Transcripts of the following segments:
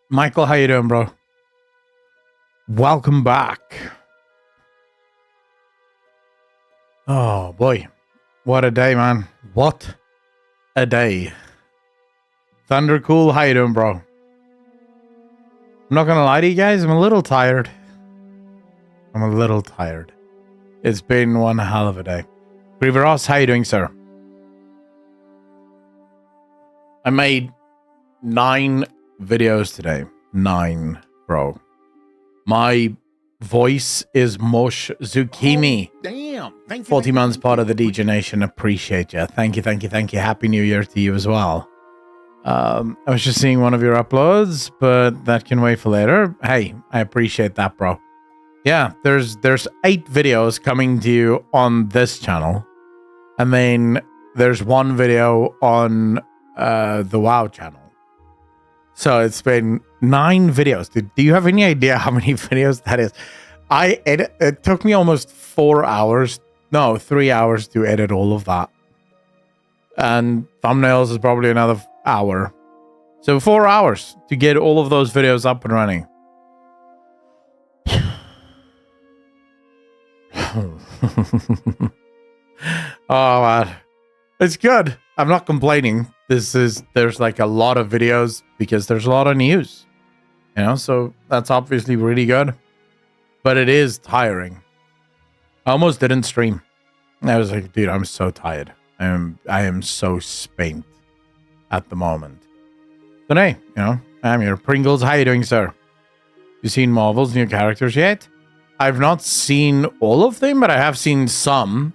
Michael, how you doing, bro? Welcome back. Oh boy, what a day, man! What a day. Thundercool, how you doing, bro? I'm not gonna lie to you guys, I'm a little tired. It's been one hell of a day. Griever Ross, how you doing, sir? I made 9 videos today. 9, bro. My voice is mush zucchini. Oh, damn. Thank you. 40 months part of the DJ Nation. Appreciate you. Thank you. Happy New Year to you as well. I was just seeing one of your uploads, but that can wait for later. Hey, I appreciate that, bro. Yeah, there's 8 videos coming to you on this channel. And then there's 1 video on the WoW channel. So it's been 9 videos. Do you have any idea how many videos that is? It took me almost 4 hours. No, 3 hours to edit all of that. And thumbnails is probably another hour. So 4 hours to get all of those videos up and running. Oh, man. It's good. I'm not complaining. There's like a lot of videos because there's a lot of news, you know, so that's obviously really good, but it is tiring. I almost didn't stream. I was like, dude, I'm so tired. I am so spent at the moment. But hey, you know, I'm here. Pringles, how you doing, sir? You seen Marvel's new characters yet? I've not seen all of them, but I have seen some.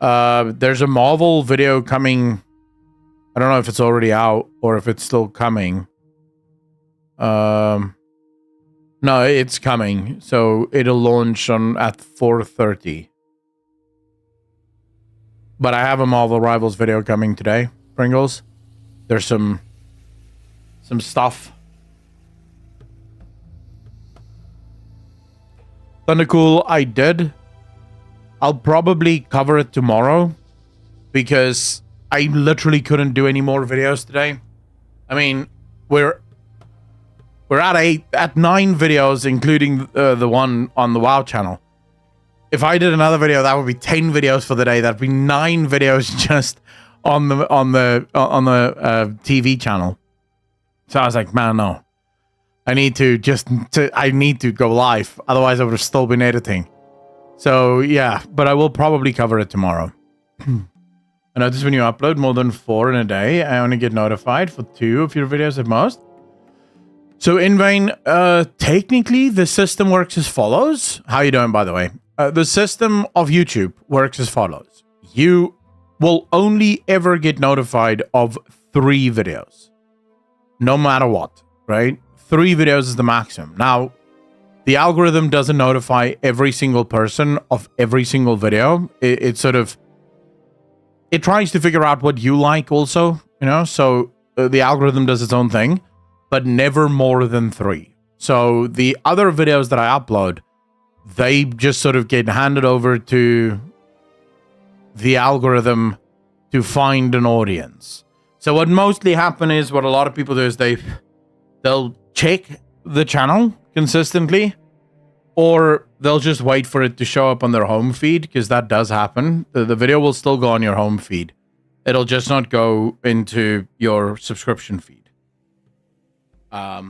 There's a Marvel video coming. I don't know if it's already out or if it's still coming. No, it's coming. So it'll launch at 4:30. But I have a Marvel Rivals video coming today, Pringles. There's some stuff. Thundercool, I did. I'll probably cover it tomorrow because I literally couldn't do any more videos today. I mean, we're at 9 videos, including the one on the WoW channel. If I did another video, that would be 10 videos for the day. That'd be 9 videos just on the TV channel. So I was like, man, no. I need to go live. Otherwise, I would have still been editing. So yeah, but I will probably cover it tomorrow. I notice when you upload more than 4 in a day, I only get notified for 2 of your videos at most. So in vain, technically the system works as follows. How you doing, by the way? The system of YouTube works as follows. You will only ever get notified of 3 videos. No matter what, right? 3 videos is the maximum. Now, the algorithm doesn't notify every single person of every single video. It tries to figure out what you like also, you know, so the algorithm does its own thing, but never more than 3. So the other videos that I upload, they just sort of get handed over to the algorithm to find an audience. So what mostly happen is, what a lot of people do is they'll check the channel consistently, or they'll just wait for it to show up on their home feed, because that does happen. The video will still go on your home feed. It'll just not go into your subscription feed. But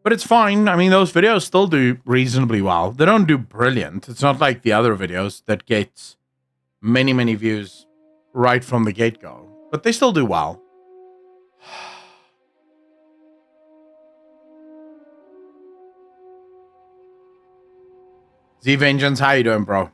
it's fine. I mean, those videos still do reasonably well. They don't do brilliant. It's not like the other videos that get many, many views right from the get-go. But they still do well. Z-Vengeance, how you doing, bro?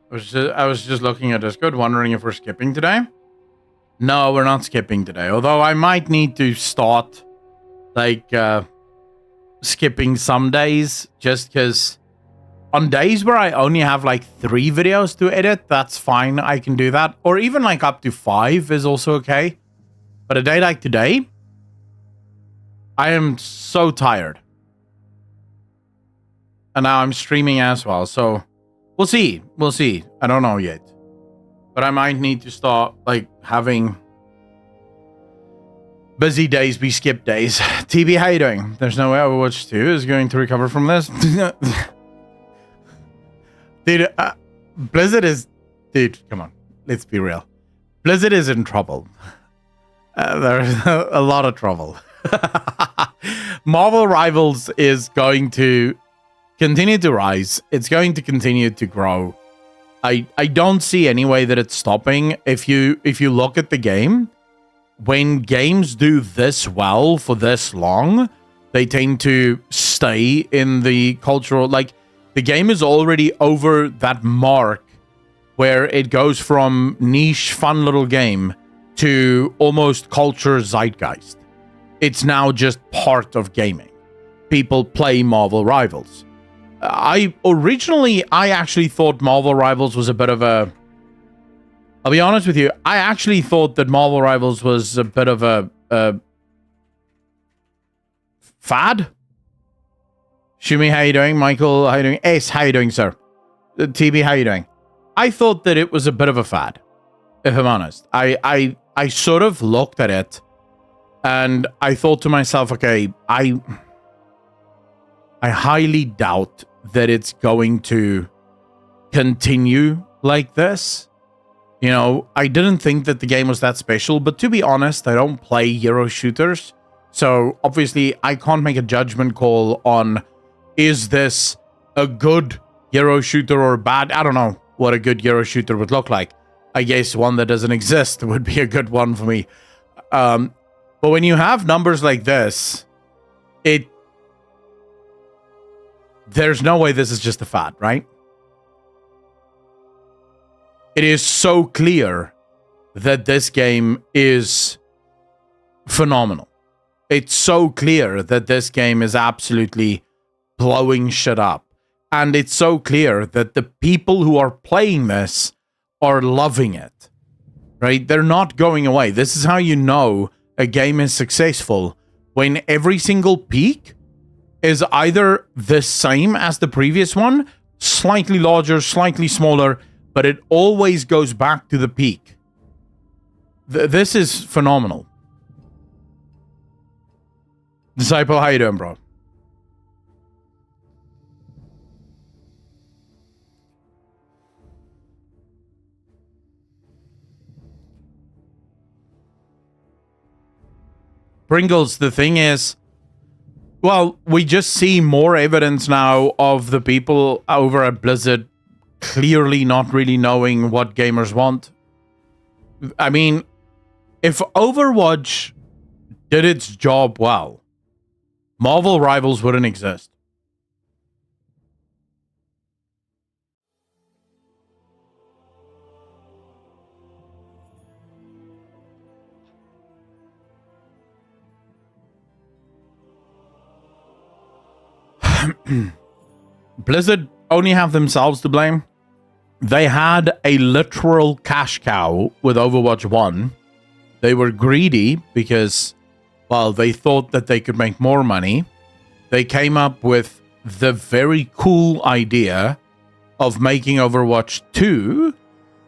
I was just looking at Discord, wondering if we're skipping today. No, we're not skipping today. Although I might need to start, like, skipping some days, just because on days where I only have like 3 videos to edit, that's fine. I can do that. Or even like up to 5 is also okay. But a day like today, I am so tired. And now I'm streaming as well, so We'll see. We'll see. I don't know yet. But I might need to start, like, having busy days be skip days. TB, how you doing? There's no way Overwatch 2 is going to recover from this. Dude, Blizzard is... Dude, come on. Let's be real. Blizzard is in trouble. There's a lot of trouble. Marvel Rivals is going to continue to rise. It's going to continue to grow. I don't see any way that it's stopping. If you look at the game, when games do this well for this long, they tend to stay in the cultural... Like, the game is already over that mark where it goes from niche, fun little game to almost culture zeitgeist. It's now just part of gaming. People play Marvel Rivals. I actually thought Marvel Rivals was a bit of a... I'll be honest with you, I actually thought that Marvel Rivals was a bit of a fad. Shumi, how you doing? Michael, how you doing? Ace, how you doing, sir? TB, how you doing? I thought that it was a bit of a fad, if I'm honest. I sort of looked at it and I thought to myself, okay, I highly doubt that it's going to continue like this. You know, I didn't think that the game was that special, but to be honest, I don't play hero shooters. So obviously I can't make a judgment call on, is this a good hero shooter or bad? I don't know what a good hero shooter would look like. I guess one that doesn't exist would be a good one for me. But when you have numbers like this, there's no way this is just a fad, right? It is so clear that this game is phenomenal. It's so clear that this game is absolutely blowing shit up. And it's so clear that the people who are playing this are loving it, right? They're not going away. This is how you know a game is successful, when every single peak is either the same as the previous one, slightly larger, slightly smaller, but it always goes back to the peak. This is phenomenal. Disciple, how you doing, bro? Pringles, the thing is, well, we just see more evidence now of the people over at Blizzard clearly not really knowing what gamers want. I mean, if Overwatch did its job well, Marvel Rivals wouldn't exist. Blizzard only have themselves to blame. They had a literal cash cow with Overwatch 1. They were greedy because, well, they thought that they could make more money. They came up with the very cool idea of making Overwatch 2.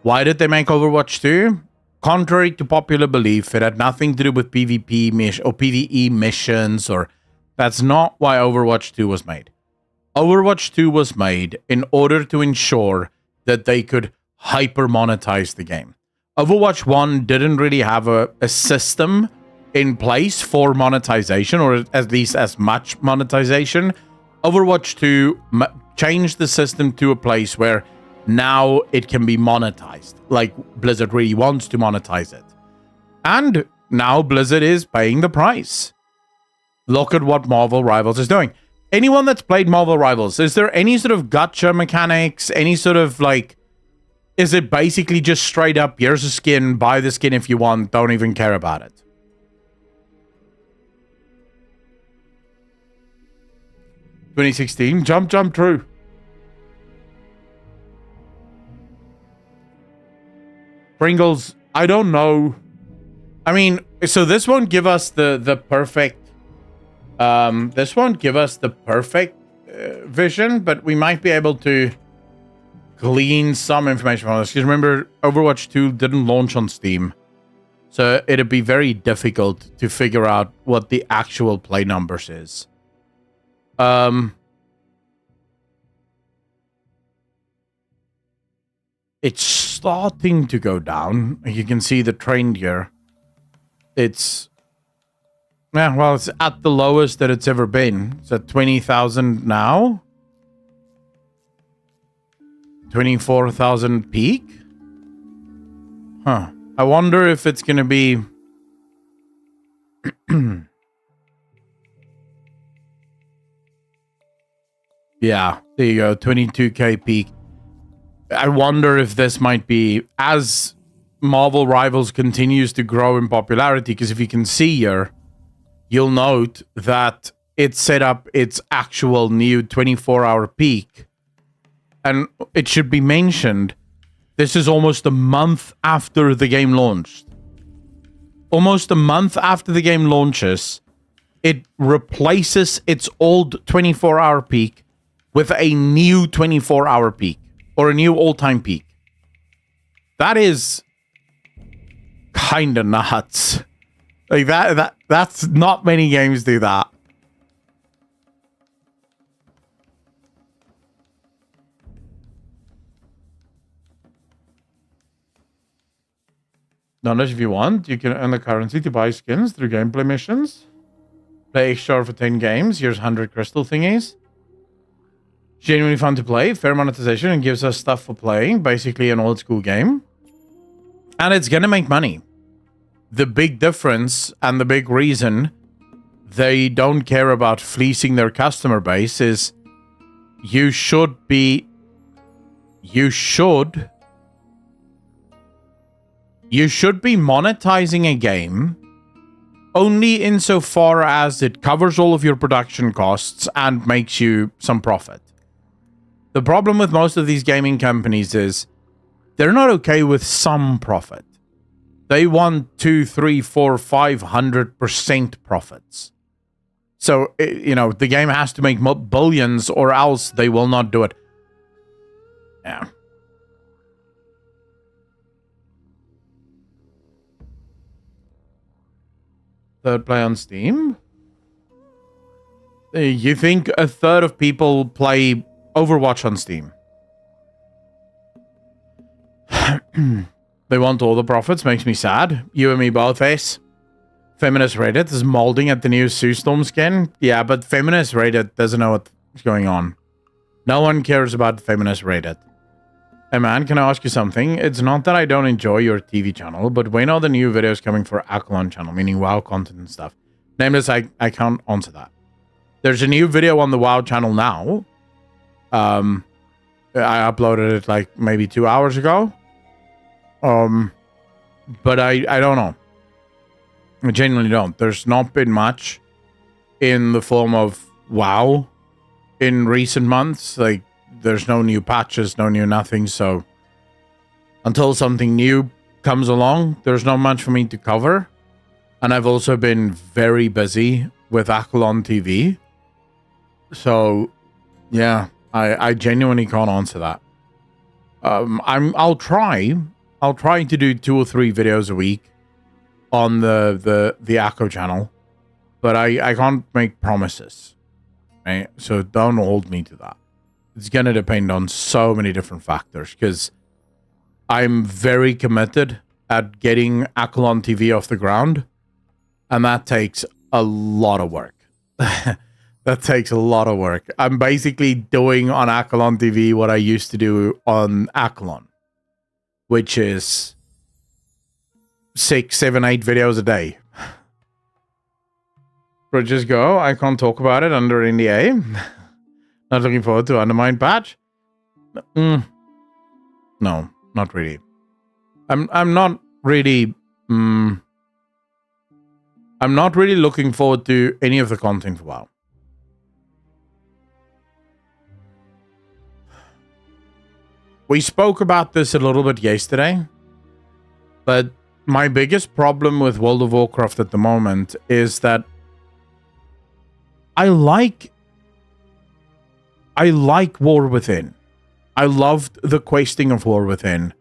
Why did they make Overwatch 2? Contrary to popular belief, it had nothing to do with PvP or PvE missions, or that's not why Overwatch 2 was made. Overwatch 2 was made in order to ensure that they could hyper monetize the game. Overwatch 1 didn't really have a system in place for monetization, or at least as much monetization. Overwatch 2 changed the system to a place where now it can be monetized, like Blizzard really wants to monetize it. And now Blizzard is paying the price. Look at what Marvel Rivals is doing. Anyone that's played Marvel Rivals, is there any sort of gacha mechanics? Any sort of like, is it basically just straight up, here's a skin, buy the skin if you want, don't even care about it? $2016, jump, true. Pringles, I don't know. I mean, so this won't give us the perfect this won't give us the perfect vision, but we might be able to glean some information from this. Because remember, Overwatch 2 didn't launch on Steam. So it'd be very difficult to figure out what the actual play numbers is. It's starting to go down. You can see the trend here. It's... Yeah, well, it's at the lowest that it's ever been. It's at 20,000 now. 24,000 peak? Huh. I wonder if it's going to be... Yeah, there you go. 22k peak. I wonder if this might be... As Marvel Rivals continues to grow in popularity, because if you can see here, you'll note that it set up its actual new 24-hour peak. And it should be mentioned, this is almost a month after the game launched. Almost a month after the game launches, it replaces its old 24-hour peak with a new 24-hour peak. Or a new all-time peak. That is kind of nuts. Like that's not many games do that. Knowledge, if you want, you can earn the currency to buy skins through gameplay missions. Play extra for 10 games. Here's 100 crystal thingies. Genuinely fun to play, fair monetization, and gives us stuff for playing. Basically an old school game. And it's gonna make money. The big difference and the big reason they don't care about fleecing their customer base is you should be monetizing a game only insofar as it covers all of your production costs and makes you some profit. The problem with most of these gaming companies is they're not okay with some profit. They want 2, 3, 4, 500% profits. So, you know, the game has to make billions or else they will not do it. Yeah. Third play on Steam? You think a third of people play Overwatch on Steam? They want all the profits, makes me sad. You and me both, Ace. Feminist Reddit is molding at the new Sue Storm skin. Yeah, but Feminist Reddit doesn't know what's going on. No one cares about Feminist Reddit. Hey man, can I ask you something? It's not that I don't enjoy your TV channel, but when are the new videos coming for Akalon channel, meaning WoW content and stuff? Nameless, I can't answer that. There's a new video on the WoW channel now. I uploaded it like maybe 2 hours ago. But I don't know. I genuinely don't. There's not been much in the form of WoW in recent months. Like, there's no new patches, no new nothing. So until something new comes along, there's not much for me to cover. And I've also been very busy with Akalon TV. So yeah, I genuinely can't answer that. I'll try to do 2 or 3 videos a week on the Akko channel, but I can't make promises, right? So don't hold me to that. It's gonna depend on so many different factors, because I'm very committed at getting Akalon TV off the ground, and that takes a lot of work. That takes a lot of work. I'm basically doing on Akalon TV what I used to do on Akalon, which is 6, 7, 8 videos a day. But just go. I can't talk about it under NDA. Not looking forward to Undermine patch. No, not really. I'm not really. I'm not really looking forward to any of the content for WoW. We spoke about this a little bit yesterday, but my biggest problem with World of Warcraft at the moment is that I like War Within. I loved the questing of War Within.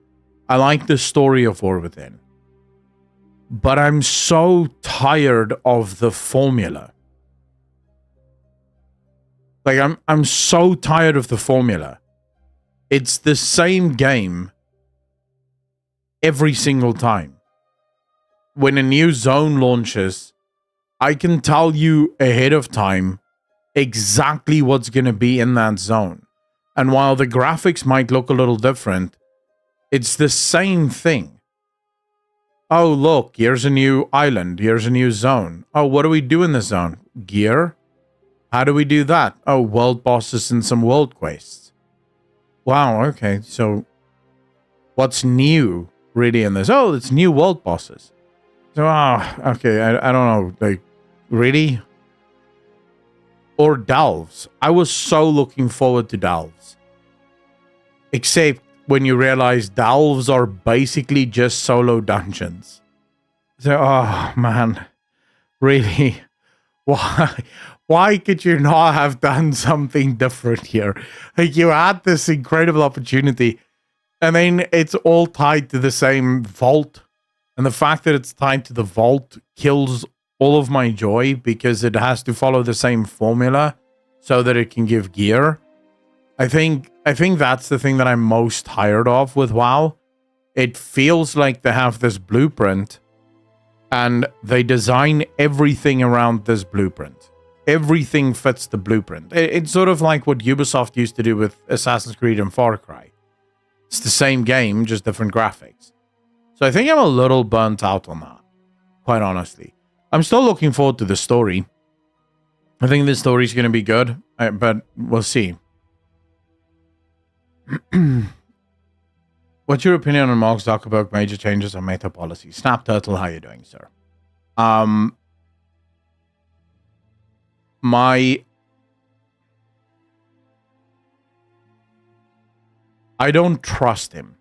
I like the story of War Within. But I'm so tired of the formula. Like, I'm so tired of the formula. It's the same game every single time. When a new zone launches, I can tell you ahead of time exactly what's going to be in that zone. And while the graphics might look a little different, it's the same thing. Oh, look, here's a new island. Here's a new zone. Oh, what do we do in the zone? Gear? How do we do that? Oh, world bosses and some world quests. Wow, okay. So what's new really in this? Oh, it's new world bosses. So, okay, I don't know. Like, really? Or delves. I was so looking forward to delves. Except when you realize delves are basically just solo dungeons. So, oh man, really? Why could you not have done something different here? Like, you had this incredible opportunity, and then it's all tied to the same vault. And the fact that it's tied to the vault kills all of my joy, because it has to follow the same formula so that it can give gear. I think that's the thing that I'm most tired of with WoW. It feels like they have this blueprint and they design everything around this blueprint. Everything fits the blueprint. It's sort of like what Ubisoft used to do with Assassin's Creed and Far Cry. It's the same game, just different graphics. So I think I'm a little burnt out on that, quite honestly. I'm still looking forward to the story. I think the story's going to be good, but we'll see. What's your opinion on Mark Zuckerberg major changes on Meta policy? Snap Turtle, how you doing, sir? I don't trust him.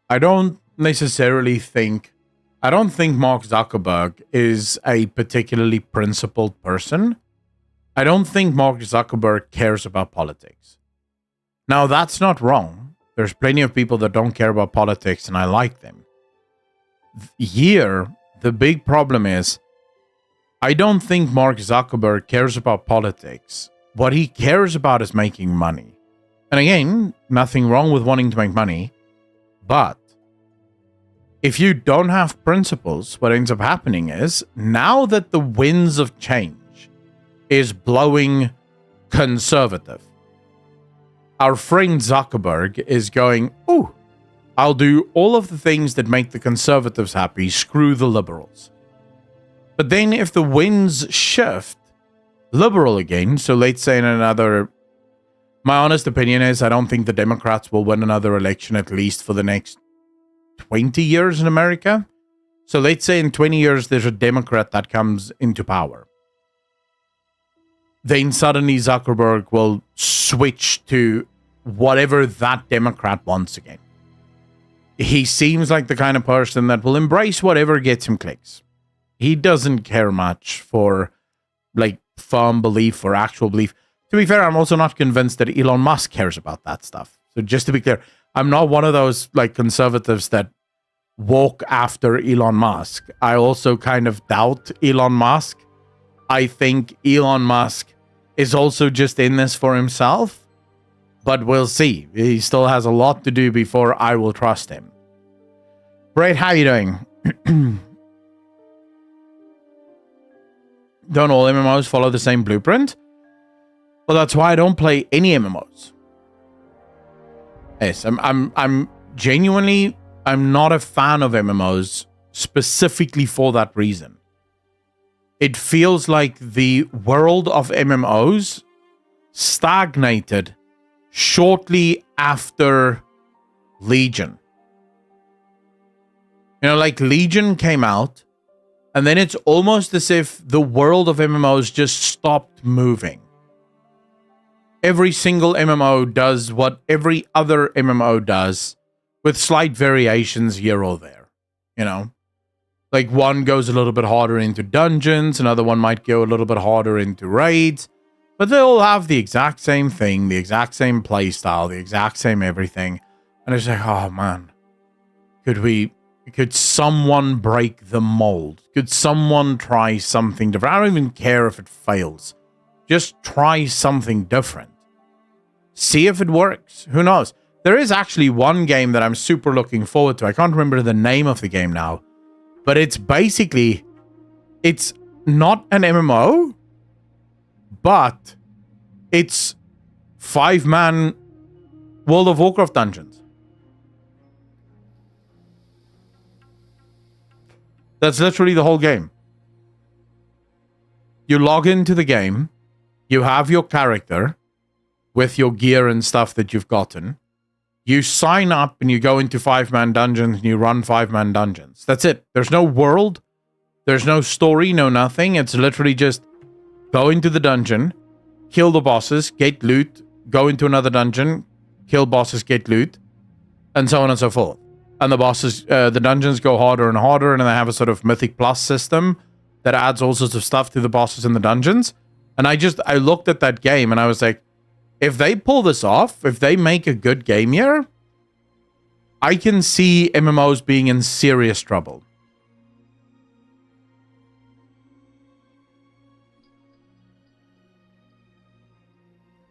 I don't think Mark Zuckerberg is a particularly principled person. I don't think Mark Zuckerberg cares about politics. Now, that's not wrong. There's plenty of people that don't care about politics, and I like them. Here, the big problem is, I don't think Mark Zuckerberg cares about politics. What he cares about is making money. And again, nothing wrong with wanting to make money, but if you don't have principles, what ends up happening is, now that the winds of change is blowing conservative, our friend Zuckerberg is going, ooh, I'll do all of the things that make the conservatives happy, screw the liberals. But then if the winds shift liberal again, so let's say in another, my honest opinion is I don't think the Democrats will win another election, at least for the next 20 years in America. So let's say in 20 years there's a Democrat that comes into power. Then suddenly Zuckerberg will switch to whatever that Democrat wants again. He seems like the kind of person that will embrace whatever gets him clicks. He doesn't care much for like firm belief or actual belief. To be fair, I'm also not convinced that Elon Musk cares about that stuff. So just to be clear, I'm not one of those like conservatives that walk after Elon Musk. I also kind of doubt Elon Musk. I think Elon Musk is also just in this for himself, but we'll see. He still has a lot to do before I will trust him. Brett, how you doing? Don't all MMOs follow the same blueprint? Well, that's why I don't play any MMOs. Yes, I'm genuinely, I'm not a fan of MMOs specifically for that reason. It feels like the world of MMOs stagnated shortly after Legion. You know, like Legion came out, and then it's almost as if the world of MMOs just stopped moving. Every single MMO does what every other MMO does, with slight variations here or there. You know? Like one goes a little bit harder into dungeons, another one might go a little bit harder into raids. But they all have the exact same thing, the exact same play style, the exact same everything. And it's like, oh man, could someone break the mold? Could someone try something different? I don't even care if it fails. Just try something different. See if it works. Who knows? There is actually one game that I'm super looking forward to. I can't remember the name of the game now. But it's basically, it's not an MMO, but it's 5-man World of Warcraft dungeons. That's literally the whole game. You log into the game, you have your character with your gear and stuff that you've gotten. You sign up and you go into 5-man dungeons and you run 5-man dungeons. That's it. There's no world. There's no story, no nothing. It's literally just go into the dungeon, kill the bosses, get loot, go into another dungeon, kill bosses, get loot, and so on and so forth. And the bosses, the dungeons go harder and harder, and then they have a sort of Mythic Plus system that adds all sorts of stuff to the bosses in the dungeons. And I looked at that game and I was like, if they pull this off, if they make a good game here, I can see MMOs being in serious trouble.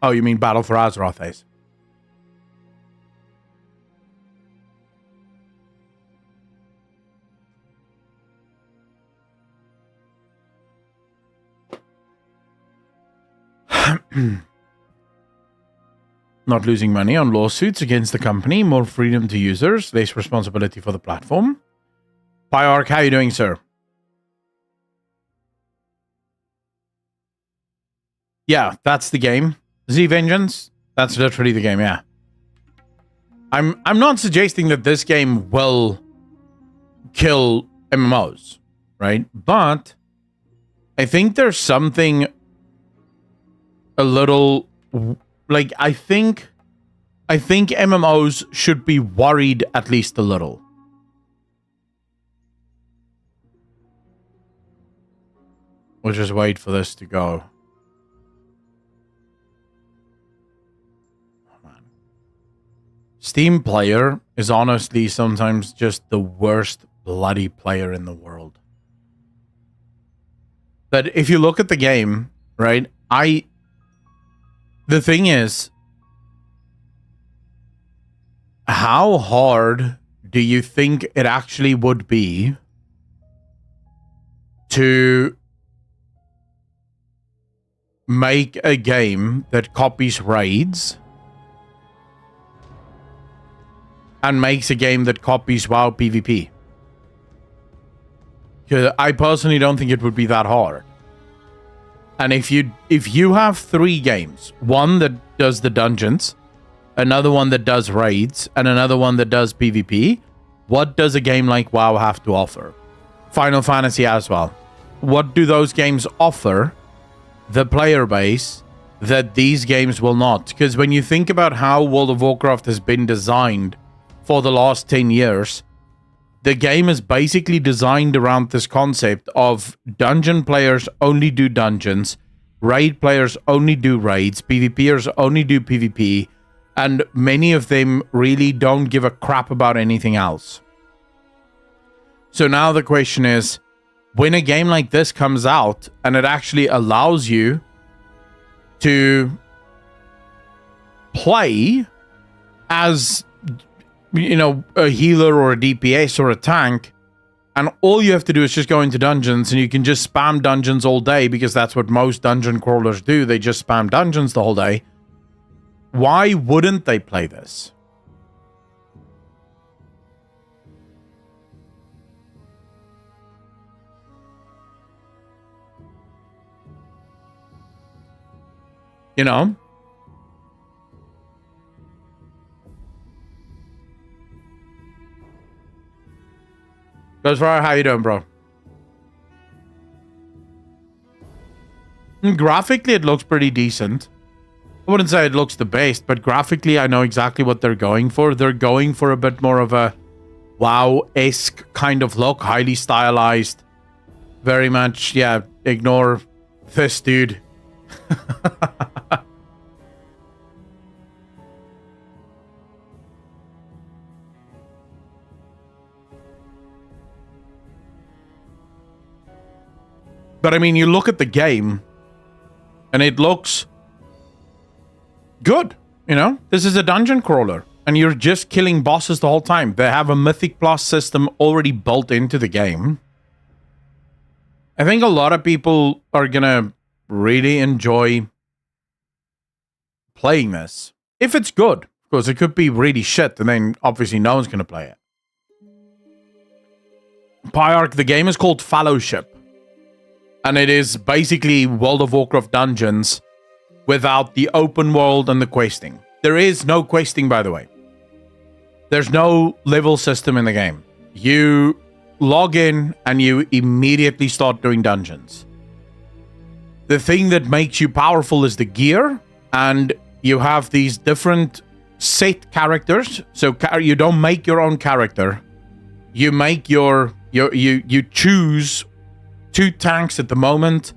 Oh, you mean Battle for Azeroth, Ace? Not losing money on lawsuits against the company, more freedom to users, less responsibility for the platform. Pyark, how are you doing, sir? Yeah, that's the game. Z Vengeance, that's literally the game, yeah. I'm not suggesting that this game will kill MMOs, right? But I think there's something a little like I think MMOs should be worried at least a little. We'll just wait for this to go. Oh, man. Steam player is honestly sometimes just the worst bloody player in the world. But if you look at the game, right, the thing is, how hard do you think it actually would be to make a game that copies raids and makes a game that copies WoW PvP? Because I personally don't think it would be that hard. And if you have 3 games, one that does the dungeons, another one that does raids, and another one that does PvP, what does a game like WoW have to offer? Final Fantasy as well. What do those games offer the player base that these games will not? Because when you think about how World of Warcraft has been designed for the last 10 years, the game is basically designed around this concept of dungeon players only do dungeons, raid players only do raids, PvPers only do PvP, and many of them really don't give a crap about anything else. So now the question is, when a game like this comes out and it actually allows you to play as, you know, a healer or a DPS or a tank, and all you have to do is just go into dungeons and you can just spam dungeons all day, because that's what most dungeon crawlers do. They just spam dungeons the whole day. Why wouldn't they play this? You know? Ghostfire, how you doing, bro? Graphically, it looks pretty decent. I wouldn't say it looks the best, but graphically, I know exactly what they're going for. They're going for a bit more of a WoW-esque kind of look, highly stylized. Very much, yeah, ignore this dude. But I mean, you look at the game and it looks good. You know, this is a dungeon crawler and you're just killing bosses the whole time. They have a Mythic Plus system already built into the game. I think a lot of people are going to really enjoy playing this. If it's good, because it could be really shit and then obviously no one's going to play it. Pyarch, the game is called Fellowship. And it is basically World of Warcraft dungeons without the open world and the questing. There is no questing, by the way. There's no level system in the game. You log in and you immediately start doing dungeons. The thing that makes you powerful is the gear, and you have these different set characters. So you don't make your own character. You make you choose 2 tanks at the moment,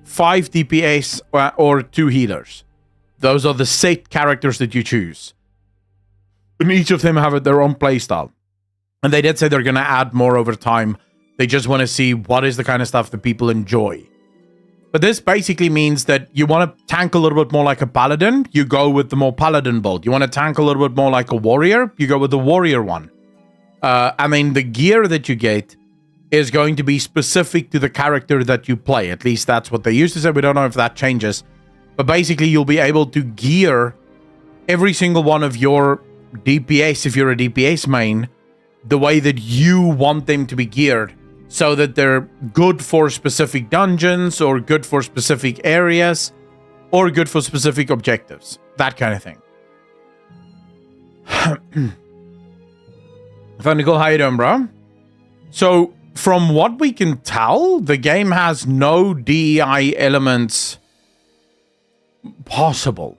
5 DPS or 2 healers. Those are the set characters that you choose. And each of them have their own playstyle. And they did say they're going to add more over time. They just want to see what is the kind of stuff that people enjoy. But this basically means that you want to tank a little bit more like a paladin, you go with the more paladin build. You want to tank a little bit more like a warrior, you go with the warrior one. I mean, the gear that you get is going to be specific to the character that you play. At least that's what they used to say. We don't know if that changes. But basically, you'll be able to gear every single one of your DPS, if you're a DPS main, the way that you want them to be geared, so that they're good for specific dungeons, or good for specific areas, or good for specific objectives. That kind of thing. Thundercool, how you doing, bro? So, from what we can tell, the game has no DEI elements possible.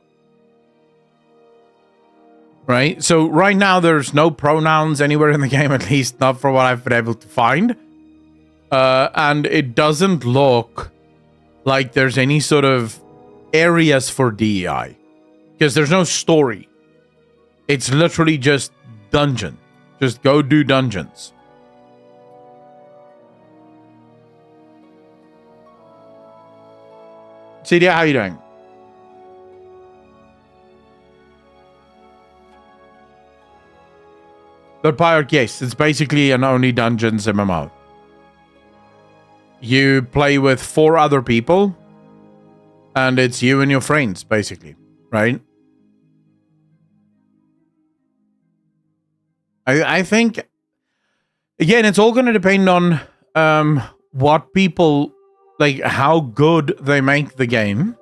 Right? So, right now, there's no pronouns anywhere in the game, at least not for what I've been able to find. And it doesn't look like there's any sort of areas for DEI. Because there's no story. It's literally just dungeon. Just go do dungeons. Cedia, how you doing? But Pyarch, yes, it's basically an only dungeons MMO. You play with 4 other people, and it's you and your friends, basically, right? I think, again, it's all going to depend on what people, like, how good they make the game.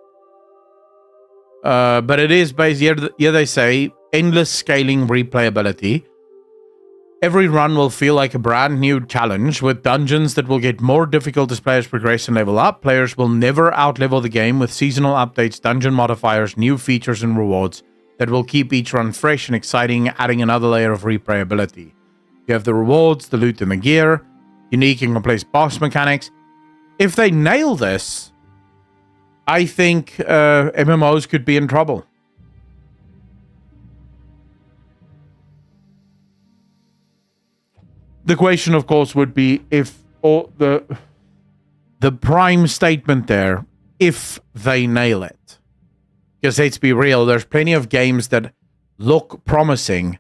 But it is basically, here they say, endless scaling replayability. Every run will feel like a brand new challenge, with dungeons that will get more difficult as players progress and level up. Players will never outlevel the game, with seasonal updates, dungeon modifiers, new features and rewards that will keep each run fresh and exciting, adding another layer of replayability. You have the rewards, the loot and the gear, unique and complex boss mechanics. If they nail this, I think MMOs could be in trouble. The question, of course, would be if the prime statement there, if they nail it. Because let's be real, there's plenty of games that look promising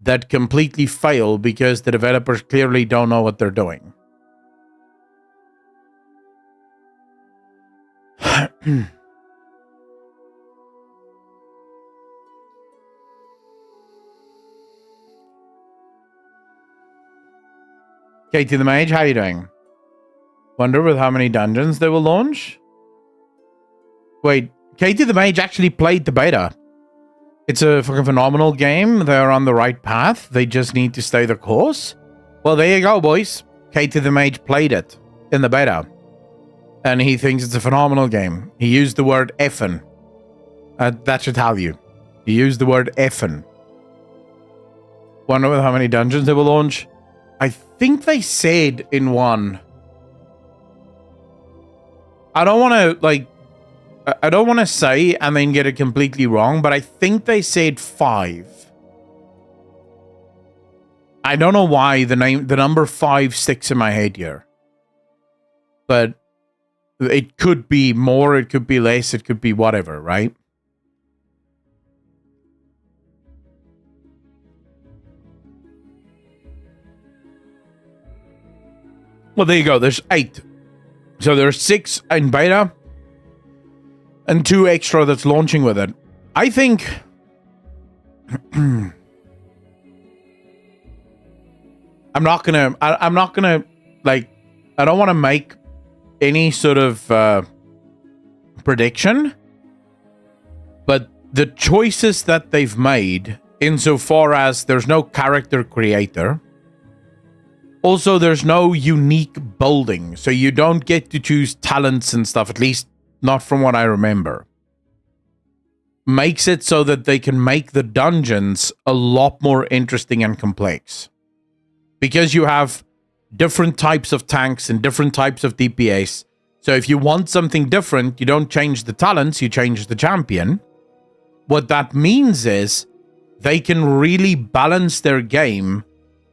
that completely fail because the developers clearly don't know what they're doing. Katie the Mage, how you doing? Wonder with how many dungeons they will launch? Wait, Katie the Mage actually played the beta. It's a fucking phenomenal game. They're on the right path. They just need to stay the course. Well, there you go, boys. Katie the Mage played it in the beta. And he thinks it's a phenomenal game. He used the word effin'. That should tell you. He used the word effin'. Wonder with how many dungeons they will launch? I think they said in one. I don't want to, like, I don't want to say and then get it completely wrong, but I think they said 5. I don't know why the number 5 sticks in my head here. But It could be more, it could be less, it could be whatever, right? Well, there you go. There's 8. So there's 6 in beta and 2 extra that's launching with it. I think I'm not gonna like, I don't want to make any sort of prediction, but the choices that they've made, insofar as there's no character creator, also there's no unique building, so you don't get to choose talents and stuff, at least not from what I remember, makes it so that they can make the dungeons a lot more interesting and complex. Because you have different types of tanks and different types of DPS. So if you want something different, you don't change the talents, you change the champion. What that means is they can really balance their game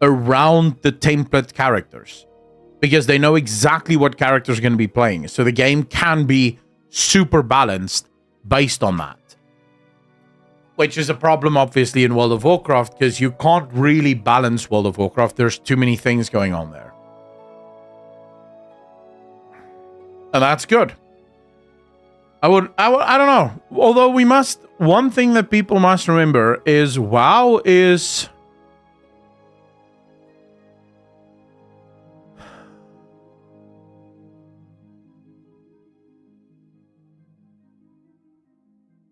around the template characters, because they know exactly what characters are going to be playing. So the game can be super balanced based on that. Which is a problem, obviously, in World of Warcraft, because you can't really balance World of Warcraft. There's too many things going on there. And that's good. I don't know. Although one thing that people must remember is WoW is...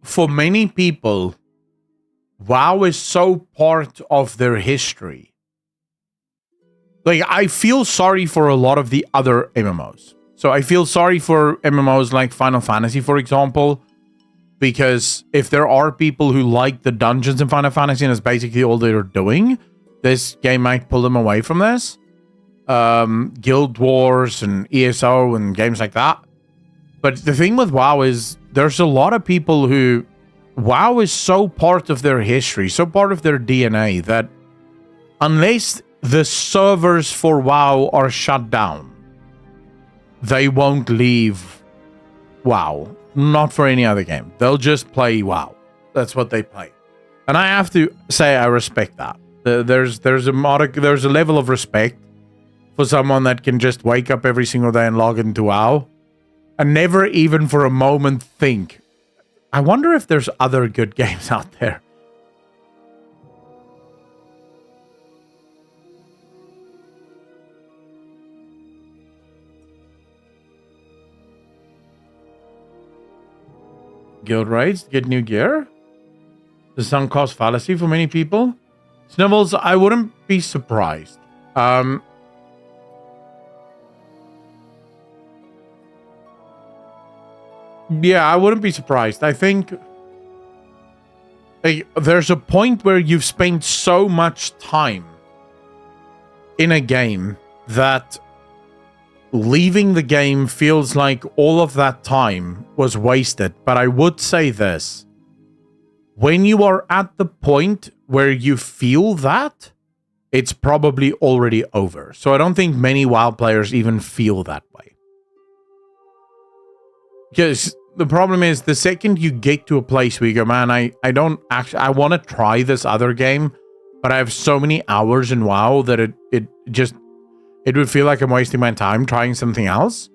for many people, WoW is so part of their history. Like, I feel sorry for a lot of the other MMOs. So I feel sorry for MMOs like Final Fantasy, for example, because if there are people who like the dungeons in Final Fantasy and it's basically all they're doing, this game might pull them away from this. Guild Wars and ESO and games like that. But the thing with WoW is there's a lot of people who... WoW is so part of their history, so part of their DNA, that unless the servers for WoW are shut down, they won't leave WoW. Not for any other game. They'll just play WoW. That's what they play. And I have to say I respect that. There's a level of respect for someone that can just wake up every single day and log into WoW and never even for a moment think, I wonder if there's other good games out there. Guild raids, get new gear. The sunk cost fallacy for many people. Snivels, I wouldn't be surprised. Yeah, I wouldn't be surprised. I think there's a point where you've spent so much time in a game that leaving the game feels like all of that time was wasted. But I would say this. When you are at the point where you feel that, it's probably already over. So I don't think many WoW players even feel that way. Because the problem is, the second you get to a place where you go, man, I want to try this other game, but I have so many hours in WoW that it would feel like I'm wasting my time trying something else.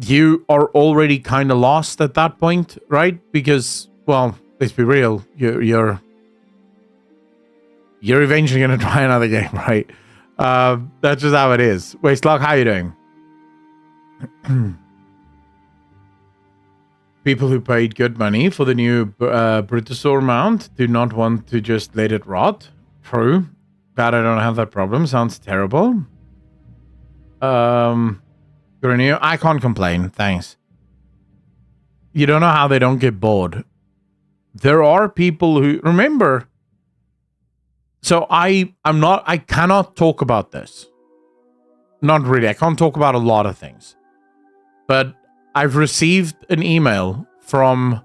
You are already kind of lost at that point, right? Because, well, let's be real, you're eventually going to try another game, right? That's just how it is. Wastelock, how you doing? People who paid good money for the new Britosaur mount do not want to just let it rot. True. Glad I don't have that problem. Sounds terrible. Grenio, I can't complain. Thanks. You don't know how they don't get bored. There are people who... Remember... So I cannot talk about this. Not really. I can't talk about a lot of things. But I've received an email from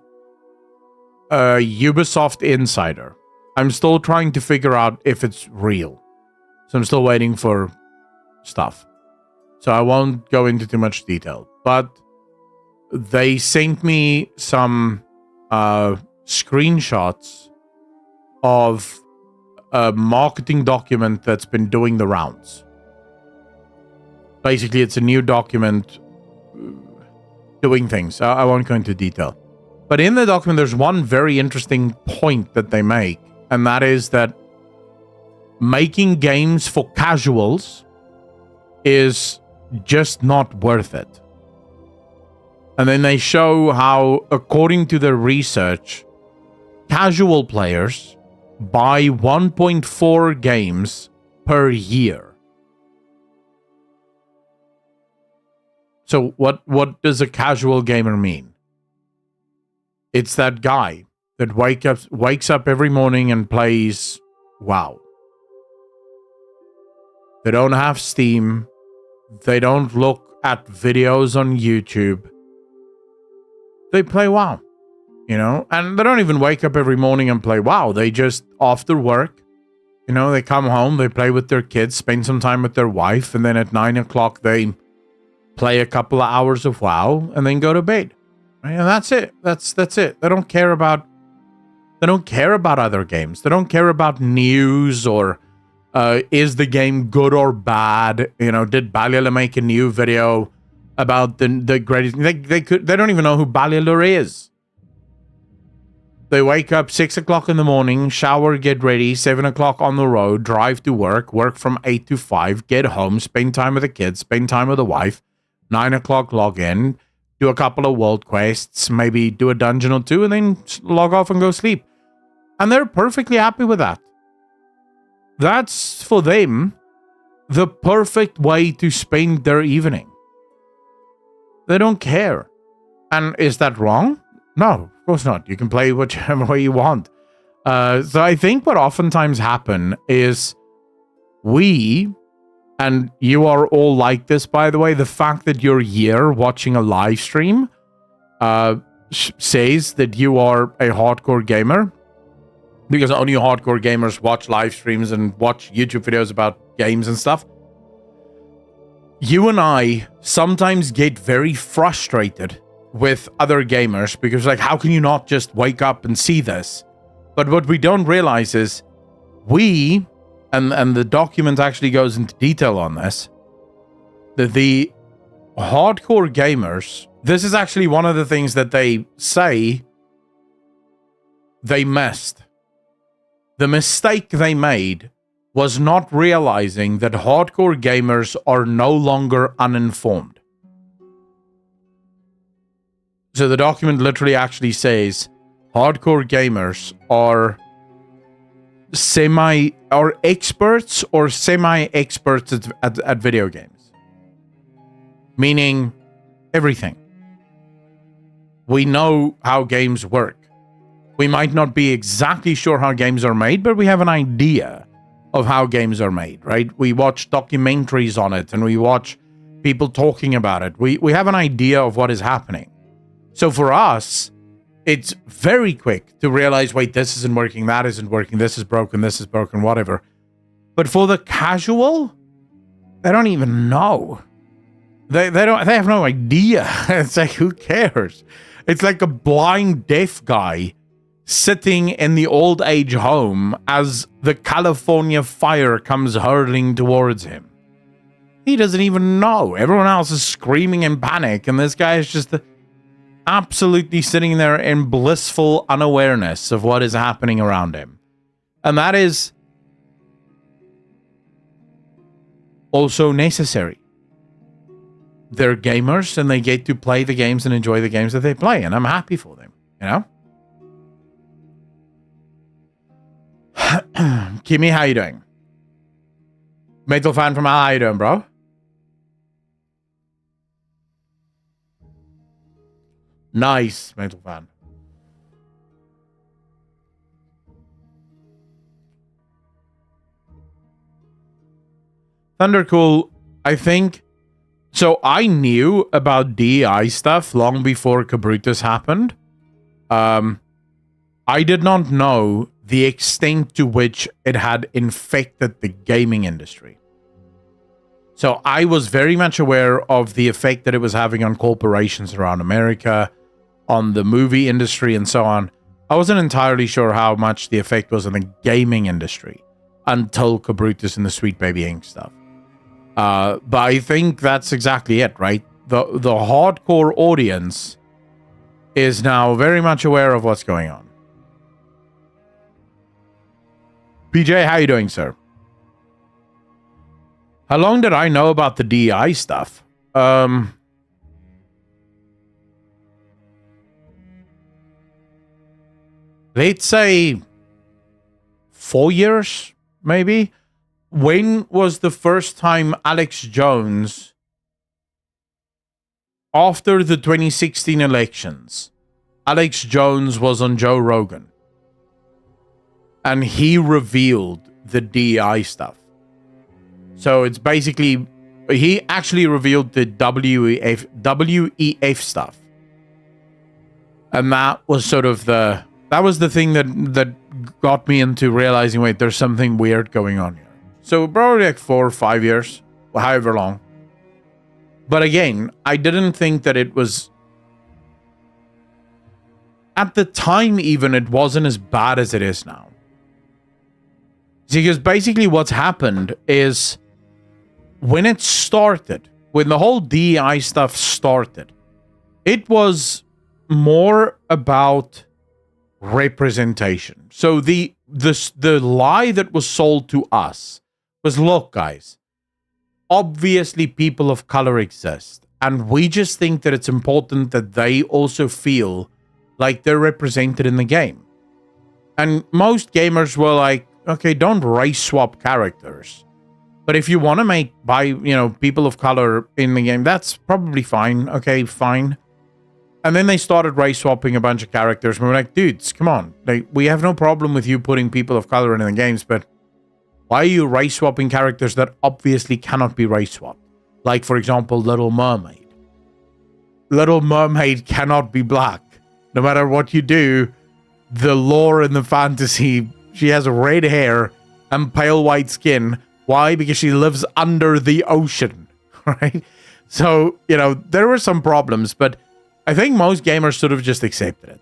a Ubisoft insider. I'm still trying to figure out if it's real. So I'm still waiting for stuff. So I won't go into too much detail. But they sent me some screenshots of a marketing document that's been doing the rounds. Basically, it's a new document doing things. I won't go into detail. But in the document, there's one very interesting point that they make, and that is that making games for casuals is just not worth it. And then they show how, according to their research, casual players buy 1.4 games per year. So what does a casual gamer mean? It's that guy that wakes up every morning and plays WoW. They don't have Steam. They don't look at videos on YouTube. They play WoW, and they don't even wake up every morning and play WoW. They just, after work, they come home, they play with their kids, spend some time with their wife, and then at 9 o'clock, they play a couple of hours of WoW and then go to bed. Right? And that's it. That's it. They don't care about other games. They don't care about news or is the game good or bad? Did Balliolor make a new video about the greatest? They don't even know who Balliolor is. They wake up 6 o'clock in the morning, shower, get ready, 7 o'clock on the road, drive to work from 8 to 5, get home, spend time with the kids, spend time with the wife, 9 o'clock log in, do a couple of world quests, maybe do a dungeon or two, and then log off and go sleep. And they're perfectly happy with that. That's, for them, the perfect way to spend their evening. They don't care. And is that wrong? No, of course not. You can play whichever way you want. So I think what oftentimes happen is and you are all like this, by the way, the fact that you're here watching a live stream says that you are a hardcore gamer, because only hardcore gamers watch live streams and watch YouTube videos about games and stuff. You and I sometimes get very frustrated with other gamers because, how can you not just wake up and see this? But what we don't realize is and the document actually goes into detail on this, that the hardcore gamers, this is actually one of the things that they say they missed. The mistake they made was not realizing that hardcore gamers are no longer uninformed. So the document literally actually says hardcore gamers are experts or semi-experts at video games. Meaning everything. We know how games work. We might not be exactly sure how games are made, but we have an idea of how games are made, right? We watch documentaries on it and we watch people talking about it. We have an idea of what is happening. So for us, it's very quick to realize, wait, this isn't working, that isn't working, this is broken, whatever. But for the casual, they don't even know. They have no idea. It's like, who cares? It's like a blind deaf guy sitting in the old age home as the California fire comes hurtling towards him. He doesn't even know. Everyone else is screaming in panic, and this guy is just absolutely sitting there in blissful unawareness of what is happening around him. And that is also necessary. They're gamers and they get to play the games and enjoy the games that they play, and I'm happy for them, Kimmy, how you doing? Metal fan from how you doing, bro? Nice, Metal fan. Thundercool, I think. So I knew about DEI stuff long before Cabrutus happened. I did not know the extent to which it had infected the gaming industry. So I was very much aware of the effect that it was having on corporations around America, on the movie industry, and so on. I wasn't entirely sure how much the effect was on the gaming industry until Cabrutus and the Sweet Baby Inc. stuff. But I think that's exactly it, right? The hardcore audience is now very much aware of what's going on. PJ, how you doing, sir? How long did I know about the DEI stuff? Let's say 4 years, maybe. When was the first time Alex Jones, after the 2016 elections, Alex Jones was on Joe Rogan and he revealed the DEI stuff? So it's basically, he actually revealed the WEF stuff. And that was sort of the thing that got me into realizing, wait, there's something weird going on here. So probably like 4 or 5 years, or however long. But again, I didn't think that it was, at the time even, it wasn't as bad as it is now. See, because basically what's happened is, when it started, when the whole DEI stuff started, it was more about representation. So the lie that was sold to us was, look, guys, obviously people of color exist, and we just think that it's important that they also feel like they're represented in the game. And most gamers were like, okay, don't race swap characters. But if you want to make people of color in the game, that's probably fine. Okay, fine. And then they started race swapping a bunch of characters. And we were like, dudes, come on. Like, we have no problem with you putting people of color in the games, but why are you race swapping characters that obviously cannot be race swapped? Like, for example, Little Mermaid. Little Mermaid cannot be black. No matter what you do, the lore and the fantasy, she has red hair and pale white skin. Why? Because she lives under the ocean, right? So, there were some problems, but I think most gamers sort of just accepted it.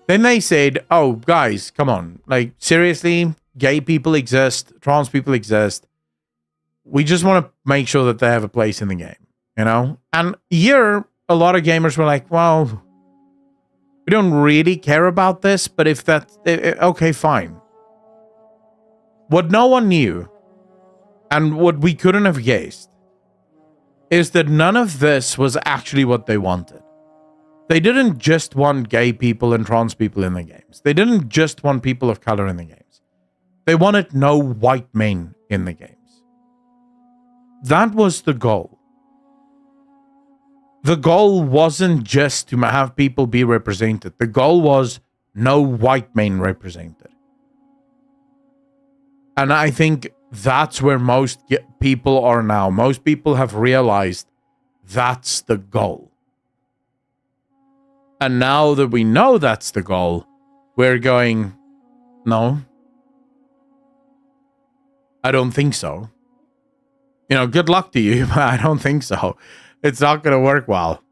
Then they said, oh, guys, come on. Like, seriously, gay people exist, trans people exist. We just want to make sure that they have a place in the game, And here, a lot of gamers were like, well, we don't really care about this, but if that's, okay, fine. What no one knew, and what we couldn't have guessed, is that none of this was actually what they wanted. They didn't just want gay people and trans people in the games. They didn't just want people of color in the games. They wanted no white men in the games. That was the goal. The goal wasn't just to have people be represented. The goal was no white men represented. And I think that's where most people are now. Most people have realized that's the goal. And now that we know that's the goal, we're going, no, I don't think so. Good luck to you, but I don't think so. It's not going to work well.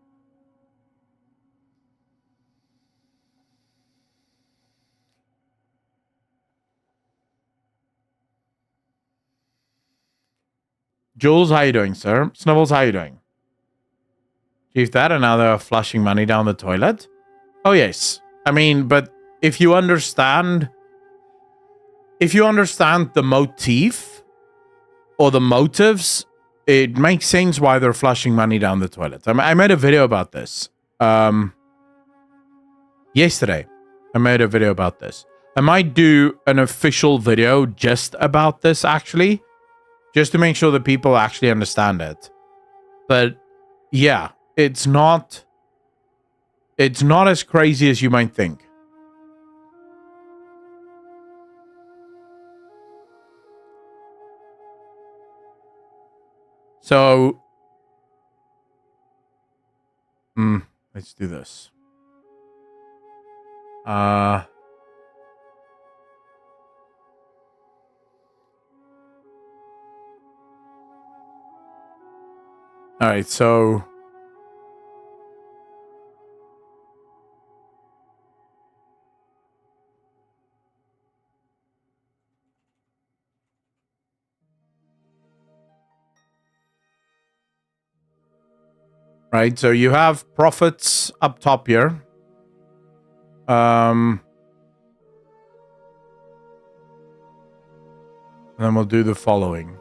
Jules, how you doing, sir? Snubbles, how you doing? Chief Dad, and now they're flushing money down the toilet? Oh, yes. I mean, but if you understand the motif or the motives, it makes sense why they're flushing money down the toilet. I made a video about this. Yesterday, I made a video about this. I might do an official video just about this, actually, just to make sure that people actually understand it. But yeah, it's not as crazy as you might think. So, let's do this. All right, so right, so you have profits up top here. And then we'll do the following.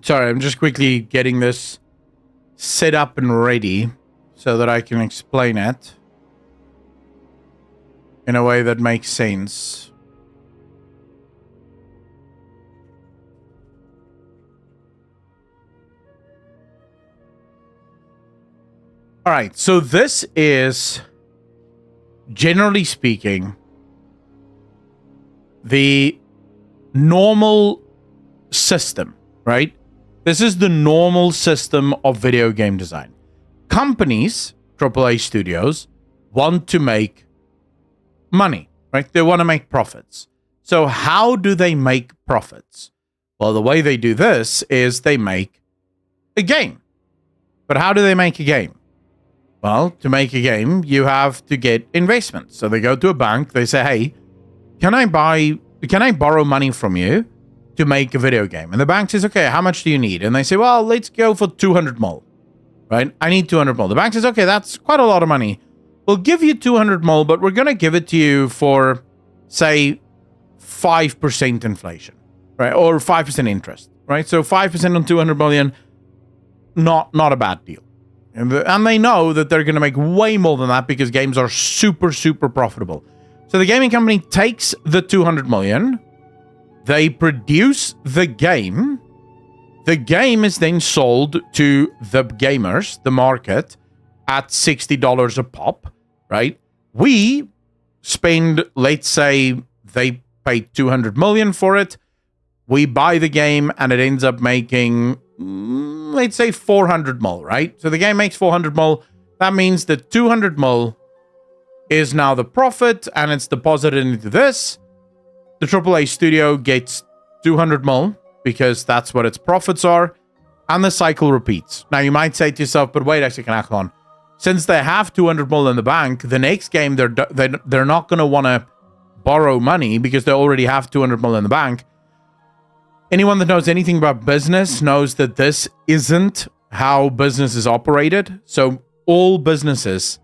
Sorry, I'm just quickly getting this set up and ready so that I can explain it in a way that makes sense. All right, so this is, generally speaking, the normal system, right? This is the normal system of video game design. Companies, AAA studios, want to make money, right? They want to make profits. So how do they make profits? Well, the way they do this is they make a game. But how do they make a game? Well, to make a game, you have to get investment. So they go to a bank, they say, hey, can I borrow money from you to make a video game? And the bank says, okay, how much do you need? And they say, well, let's go for 200 mil, right? I need 200 mil. The bank says, okay, that's quite a lot of money. We'll give you 200 mil, but we're going to give it to you for, say, 5% inflation, right? Or 5% interest, right? So 5% on 200 million, not a bad deal. And they know that they're going to make way more than that because games are super, super profitable. So the gaming company takes the 200 million, they produce the game. The game is then sold to the gamers, the market, at $60 a pop, right? We spend, let's say they pay 200 million for it. We buy the game and it ends up making, let's say 400 mil, right? So the game makes 400 mil. That means that 200 mil is now the profit and it's deposited into this. The AAA studio gets 200 mil because that's what its profits are. And the cycle repeats. Now you might say to yourself, but wait a second, Akhlon. Since they have 200 mil in the bank, the next game they're not going to want to borrow money because they already have 200 mil in the bank. Anyone that knows anything about business knows that this isn't how business is operated. So all businesses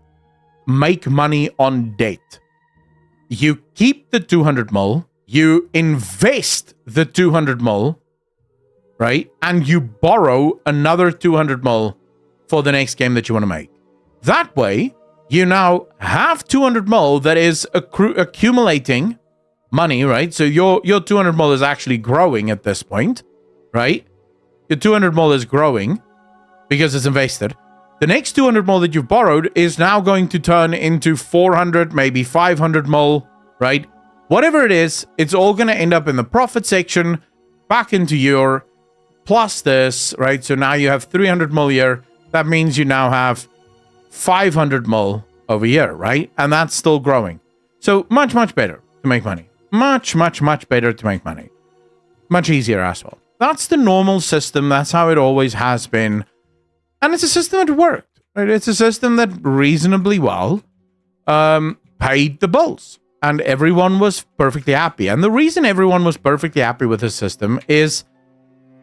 make money on debt. You keep the 200 mil, you invest the 200 mil, right? And you borrow another 200 mil for the next game that you want to make. That way, you now have 200 mil that is accumulating money, right? So your 200 mil is actually growing at this point, right? Your 200 mil is growing because it's invested. The next 200 mil that you've borrowed is now going to turn into 400, maybe 500 mil, right? Whatever it is, it's all going to end up in the profit section, back into your plus this, right? So now you have 300 mil a year. That means you now have 500 mil over a year, right? And that's still growing. So much, much better to make money. Much, much, much better to make money. Much easier as well. That's the normal system. That's how it always has been. And it's a system that worked, right? It's a system that reasonably well paid the bills. And everyone was perfectly happy. And the reason everyone was perfectly happy with this system is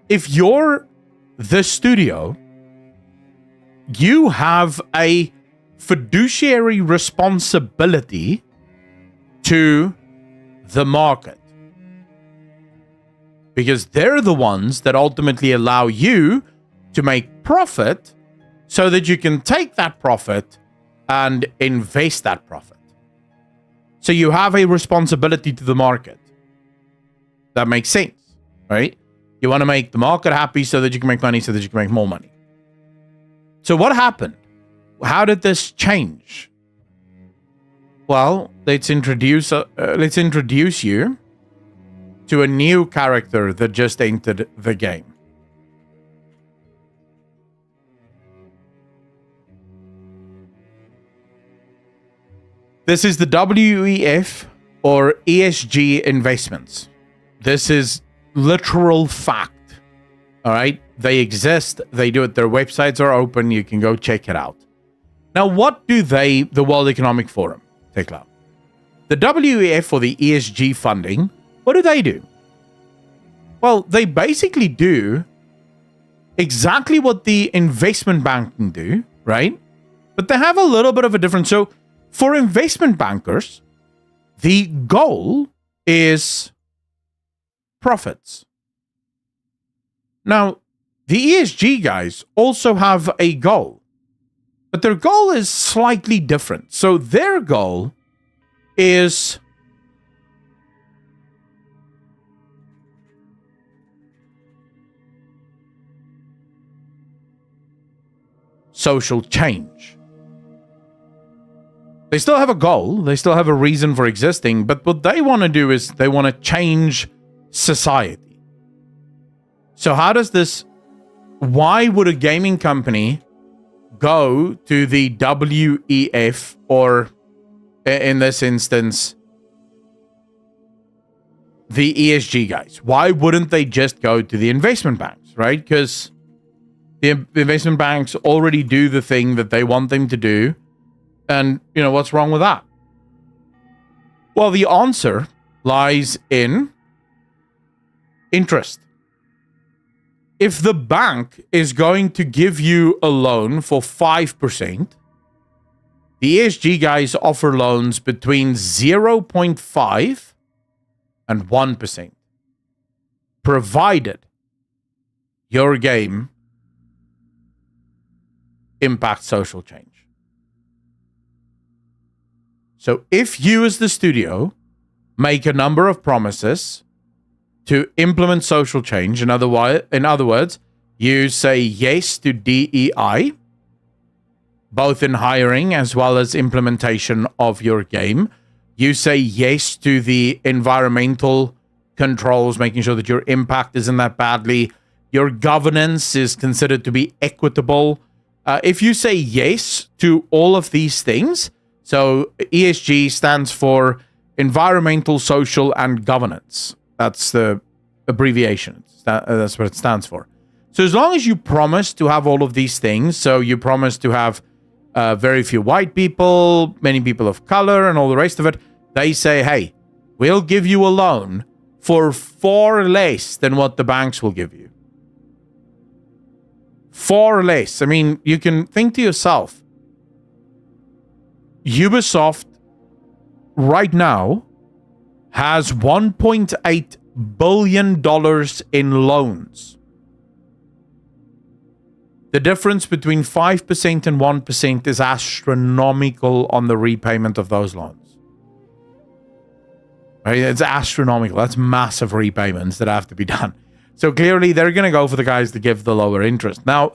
if you're the studio, you have a fiduciary responsibility to the market. because they're the ones that ultimately allow you to make profit so that you can take that profit and invest that profit. So you have a responsibility to the market. That makes sense, right? You want to make the market happy so that you can make money, so that you can make more money. So what happened? How did this change? Well, let's introduce you to a new character that just entered the game. This is the WEF or ESG investments. This is literal fact. All right. They exist. They do it. Their websites are open. You can go check it out. Now, what do the World Economic Forum, take out? The WEF or the ESG funding, what do they do? Well, they basically do exactly what the investment banking do, right? But they have a little bit of a difference. So for investment bankers, the goal is profits. Now, the ESG guys also have a goal, but their goal is slightly different. So their goal is social change. They still have a goal, they still have a reason for existing, but what they want to do is they want to change society. So how does this, why would a gaming company go to the WEF, or in this instance, the ESG guys? Why wouldn't they just go to the investment banks, right? Because the investment banks already do the thing that they want them to do. And, you know, what's wrong with that? Well, the answer lies in interest. If the bank is going to give you a loan for 5%, the ESG guys offer loans between 0.5 and 1%, provided your game impacts social change. So if you as the studio make a number of promises to implement social change, in other words, you say yes to DEI, both in hiring as well as implementation of your game. You say yes to the environmental controls, making sure that your impact isn't that badly. Your governance is considered to be equitable. If you say yes to all of these things, so ESG stands for environmental, social, and governance. That's the abbreviation. That's what it stands for. So as long as you promise to have all of these things, so you promise to have very few white people, many people of color, and all the rest of it, they say, hey, we'll give you a loan for far less than what the banks will give you. Far less. I mean, you can think to yourself, Ubisoft right now has $1.8 billion in loans. The difference between 5% and 1% is astronomical on the repayment of those loans. Right? It's astronomical. That's massive repayments that have to be done. So clearly they're going to go for the guys that give the lower interest. Now,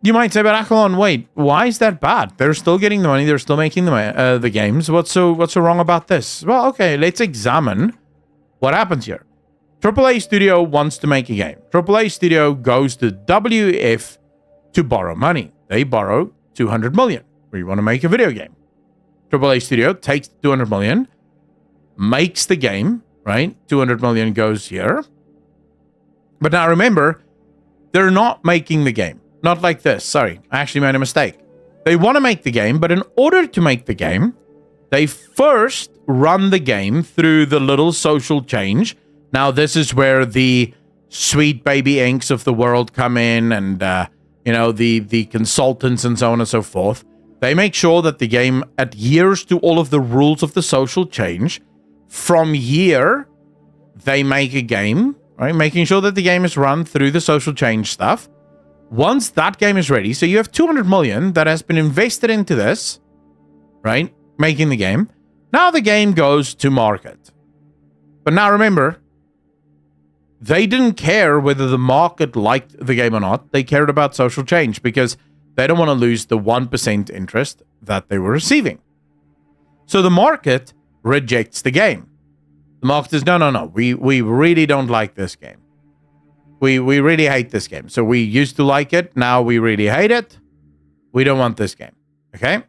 you might say, but Accolon, wait, why is that bad? They're still getting the money. They're still making the games. What's so wrong about this? Well, okay, let's examine what happens here. AAA Studio wants to make a game. AAA Studio goes to WEF to borrow money. They borrow $200 million. We want to make a video game. AAA Studio takes $200 million, makes the game, right? $200 million goes here. But now remember, they're not making the game. Not like this. Sorry, I actually made a mistake. They want to make the game, but in order to make the game, they first run the game through the little social change. Now, this is where the Sweet Baby Inks of the world come in, and the consultants and so on and so forth. They make sure that the game adheres to all of the rules of the social change. From here, they make a game, right? Making sure that the game is run through the social change stuff. Once that game is ready, so you have 200 million that has been invested into this, right? Making the game. Now the game goes to market. But now remember, they didn't care whether the market liked the game or not. They cared about social change because they don't want to lose the 1% interest that they were receiving. So the market rejects the game. The market says, no. We really don't like this game. We really hate this game. So we used to like it. Now we really hate it. We don't want this game. Okay?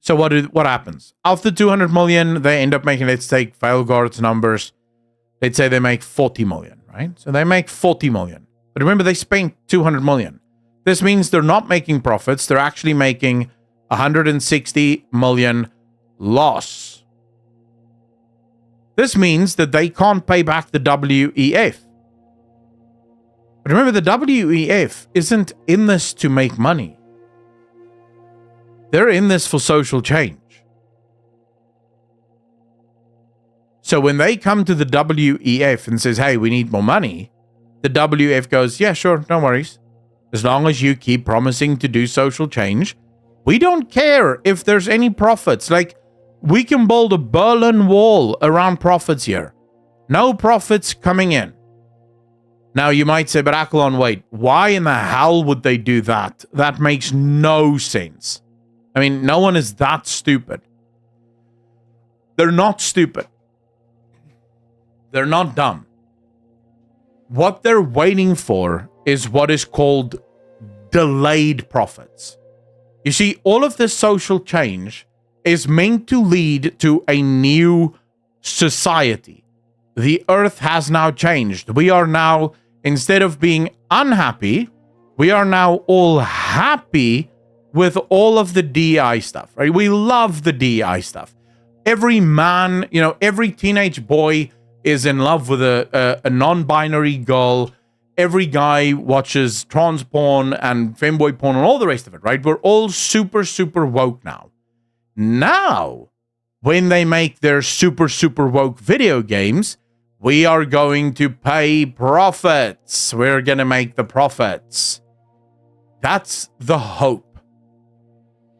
So what happens? After 200 million, they end up making, let's take Veilguard's numbers. Let's say they make 40 million, right? So they make 40 million. But remember, they spent 200 million. This means they're not making profits. They're actually making 160 million loss. This means that they can't pay back the WEF. But remember, the WEF isn't in this to make money. They're in this for social change. So when they come to the WEF and says, hey, we need more money, the WEF goes, yeah, sure, no worries. As long as you keep promising to do social change, we don't care if there's any profits. Like, we can build a Berlin Wall around profits here. No profits coming in. Now, you might say, but Akelon, wait, why in the hell would they do that? That makes no sense. I mean, no one is that stupid. They're not stupid. They're not dumb. What they're waiting for is what is called delayed profits. You see, all of this social change is meant to lead to a new society. The earth has now changed. We are now, instead of being unhappy, we are now all happy with all of the DEI stuff, right? We love the DEI stuff. Every man, every teenage boy is in love with a non-binary girl. Every guy watches trans porn and femboy porn and all the rest of it, right? We're all super, super woke now. Now, when they make their super, super woke video games, we are going to pay profits. We're going to make the profits. That's the hope.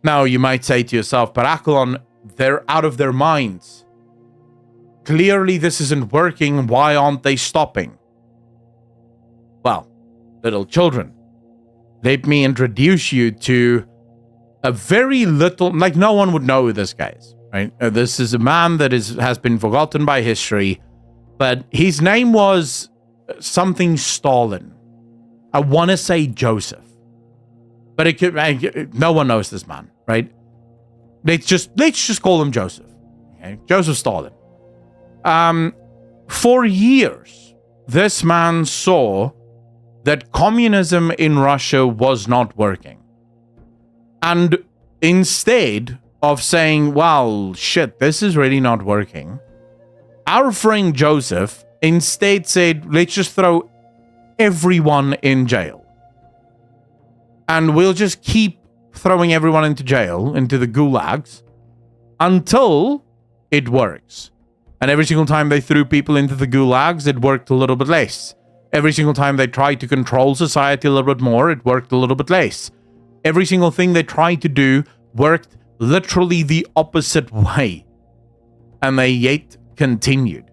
Now, you might say to yourself, but Akelon, they're out of their minds. Clearly, this isn't working. Why aren't they stopping? Well, little children, let me introduce you to a very little, like no one would know who this guy is, right? This is a man that has been forgotten by history, but his name was something Stalin. I want to say Joseph, but it could, no one knows this man, right? Let's just call him Joseph. Okay? Joseph Stalin. For years, this man saw that communism in Russia was not working. And instead of saying, well, shit, this is really not working, our friend Joseph instead said, let's just throw everyone in jail. And we'll just keep throwing everyone into jail, into the gulags, until it works. And every single time they threw people into the gulags, it worked a little bit less. Every single time they tried to control society a little bit more, it worked a little bit less. Every single thing they tried to do worked literally the opposite way. And they yet continued.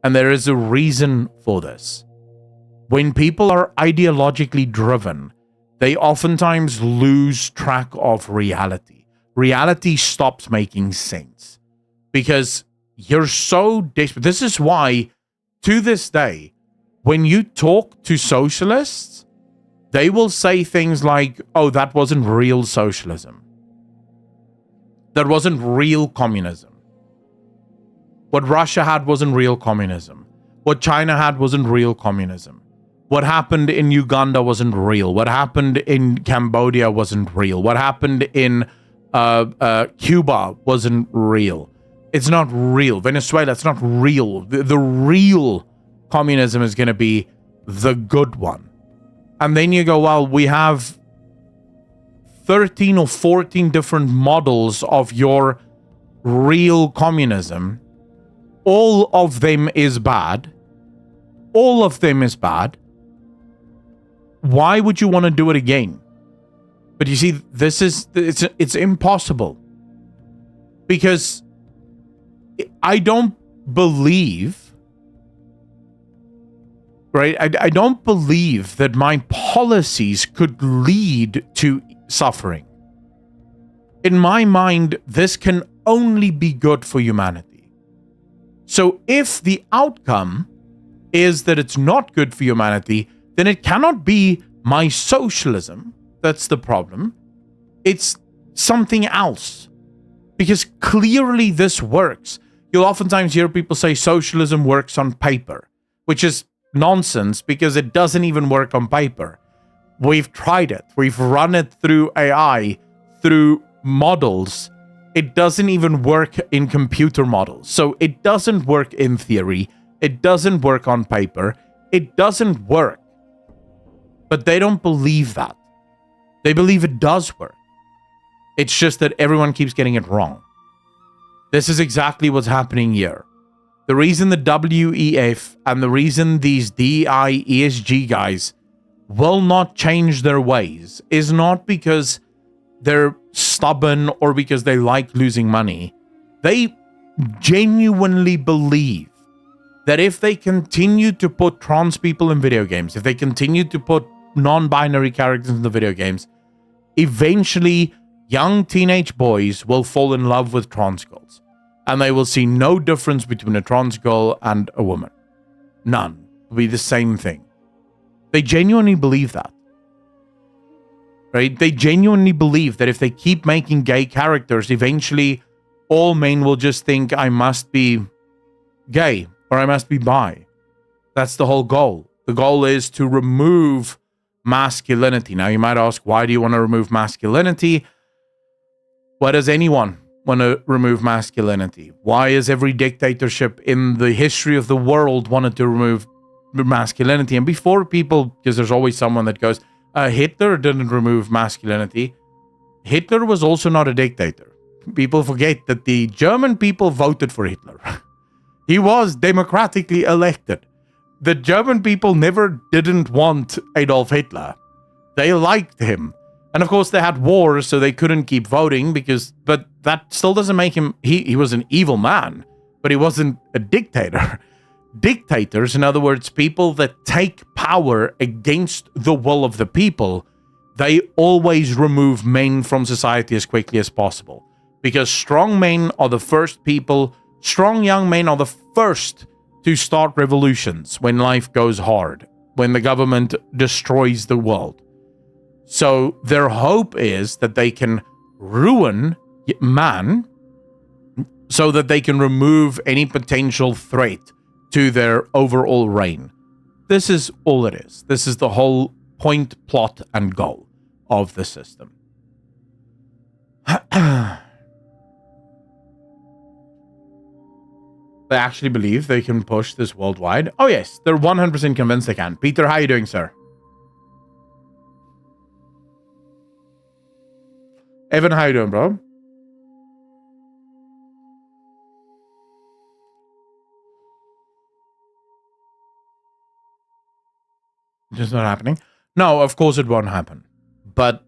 And there is a reason for this. When people are ideologically driven, they oftentimes lose track of reality. Reality stops making sense. Because you're so desperate. This is why, to this day, when you talk to socialists, they will say things like, oh, that wasn't real socialism. That wasn't real communism. What Russia had wasn't real communism. What China had wasn't real communism. What happened in Uganda wasn't real. What happened in Cambodia wasn't real. What happened in Cuba wasn't real. It's not real. Venezuela, it's not real. The real communism is going to be the good one. And then you go, well, we have 13 or 14 different models of your real communism. All of them is bad. all of them is bad, why would you want to do it again? But you see, it's impossible. Because I don't believe, right? I don't believe that my policies could lead to suffering. In my mind, this can only be good for humanity. So if the outcome is that it's not good for humanity, then it cannot be my socialism that's the problem. It's something else. Because clearly this works. You'll oftentimes hear people say socialism works on paper, which is nonsense because it doesn't even work on paper. We've tried it. We've run it through AI, through models. It doesn't even work in computer models. So it doesn't work in theory. It doesn't work on paper. It doesn't work. But they don't believe that. They believe it does work. It's just that everyone keeps getting it wrong. This is exactly what's happening here. The reason the WEF and the reason these DEI ESG guys will not change their ways is not because they're stubborn or because they like losing money. They genuinely believe that if they continue to put trans people in video games, if they continue to put non-binary characters in the video games, eventually young teenage boys will fall in love with trans girls. And they will see no difference between a trans girl and a woman. None. It'll be the same thing. They genuinely believe that. Right? They genuinely believe that if they keep making gay characters, eventually all men will just think I must be gay or I must be bi. That's the whole goal. The goal is to remove masculinity. Now you might ask, why do you want to remove masculinity? Why does anyone want to remove masculinity? Why is every dictatorship in the history of the world wanted to remove masculinity? And before people, because there's always someone that goes, Hitler didn't remove masculinity. Hitler was also not a dictator. People forget that the German people voted for Hitler. He was democratically elected. The German people never didn't want Adolf Hitler. They liked him. And of course they had wars, so they couldn't keep voting but that still doesn't make him, he was an evil man, but he wasn't a dictator. Dictators, in other words, people that take power against the will of the people, they always remove men from society as quickly as possible. Because strong men are the first people, strong young men are the first to start revolutions when life goes hard, when the government destroys the world. So their hope is that they can ruin man so that they can remove any potential threat to their overall reign. This is all it is. This is the whole point, plot, and goal of the system. They actually believe they can push this worldwide. Oh yes, they're 100% convinced they can. Peter, how are you doing, sir? Evan, how you doing, bro? Just not happening? No, of course it won't happen. But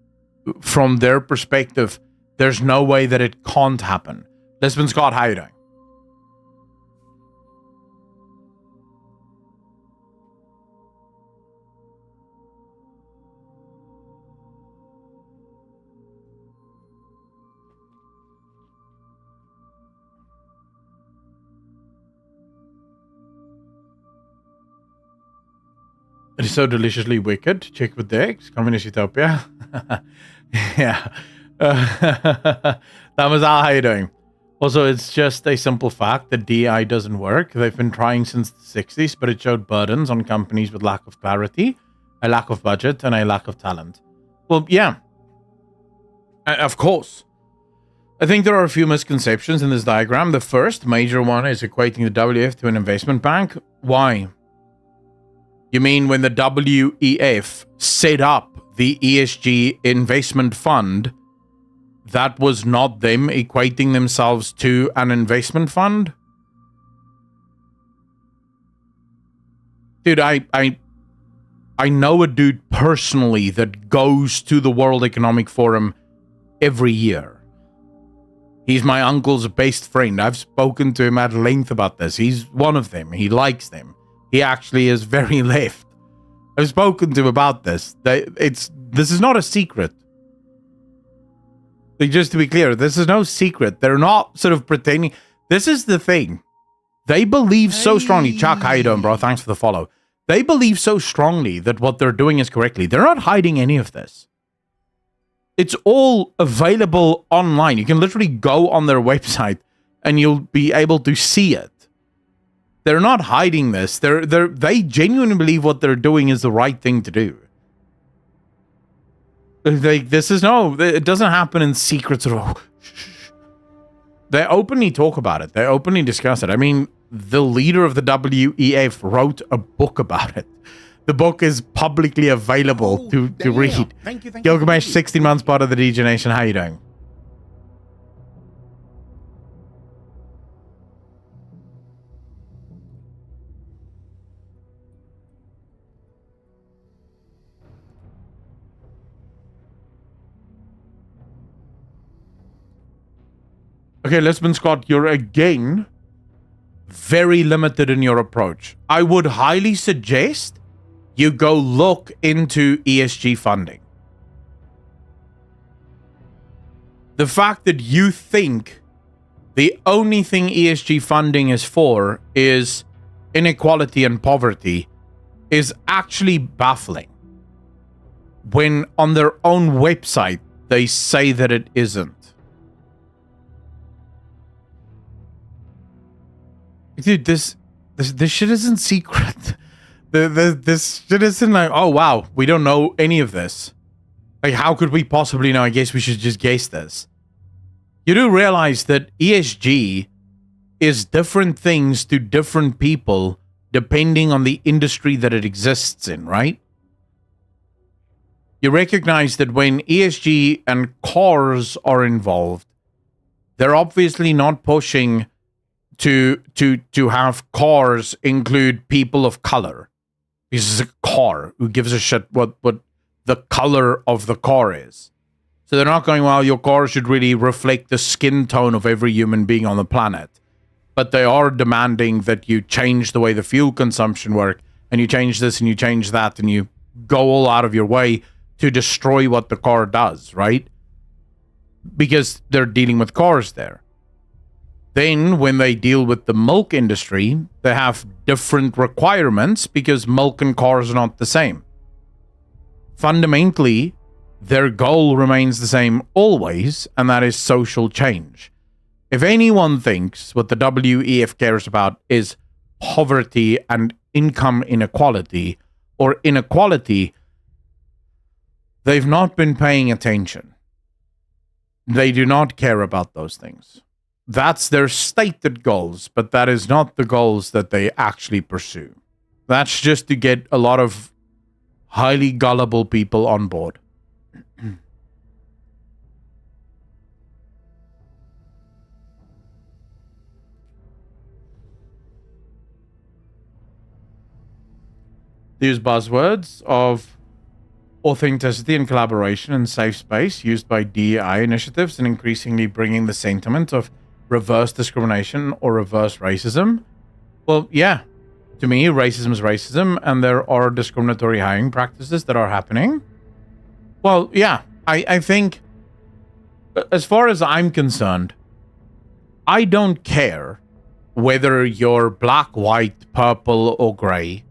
from their perspective, there's no way that it can't happen. Lisbon Scott, how you doing? It is so deliciously wicked. Check with the eggs. Communist Utopia. Yeah. Damazal, how you doing? Also, it's just a simple fact that DI doesn't work. They've been trying since the 60s, but it showed burdens on companies with lack of clarity, a lack of budget, and a lack of talent. Well, yeah. Of course. I think there are a few misconceptions in this diagram. The first major one is equating the WEF to an investment bank. Why? You mean when the WEF set up the ESG investment fund, that was not them equating themselves to an investment fund? dude, I know a dude personally that goes to the World Economic Forum every year. He's my uncle's best friend. I've spoken to him at length about this. He's one of them. He likes them. He actually is very left. I've spoken to him about this. This is not a secret. Like, just to be clear, this is no secret. They're not sort of pretending. This is the thing. They believe so strongly. Chuck, how you doing, bro? Thanks for the follow. They believe so strongly that what they're doing is correctly. They're not hiding any of this. It's all available online. You can literally go on their website and you'll be able to see it. They're not hiding this. They genuinely believe what they're doing is the right thing to do. It doesn't happen in secret sort of. They openly talk about it. They openly discuss it. I mean, the leader of the WEF wrote a book about it. The book is publicly available to read. Thank you. Gilgamesh, 16 months part of the DJ Nation. How you doing? Okay, Lisbon Scott, you're again very limited in your approach. I would highly suggest you go look into ESG funding. The fact that you think the only thing ESG funding is for is inequality and poverty is actually baffling. When on their own website, they say that it isn't. Dude, this shit isn't secret. This shit isn't like, oh wow, we don't know any of this. Like, how could we possibly know? I guess we should just guess this. You do realize that ESG is different things to different people depending on the industry that it exists in, right? You recognize that when ESG and cars are involved, they're obviously not pushing to have cars include people of color. This is a car. Who gives a shit what the color of the car is? So they're not going, well, your car should really reflect the skin tone of every human being on the planet. But they are demanding that you change the way the fuel consumption work, and you change this and you change that, and you go all out of your way to destroy what the car does, right? Because they're dealing with cars there. Then when they deal with the milk industry, they have different requirements because milk and cars are not the same. Fundamentally, their goal remains the same always, and that is social change. If anyone thinks what the WEF cares about is poverty and income inequality or inequality, they've not been paying attention. They do not care about those things. That's their stated goals, but that is not the goals that they actually pursue. That's just to get a lot of highly gullible people on board. These buzzwords of authenticity and collaboration and safe space used by DEI initiatives and increasingly bringing the sentiment of reverse discrimination or reverse racism. Well, yeah, to me, racism is racism, and there are discriminatory hiring practices that are happening. Well, yeah, I think, as far as I'm concerned, I don't care whether you're black, white, purple, or gray.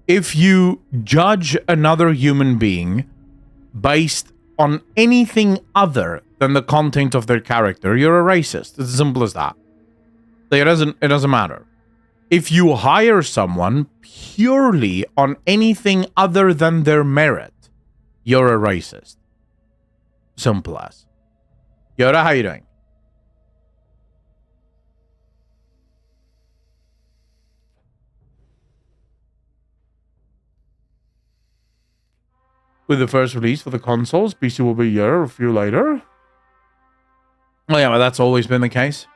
If you judge another human being based on anything other than the content of their character, you're a racist. It's as simple as that. It doesn't matter. If you hire someone purely on anything other than their merit, you're a racist. Simple as. Yoda, how you doing? With the first release for the consoles, PC will be a year or a few later. Oh yeah, well, that's always been the case.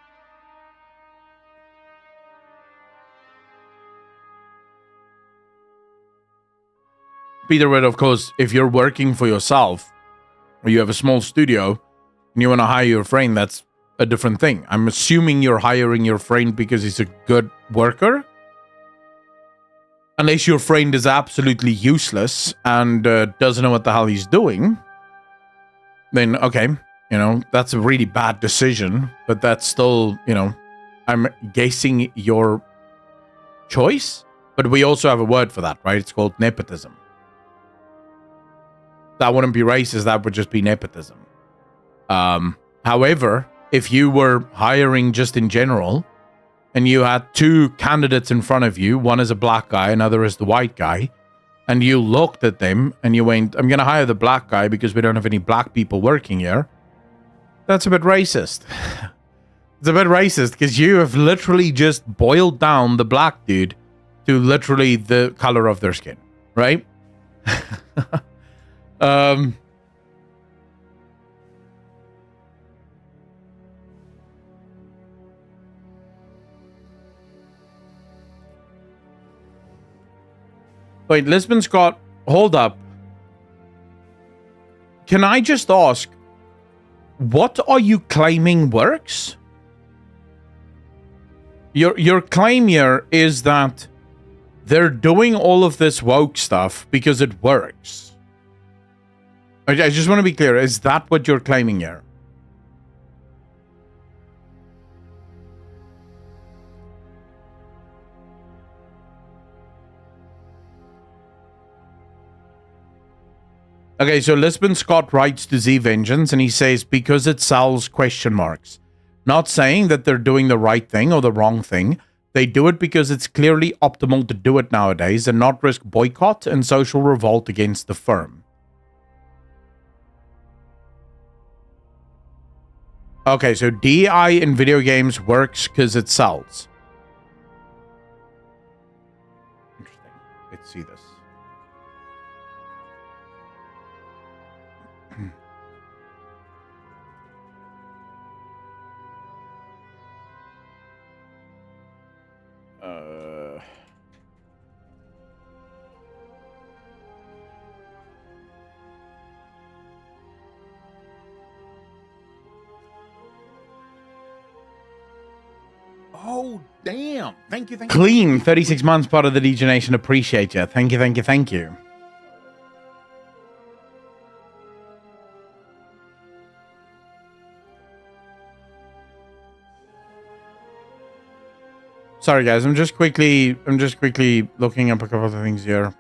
Peter, but of course, if you're working for yourself or you have a small studio and you want to hire your friend, that's a different thing. I'm assuming you're hiring your friend because he's a good worker. Unless your friend is absolutely useless and doesn't know what the hell he's doing, then okay, that's a really bad decision. But that's still, I'm guessing your choice. But we also have a word for that, right? It's called nepotism. That wouldn't be racist. That would just be nepotism. However, if you were hiring just in general, and you had two candidates in front of you, one is a black guy, another is the white guy, and you looked at them and you went, I'm going to hire the black guy because we don't have any black people working here, that's a bit racist. It's a bit racist because you have literally just boiled down the black dude to literally the color of their skin, right? Wait, Lisbon Scott, hold up. Can I just ask, what are you claiming works? Your claim here is that they're doing all of this woke stuff because it works. I just want to be clear. Is that what you're claiming here? Okay, so Lisbon Scott writes to Z Vengeance and he says, because it sells question marks. Not saying that they're doing the right thing or the wrong thing. They do it because it's clearly optimal to do it nowadays and not risk boycott and social revolt against the firm. Okay, so DI in video games works because it sells. Interesting. Let's see this. Oh, damn. Thank you. Clean, 36 months, part of the Legion Nation. Appreciate you. Thank you. Sorry, guys. I'm just quickly looking up a couple of things here.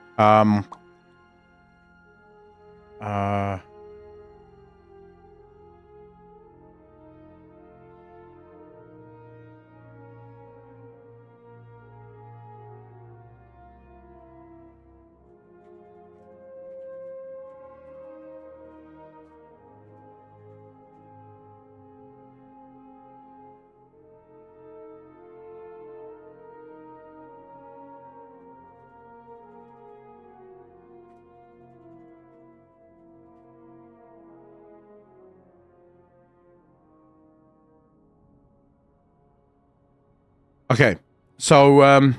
Okay, so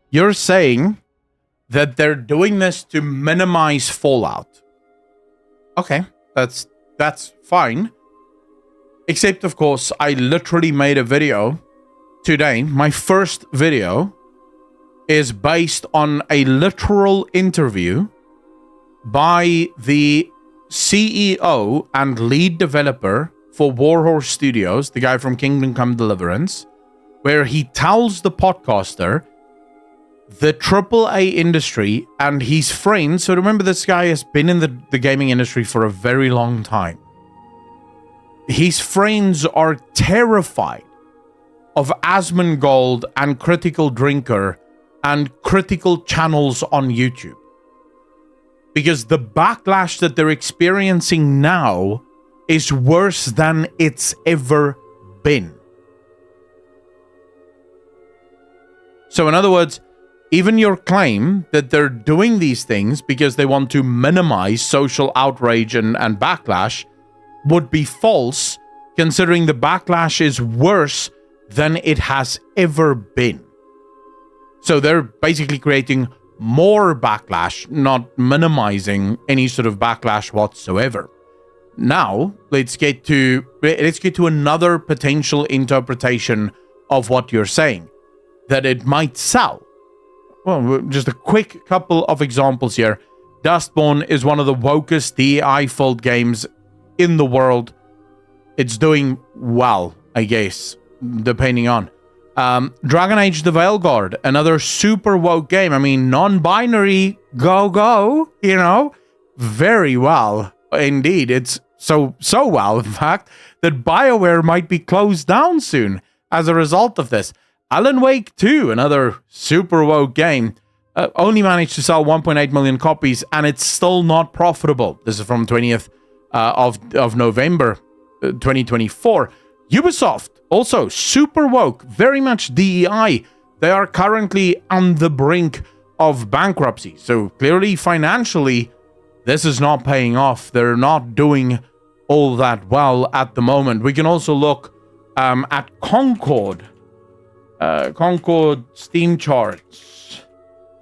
you're saying that they're doing this to minimize fallout. Okay, that's fine. Except, of course, I literally made a video today. My first video is based on a literal interview by the CEO and lead developer for Warhorse Studios, the guy from Kingdom Come Deliverance, where he tells the podcaster the AAA industry and his friends. So remember, this guy has been in the gaming industry for a very long time. His friends are terrified of Asmongold and Critical Drinker and critical channels on YouTube. Because the backlash that they're experiencing now is worse than it's ever been. So in other words, even your claim that they're doing these things because they want to minimize social outrage and backlash would be false, considering the backlash is worse than it has ever been. So they're basically creating more backlash, not minimizing any sort of backlash whatsoever. Now, let's get to another potential interpretation of what you're saying, that it might sell. Well, just a quick couple of examples here. Dustborn is one of the wokest DEI-filled games in the world. It's doing well, I guess, depending on. Dragon Age The Veilguard, another super woke game. I mean, non-binary, go, you know, very well indeed. It's so well, in fact, that BioWare might be closed down soon as a result of this. Alan Wake 2, another super woke game, only managed to sell 1.8 million copies, and it's still not profitable. This is from 20th of November 2024. Ubisoft, also super woke, very DEI. They are currently on the brink of bankruptcy. So clearly, financially, this is not paying off. They're not doing all that well at the moment. We can also look at Concord. Concord Steam charts.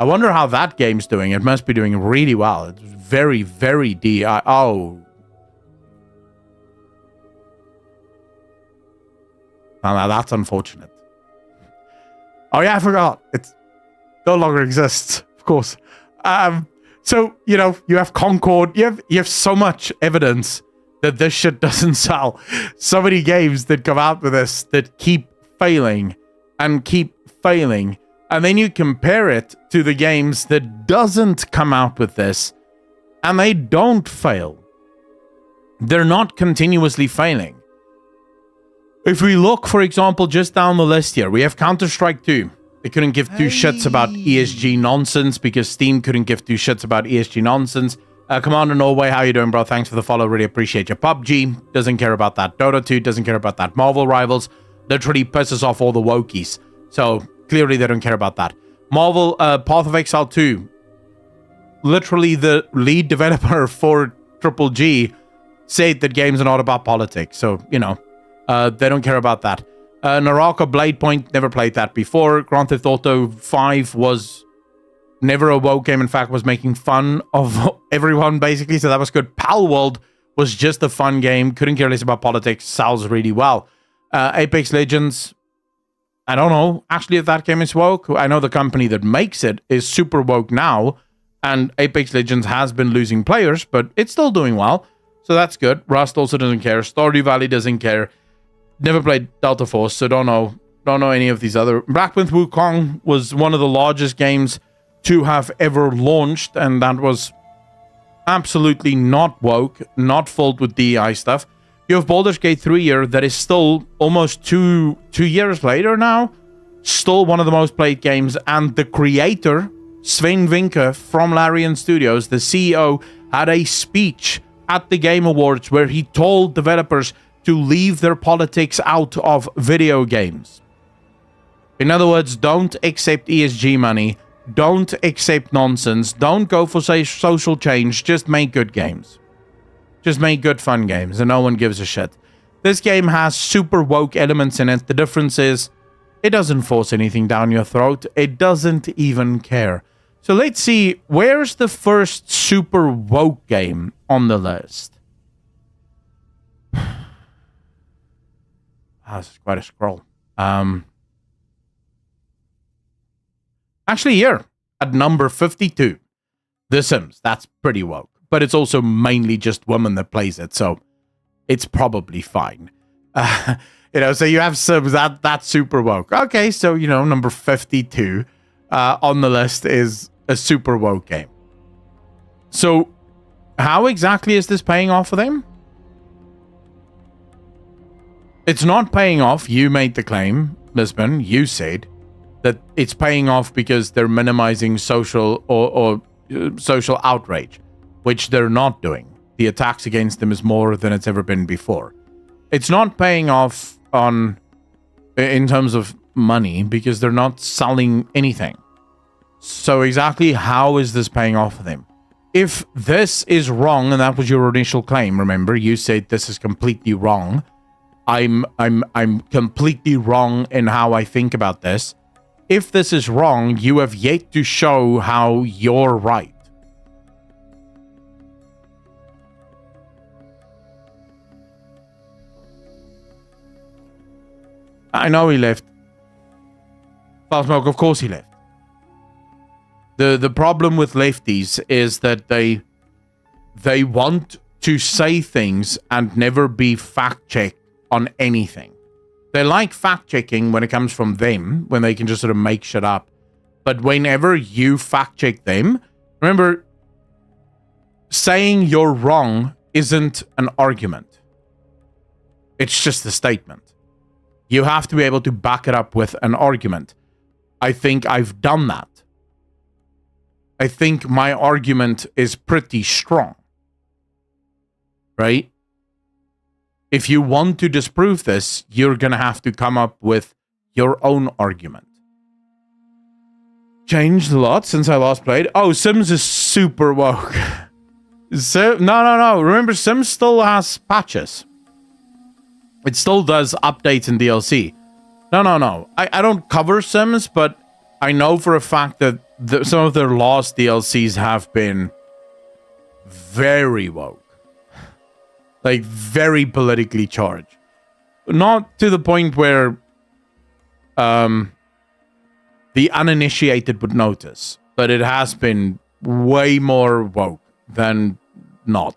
I wonder how that game's doing. It must be doing really well. It's very DEI. Oh. Now that's unfortunate. Oh yeah, I forgot. It no longer exists, of course. So, you know, you have Concord. You have so much evidence that this shit doesn't sell. So many games that come out with this that keep failing and keep failing. And then you compare it to the games that doesn't come out with this, and they don't fail. They're not continuously failing. If we look, for example, just down the list here, we have Counter-Strike 2. They couldn't give two shits about ESG nonsense because Steam couldn't give two shits about ESG nonsense. Commander Norway, how you doing, bro? Thanks for the follow. Really appreciate you. PUBG doesn't care about that. Dota 2 doesn't care about that. Marvel Rivals literally pisses off all the wokies. So clearly they don't care about that. Marvel Path of Exile 2. Literally the lead developer for Triple G said that games are not about politics. So, you know, they don't care about that. Naraka Blade Point, never played that before. Grand Theft Auto 5 was never a woke game. In fact, was making fun of everyone, basically. So that was good. Palworld was just a fun game. Couldn't care less about politics. Sells really well. Apex Legends, I don't know actually if that game is woke. I know the company that makes it is super woke now. And Apex Legends has been losing players, but it's still doing well. So that's good. Rust also doesn't care. Stardew Valley doesn't care. Never played Delta Force, so don't know any of these other. Black Myth Wukong was one of the largest games to have ever launched, and that was absolutely not woke, not filled with DEI stuff. You have Baldur's Gate 3 here that is still almost two years later now, still one of the most played games, and the creator, Sven Vinke from Larian Studios, the CEO, had a speech at the Game Awards where he told developers to leave their politics out of video games. In other words, don't accept ESG money, don't accept nonsense, don't go for social change, just make good games. Just make good fun games and no one gives a shit. This game has super woke elements in it. The difference is it doesn't force anything down your throat. It doesn't even care. So let's see, where's the first super woke game on the list? That's quite a scroll. Actually, here at number 52, The Sims. That's pretty woke, but it's also mainly just women that plays it, so it's probably fine. You know, so you have Sims that's super woke. Okay, so you know, number 52 on the list is a super woke game. So, how exactly is this paying off for them? It's not paying off. You made the claim, Lisbon. You said that it's paying off because they're minimizing social or social outrage, which they're not doing. The attacks against them is more than it's ever been before. It's not paying off in terms of money because they're not selling anything. So exactly how is this paying off for them? If this is wrong, and that was your initial claim, remember, you said this is completely wrong. I'm completely wrong in how I think about this. if this is wrong, you have yet to show how you're right. I know he left. Foul Smoke, of course he left. The problem with lefties is that they want to say things and never be fact-checked on anything. They like fact-checking when it comes from them, when they can just sort of make shit up. But whenever you fact-check them, remember, saying you're wrong isn't an argument. It's just a statement. You have to be able to back it up with an argument. I think I've done that. I think my argument is pretty strong. Right? If you want to disprove this, you're going to have to come up with your own argument. Changed a lot since I last played. Oh, Sims is super woke. No. Remember, Sims still has patches. It still does updates and DLC. No. I don't cover Sims, but I know for a fact that some of their last DLCs have been very woke. Like, very politically charged. Not to the point where the uninitiated would notice, but it has been way more woke than not.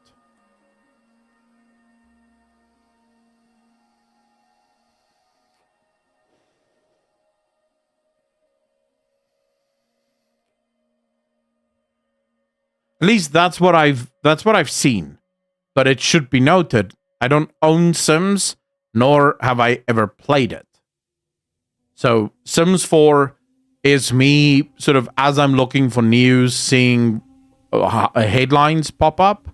At least that's what I've seen. But it should be noted, I don't own Sims, nor have I ever played it. So Sims 4 is me sort of, as I'm looking for news, seeing headlines pop up.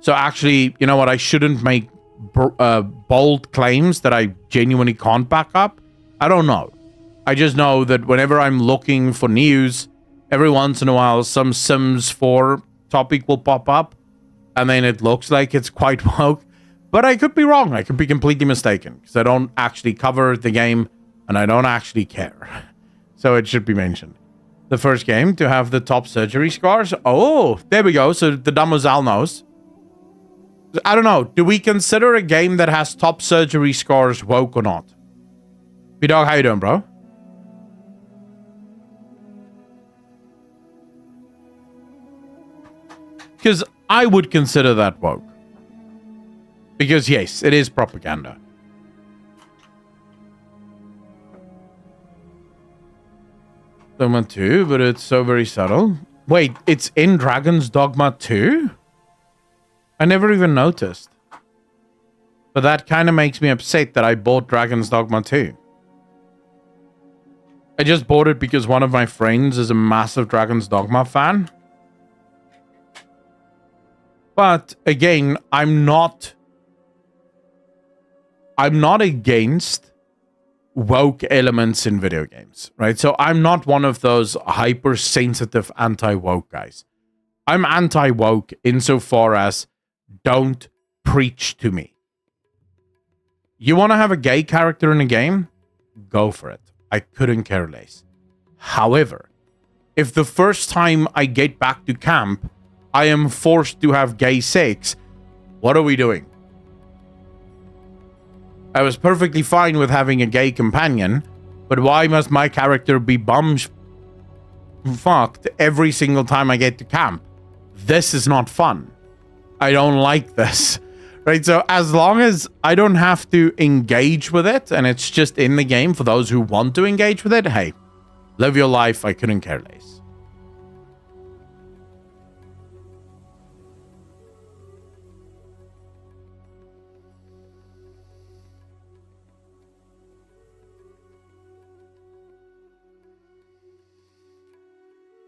So actually, you know what, I shouldn't make bold claims that I genuinely can't back up. I don't know. I just know that whenever I'm looking for news, every once in a while, some Sims 4 topic will pop up, and then it looks like it's quite woke. But I could be wrong. I could be completely mistaken, because I don't actually cover the game, and I don't actually care. So it should be mentioned. The first game to have the top surgery scars. Oh, there we go. So the Damozel knows. I don't know. Do we consider a game that has top surgery scars woke or not? B-Dog, how you doing, bro? Because I would consider that woke. Because, yes, it is propaganda. Dogma 2, but it's so very subtle. Wait, it's in Dragon's Dogma 2? I never even noticed. But that kind of makes me upset that I bought Dragon's Dogma 2. I just bought it because one of my friends is a massive Dragon's Dogma fan. But again, I'm not against woke elements in video games, right? So I'm not one of those hypersensitive anti-woke guys. I'm anti-woke insofar as don't preach to me. You want to have a gay character in a game? Go for it. I couldn't care less. However, if the first time I get back to camp, I am forced to have gay sex, what are we doing? I was perfectly fine with having a gay companion, but why must my character be fucked every single time I get to camp? This is not fun. I don't like this. Right? So as long as I don't have to engage with it, and it's just in the game for those who want to engage with it, hey, live your life. I couldn't care less.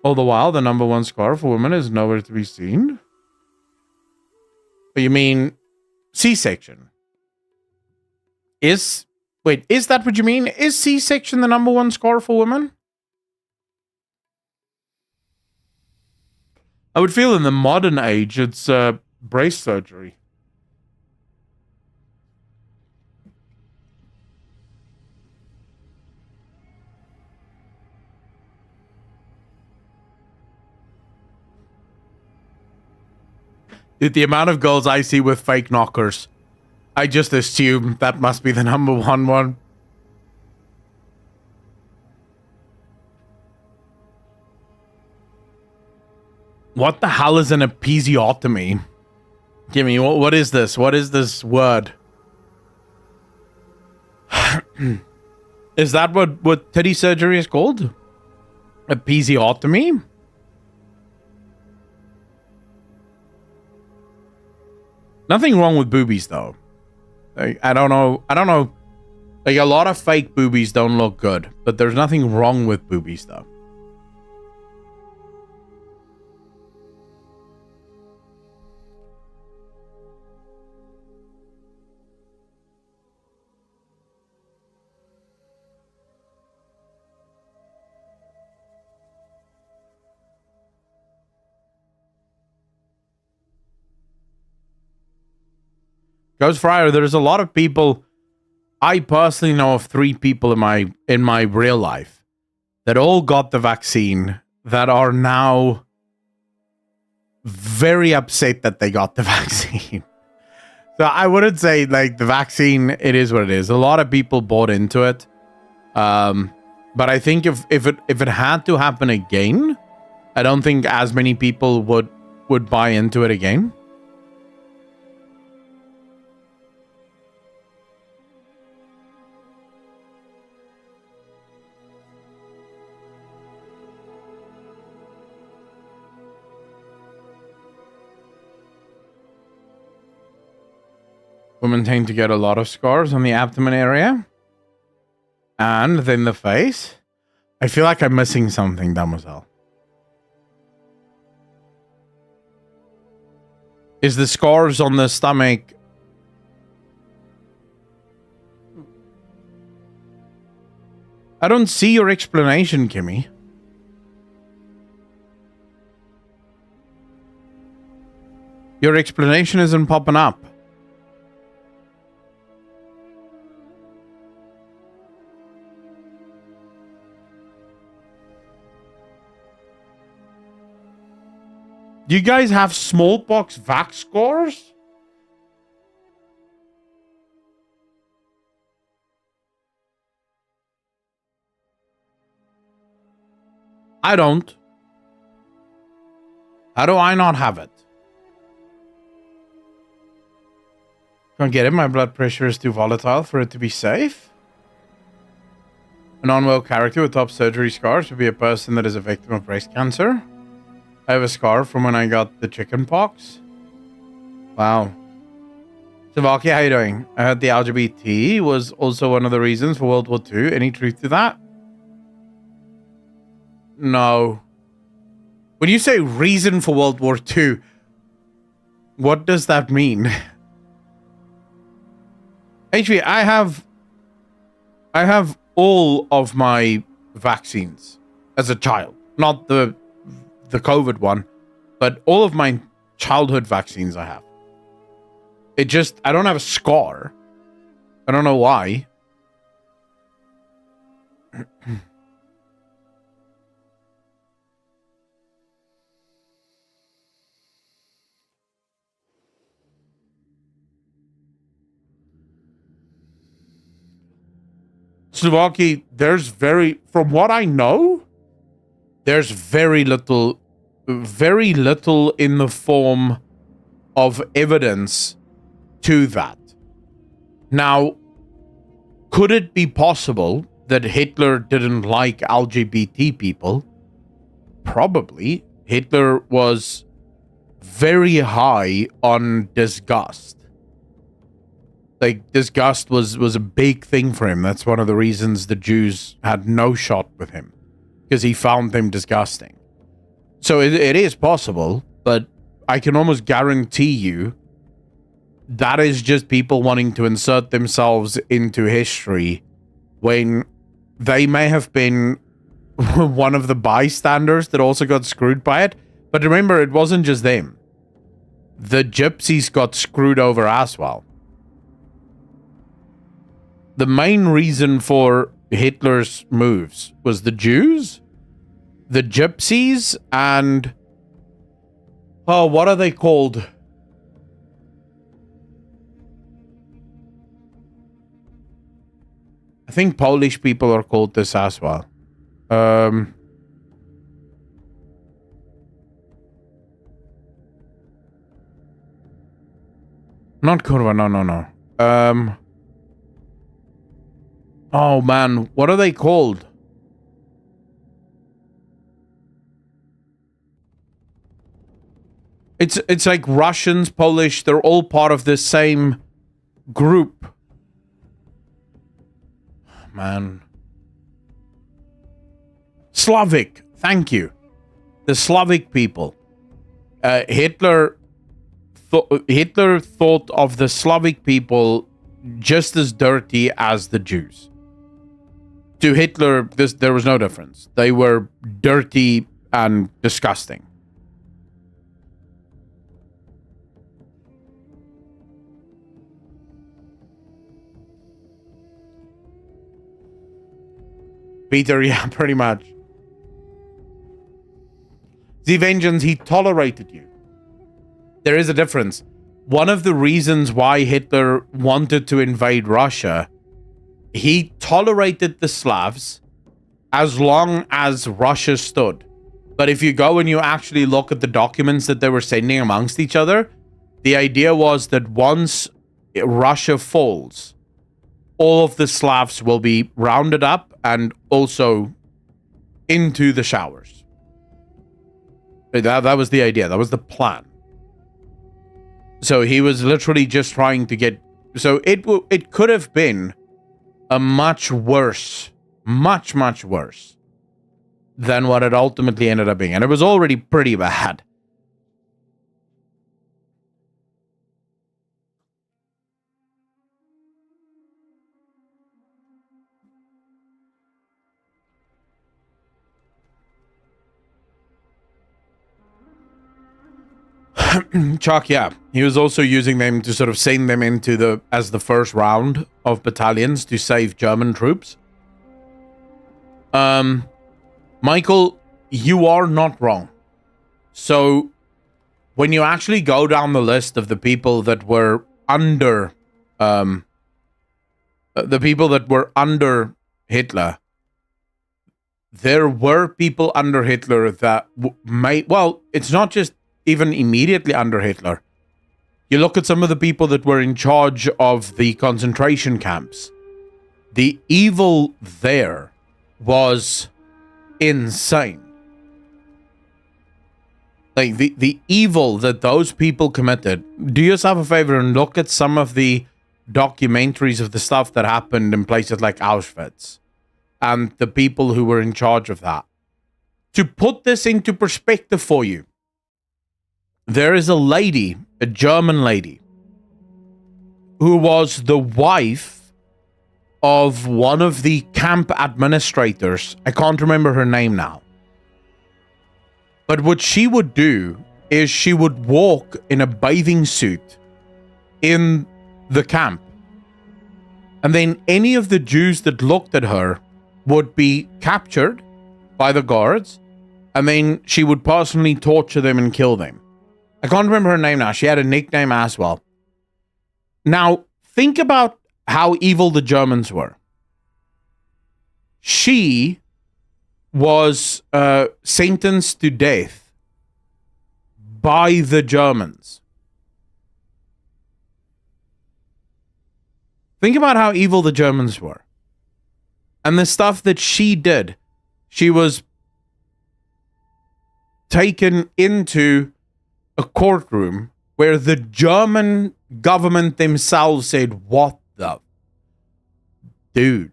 All the while, the number one scar for women is nowhere to be seen. You mean C-section? Wait, is that what you mean? Is C-section the number one scar for women? I would feel in the modern age, it's brace surgery. The amount of girls I see with fake knockers, I just assume that must be the number one. What the hell is an episiotomy? Gimme, what is this? What is this word? Is that what titty surgery is called? Episiotomy? Nothing wrong with boobies, though. I don't know. Like, a lot of fake boobies don't look good, but there's nothing wrong with boobies, though. Ghost Fryer, there's a lot of people. I personally know of 3 people in my real life that all got the vaccine that are now very upset that they got the vaccine. So I wouldn't say like the vaccine, it is what it is. A lot of people bought into it. But I think if it had to happen again, I don't think as many people would buy into it again. Women tend to get a lot of scars on the abdomen area. And then the face. I feel like I'm missing something, Damozel. Is the scars on the stomach... I don't see your explanation, Kimmy. Your explanation isn't popping up. Do you guys have smallpox vax scores? I don't. How do I not have it? Can't get it. My blood pressure is too volatile for it to be safe. A non-well character with top surgery scars would be a person that is a victim of breast cancer. I have a scar from when I got the chicken pox. Wow. Savaki, how you doing? I heard the LGBT was also one of the reasons for World War II. Any truth to that? No. When you say reason for World War II, what does that mean? HV, I have all of my vaccines as a child. Not the COVID one, but all of my childhood vaccines I have. It just, I don't have a scar. I don't know why. Slovaki, from what I know, there's very little in the form of evidence to that. Now, could it be possible that Hitler didn't like LGBT people? Probably. Hitler was very high on disgust. Like, disgust was a big thing for him. That's one of the reasons the Jews had no shot with him, because he found them disgusting. So it is possible, but I can almost guarantee you that is just people wanting to insert themselves into history when they may have been one of the bystanders that also got screwed by it. But remember, it wasn't just them. The gypsies got screwed over as well. The main reason for Hitler's moves was the Jews, the gypsies, and what are they called? I think Polish people are called this as well. Not kurwa, no. Oh man, what are they called? It's like Russians, Polish, they're all part of the same group. Man. Slavic, thank you. The Slavic people. Hitler thought of the Slavic people just as dirty as the Jews. To Hitler, there was no difference. They were dirty and disgusting. Peter, yeah, pretty much. The Vengeance, he tolerated you. There is a difference. One of the reasons why Hitler wanted to invade Russia, he tolerated the Slavs as long as Russia stood. But if you go and you actually look at the documents that they were sending amongst each other, the idea was that once Russia falls, all of the Slavs will be rounded up and also into the showers. That was the idea. That was the plan. So he was literally just trying to get... So it could have been a much worse, much worse than what it ultimately ended up being. And it was already pretty bad. Chuck, yeah. He was also using them to sort of send them into as the first round of battalions to save German troops. Michael, you are not wrong. So when you actually go down the list of the people that were under Hitler, there were people under Hitler that it's not just even immediately under Hitler. You look at some of the people that were in charge of the concentration camps. The evil there was insane. Like the evil that those people committed. Do yourself a favor and look at some of the documentaries of the stuff that happened in places like Auschwitz and the people who were in charge of that. To put this into perspective for you, there is a lady, a German lady, who was the wife of one of the camp administrators. I can't remember her name now. But what she would do is she would walk in a bathing suit in the camp. And then any of the Jews that looked at her would be captured by the guards. And then she would personally torture them and kill them. I can't remember her name now. She had a nickname as well. Now, think about how evil the Germans were. She was sentenced to death by the Germans. Think about how evil the Germans were. And the stuff that she did. She was taken into a courtroom where the German government themselves said, what the... Dude.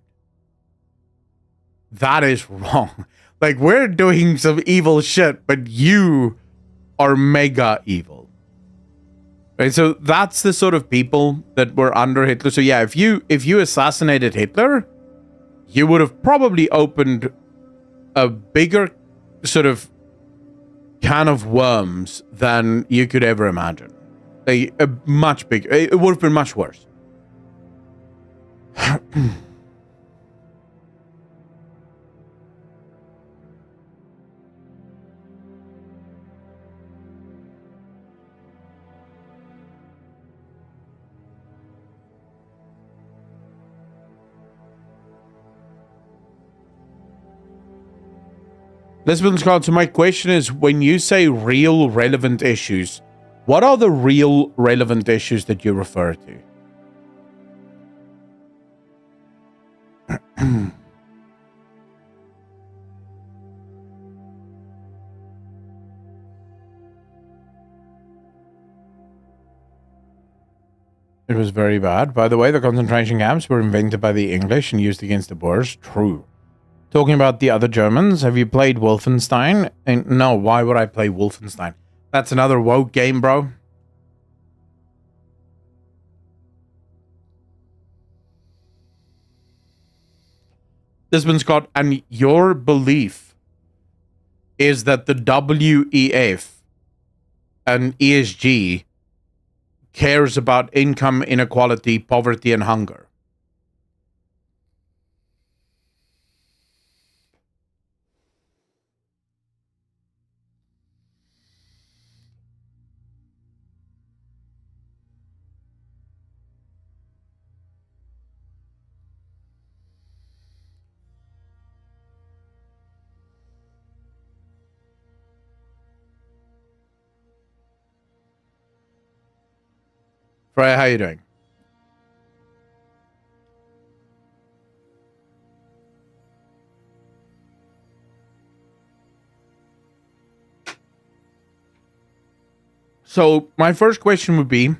That is wrong. Like, we're doing some evil shit, but you are mega evil. Right? So that's the sort of people that were under Hitler. So yeah, if you assassinated Hitler, you would have probably opened a bigger sort of can of worms than you could ever imagine. A much bigger. It would have been much worse. Lisbon Scott, so my question is, when you say real relevant issues, what are the real relevant issues that you refer to? It was very bad. By the way, the concentration camps were invented by the English and used against the Boers. True. Talking about the other Germans, have you played Wolfenstein? And no, why would I play Wolfenstein? That's another woke game, bro. This one's got, and your belief is that the WEF and ESG cares about income inequality, poverty, and hunger. Freya, how you doing? So my first question would be,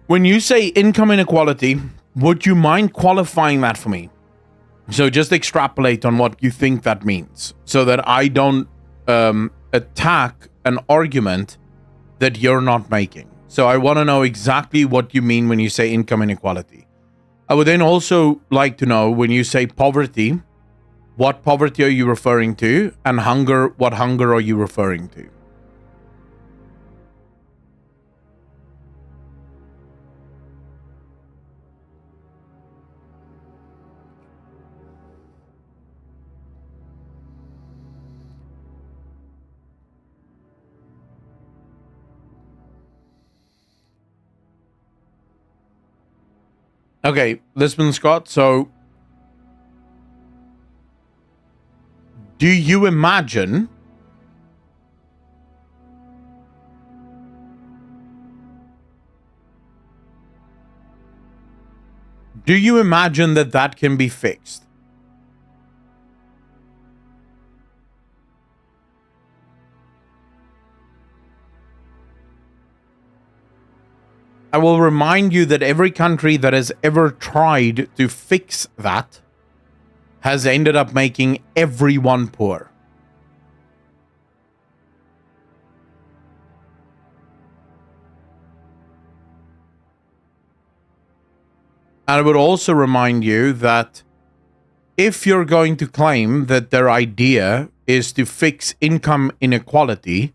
when you say income inequality, would you mind qualifying that for me? So just extrapolate on what you think that means, so that I don't attack an argument that you're not making. So I want to know exactly what you mean when you say income inequality. I would then also like to know, when you say poverty, what poverty are you referring to? And hunger, what hunger are you referring to? Okay, Lisbon Scott, so do you imagine that that can be fixed? I will remind you that every country that has ever tried to fix that has ended up making everyone poor. And I would also remind you that if you're going to claim that their idea is to fix income inequality,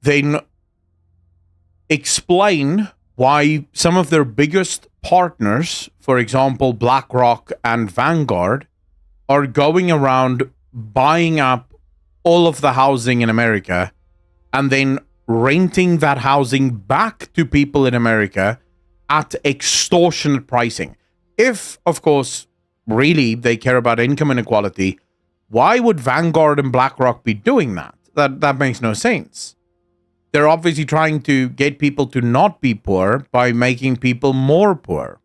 then explain why some of their biggest partners, for example, BlackRock and Vanguard, are going around buying up all of the housing in America and then renting that housing back to people in America at extortionate pricing. If, of course, really they care about income inequality, why would Vanguard and BlackRock be doing that? That makes no sense. They're obviously trying to get people to not be poor by making people more poor.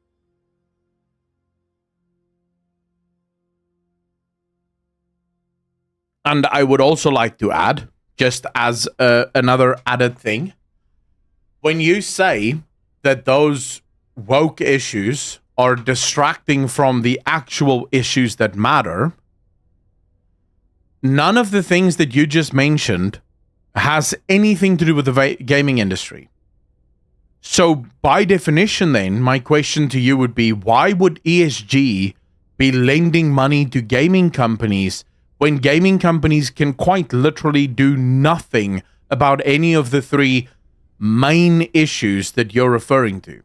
And I would also like to add, just as another added thing, when you say that those woke issues are distracting from the actual issues that matter, none of the things that you just mentioned has anything to do with the gaming industry. So by definition then, my question to you would be, why would ESG be lending money to gaming companies when gaming companies can quite literally do nothing about any of the three main issues that you're referring to?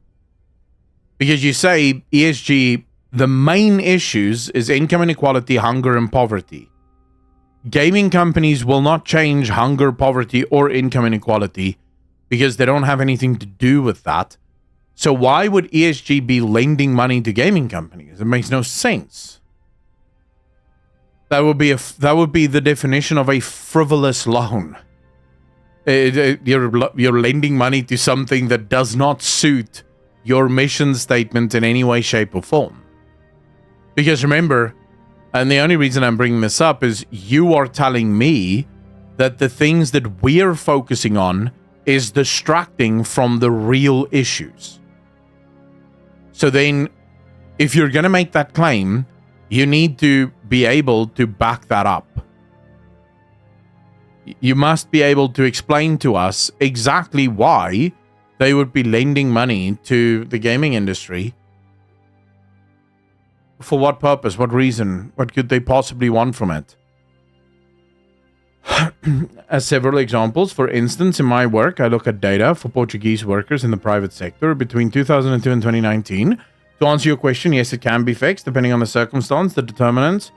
Because you say ESG, the main issues is income inequality, hunger, and poverty. Gaming companies will not change hunger, poverty, or income inequality because they don't have anything to do with that. So why would ESG be lending money to gaming companies? It makes no sense. That would be the definition of a frivolous loan. You're lending money to something that does not suit your mission statement in any way, shape, or form. Because remember, and the only reason I'm bringing this up is you are telling me that the things that we're focusing on is distracting from the real issues. So then, if you're going to make that claim, you need to be able to back that up. You must be able to explain to us exactly why they would be lending money to the gaming industry. For what purpose? What reason? What could they possibly want from it? As several examples, for instance, in my work, I look at data for Portuguese workers in the private sector between 2002 and 2019. To answer your question, yes, it can be fixed depending on the circumstance, the determinants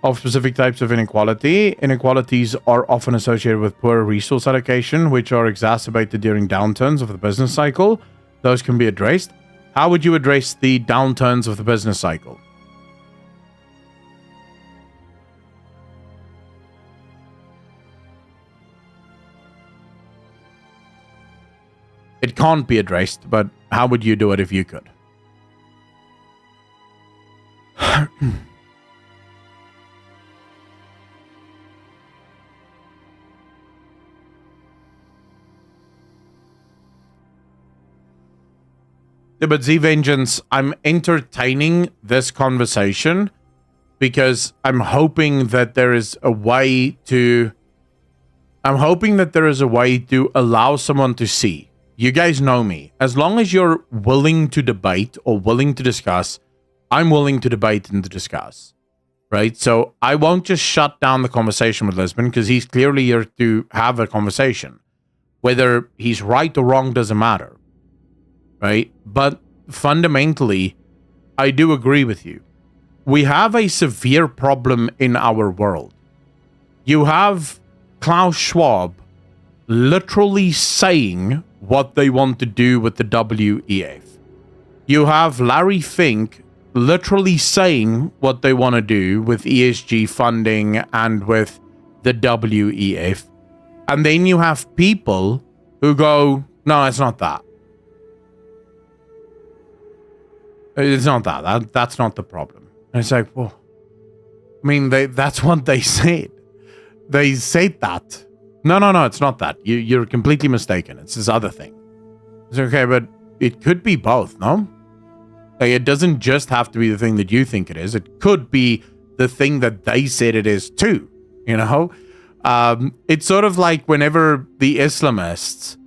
of specific types of inequality. Inequalities are often associated with poor resource allocation, which are exacerbated during downturns of the business cycle. Those can be addressed. How would you address the downturns of the business cycle? It can't be addressed, but how would you do it if you could? Yeah, but Z Vengeance, I'm entertaining this conversation because I'm hoping that there is a way to allow someone to see. You guys know me. As long as you're willing to debate or willing to discuss, I'm willing to debate and to discuss. Right? So I won't just shut down the conversation with Lisbon because he's clearly here to have a conversation. Whether he's right or wrong doesn't matter. Right? But fundamentally, I do agree with you. We have a severe problem in our world. You have Klaus Schwab literally saying what they want to do with the WEF. You have Larry Fink literally saying what they want to do with ESG funding and with the WEF. And then you have people who go, no, it's not that. It's not that. That's not the problem. And it's like, well, I mean, that's what they said. They said that. No, it's not that. You're completely mistaken. It's this other thing. It's okay, but it could be both, no? Like, it doesn't just have to be the thing that you think it is. It could be the thing that they said it is too, you know? It's sort of like whenever the Islamists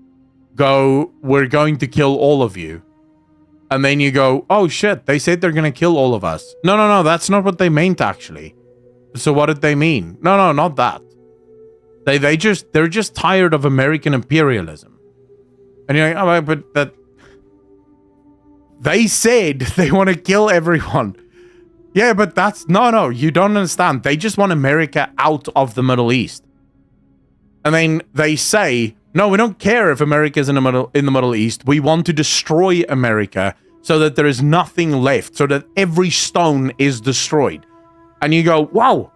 go, we're going to kill all of you. And then you go, oh shit, they said they're going to kill all of us. No, that's not what they meant actually. So what did they mean? No, not that. They're just tired of American imperialism. And you're like, oh, but that they said they want to kill everyone. Yeah, but that's no, you don't understand. They just want America out of the Middle East. And then they say, no, we don't care if America's in the Middle East. We want to destroy America so that there is nothing left, so that every stone is destroyed. And you go, wow,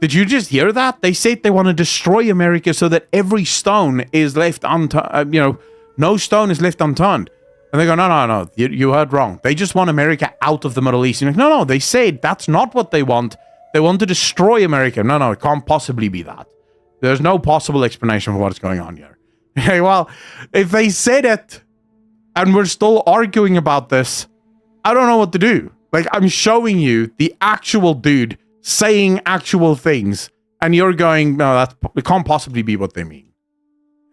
did you just hear that? They said they want to destroy America so that every stone is left unturned. No stone is left unturned. And they go, no, you heard wrong. They just want America out of the Middle East. And you're like, no, they said that's not what they want. They want to destroy America. No, it can't possibly be that. There's no possible explanation for what's going on here. Okay, well, if they said it and we're still arguing about this, I don't know what to do. Like, I'm showing you the actual dude saying actual things, and you're going, no, it can't possibly be what they mean.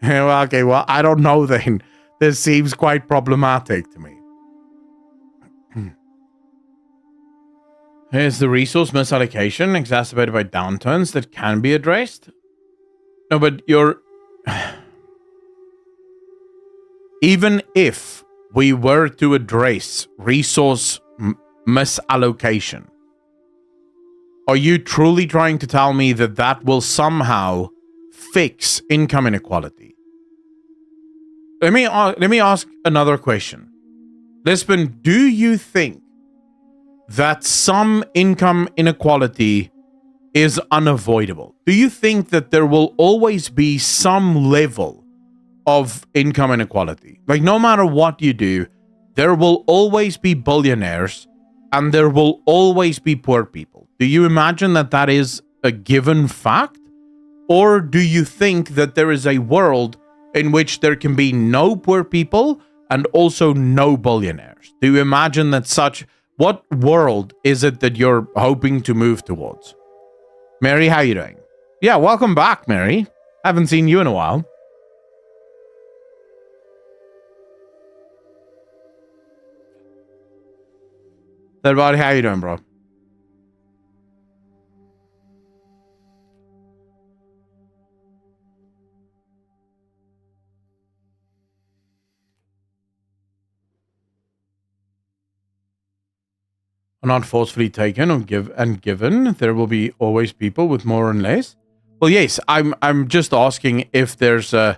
Okay, well, I don't know then. This seems quite problematic to me. Is the resource misallocation exacerbated by downturns that can be addressed? No, but even if we were to address resource misallocation, are you truly trying to tell me that that will somehow fix income inequality? Let me ask another question. Lisbon, do you think that some income inequality is unavoidable? Do you think that there will always be some level of income inequality? Like, no matter what you do, there will always be billionaires and there will always be poor people. Do you imagine that that is a given fact? Or do you think that there is a world in which there can be no poor people and also no billionaires? Do you imagine that what world is it that you're hoping to move towards? Mary, how you doing? Yeah, welcome back, Mary. Haven't seen you in a while. Everybody, how you doing, bro? Not forcefully taken or given. There will be always people with more and less. Well, yes, I'm just asking if there's an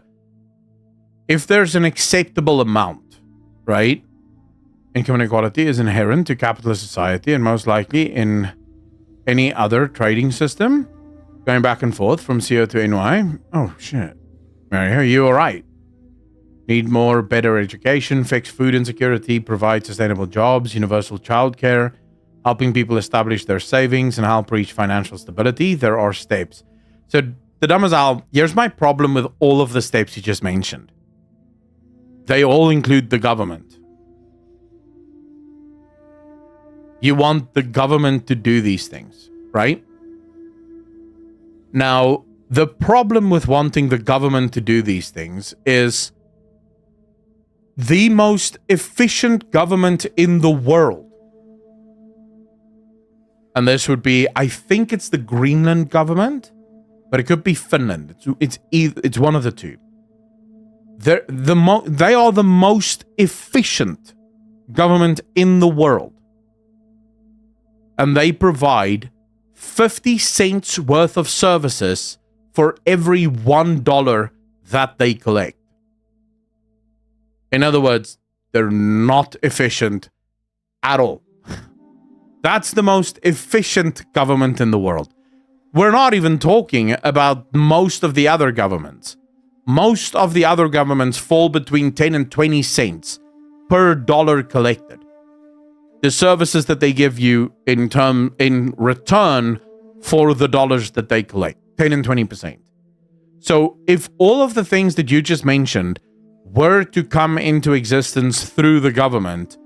acceptable amount, right? Income inequality is inherent to capitalist society and most likely in any other trading system. Going back and forth from CO to NY. Oh shit. Mary, are you alright? Need more, better education, fix food insecurity, provide sustainable jobs, universal childcare, helping people establish their savings and help reach financial stability. There are steps. So the Damazal, here's my problem with all of the steps you just mentioned. They all include the government. You want the government to do these things, right? Now, the problem with wanting the government to do these things is the most efficient government in the world. And this would be, I think it's the Greenland government, but it could be Finland. It's one of the two. They are the most efficient government in the world. And they provide 50 cents worth of services for every $1 that they collect. In other words, they're not efficient at all. That's the most efficient government in the world. We're not even talking about most of the other governments. Most of the other governments fall between 10 and 20 cents per dollar collected. The services that they give you in return for the dollars that they collect, 10 and 20%. So if all of the things that you just mentioned were to come into existence through the government,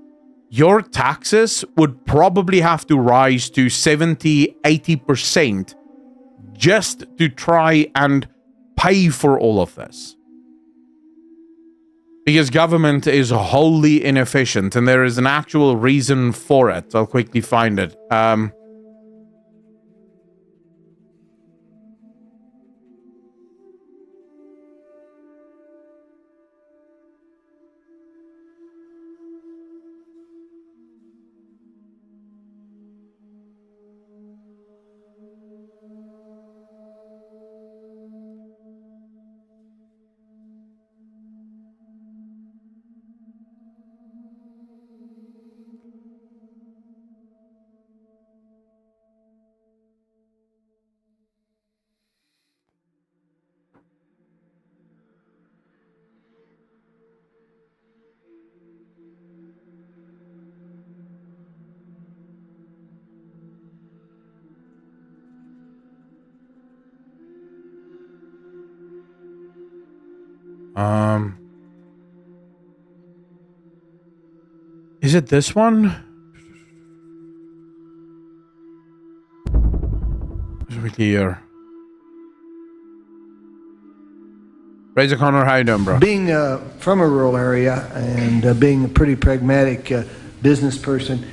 your taxes would probably have to rise to 70, 80% just to try and pay for all of this. Because government is wholly inefficient and there is an actual reason for it. I'll quickly find it. Is it this one? Here. Razor Connor, how you doing, bro? Being from a rural area and being a pretty pragmatic business person,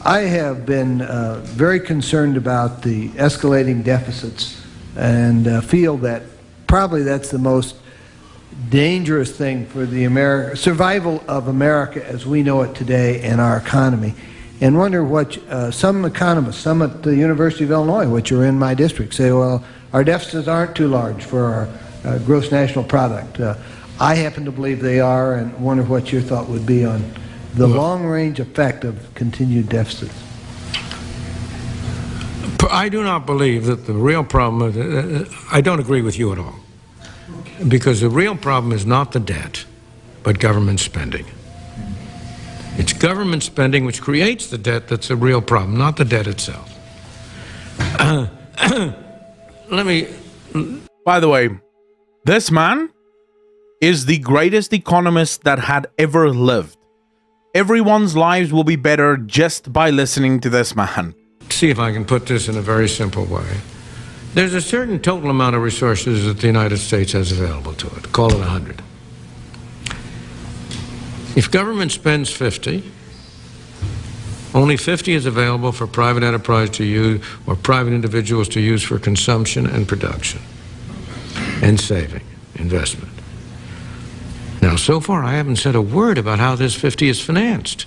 I have been very concerned about the escalating deficits and feel that probably that's the most dangerous thing for the survival of America as we know it today and our economy. And wonder what some economists, some at the University of Illinois, which are in my district, say, well, our deficits aren't too large for our gross national product. I happen to believe they are, and wonder what your thought would be on the long-range effect of continued deficits. I do not believe that the real problem, I don't agree with you at all. Because the real problem is not the debt, but government spending. It's government spending which creates the debt that's the real problem, not the debt itself. Let me... By the way, this man is the greatest economist that had ever lived. Everyone's lives will be better just by listening to this man. See if I can put this in a very simple way. There's a certain total amount of resources that the United States has available to it. Call it 100. If government spends 50, only 50 is available for private enterprise to use or private individuals to use for consumption and production and saving, investment. Now, so far, I haven't said a word about how this 50 is financed.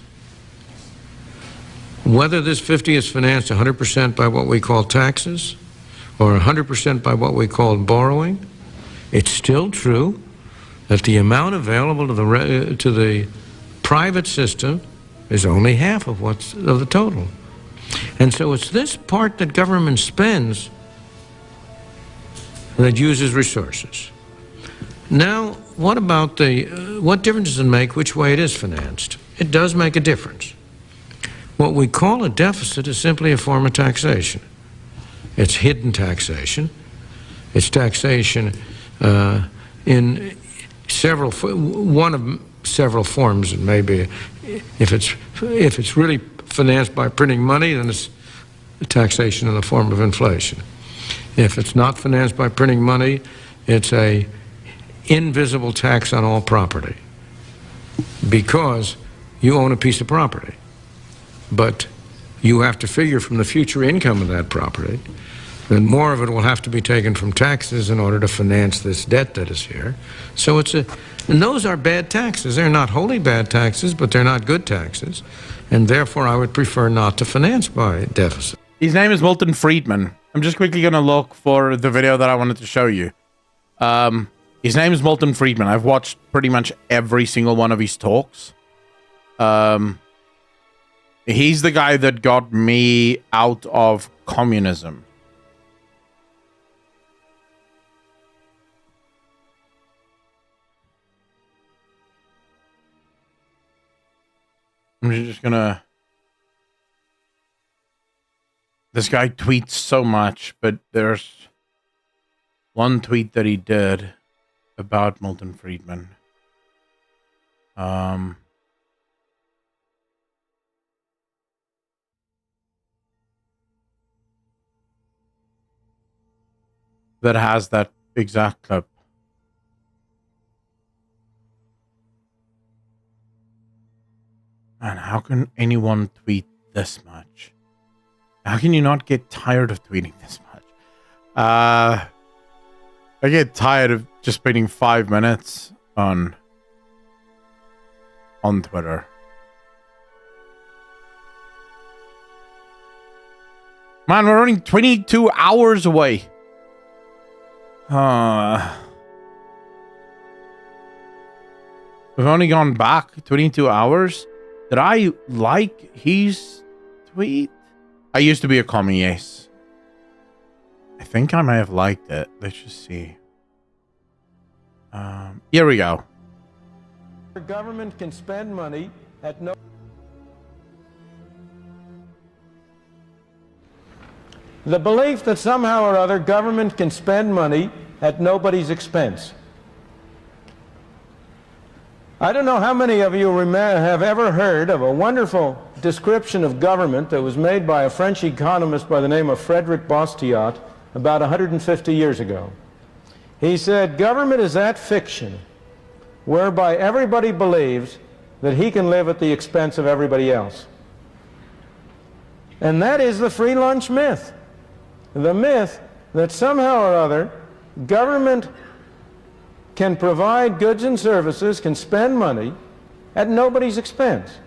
Whether this 50 is financed 100% by what we call taxes or 100% by what we call borrowing, it's still true that the amount available to the private system is only half of the total. And so it's this part that government spends that uses resources. Now, what about what difference does it make which way it is financed? It does make a difference. What we call a deficit is simply a form of taxation. It's hidden taxation. It's taxation in one of several forms. And maybe if it's really financed by printing money, then it's taxation in the form of inflation. If it's not financed by printing money, it's a invisible tax on all property, because you own a piece of property, but you have to figure from the future income of that property, then more of it will have to be taken from taxes in order to finance this debt that is here. So and those are bad taxes. They're not wholly bad taxes, but they're not good taxes, and therefore I would prefer not to finance by deficit. His name is Milton Friedman. I'm just quickly going to look for the video that I wanted to show you. His name is Milton Friedman. I've watched pretty much every single one of his talks. He's the guy that got me out of communism. I'm just gonna... This guy tweets so much, but there's one tweet that he did about Milton Friedman. That has that exact clip. Man, how can anyone tweet this much? How can you not get tired of tweeting this much? I get tired of just spending 5 minutes on Twitter. Man, we're only 22 hours away. We've only gone back 22 hours. Did I like his tweet? I used to be a commie, yes. I think I may have liked it. Let's just see. Here we go. The government can spend money at no... The belief that somehow or other government can spend money at nobody's expense. I don't know how many of you have ever heard of a wonderful description of government that was made by a French economist by the name of Frédéric Bastiat about 150 years ago. He said, government is that fiction whereby everybody believes that he can live at the expense of everybody else. And that is the free lunch myth. The myth that somehow or other government can provide goods and services, can spend money at nobody's expense.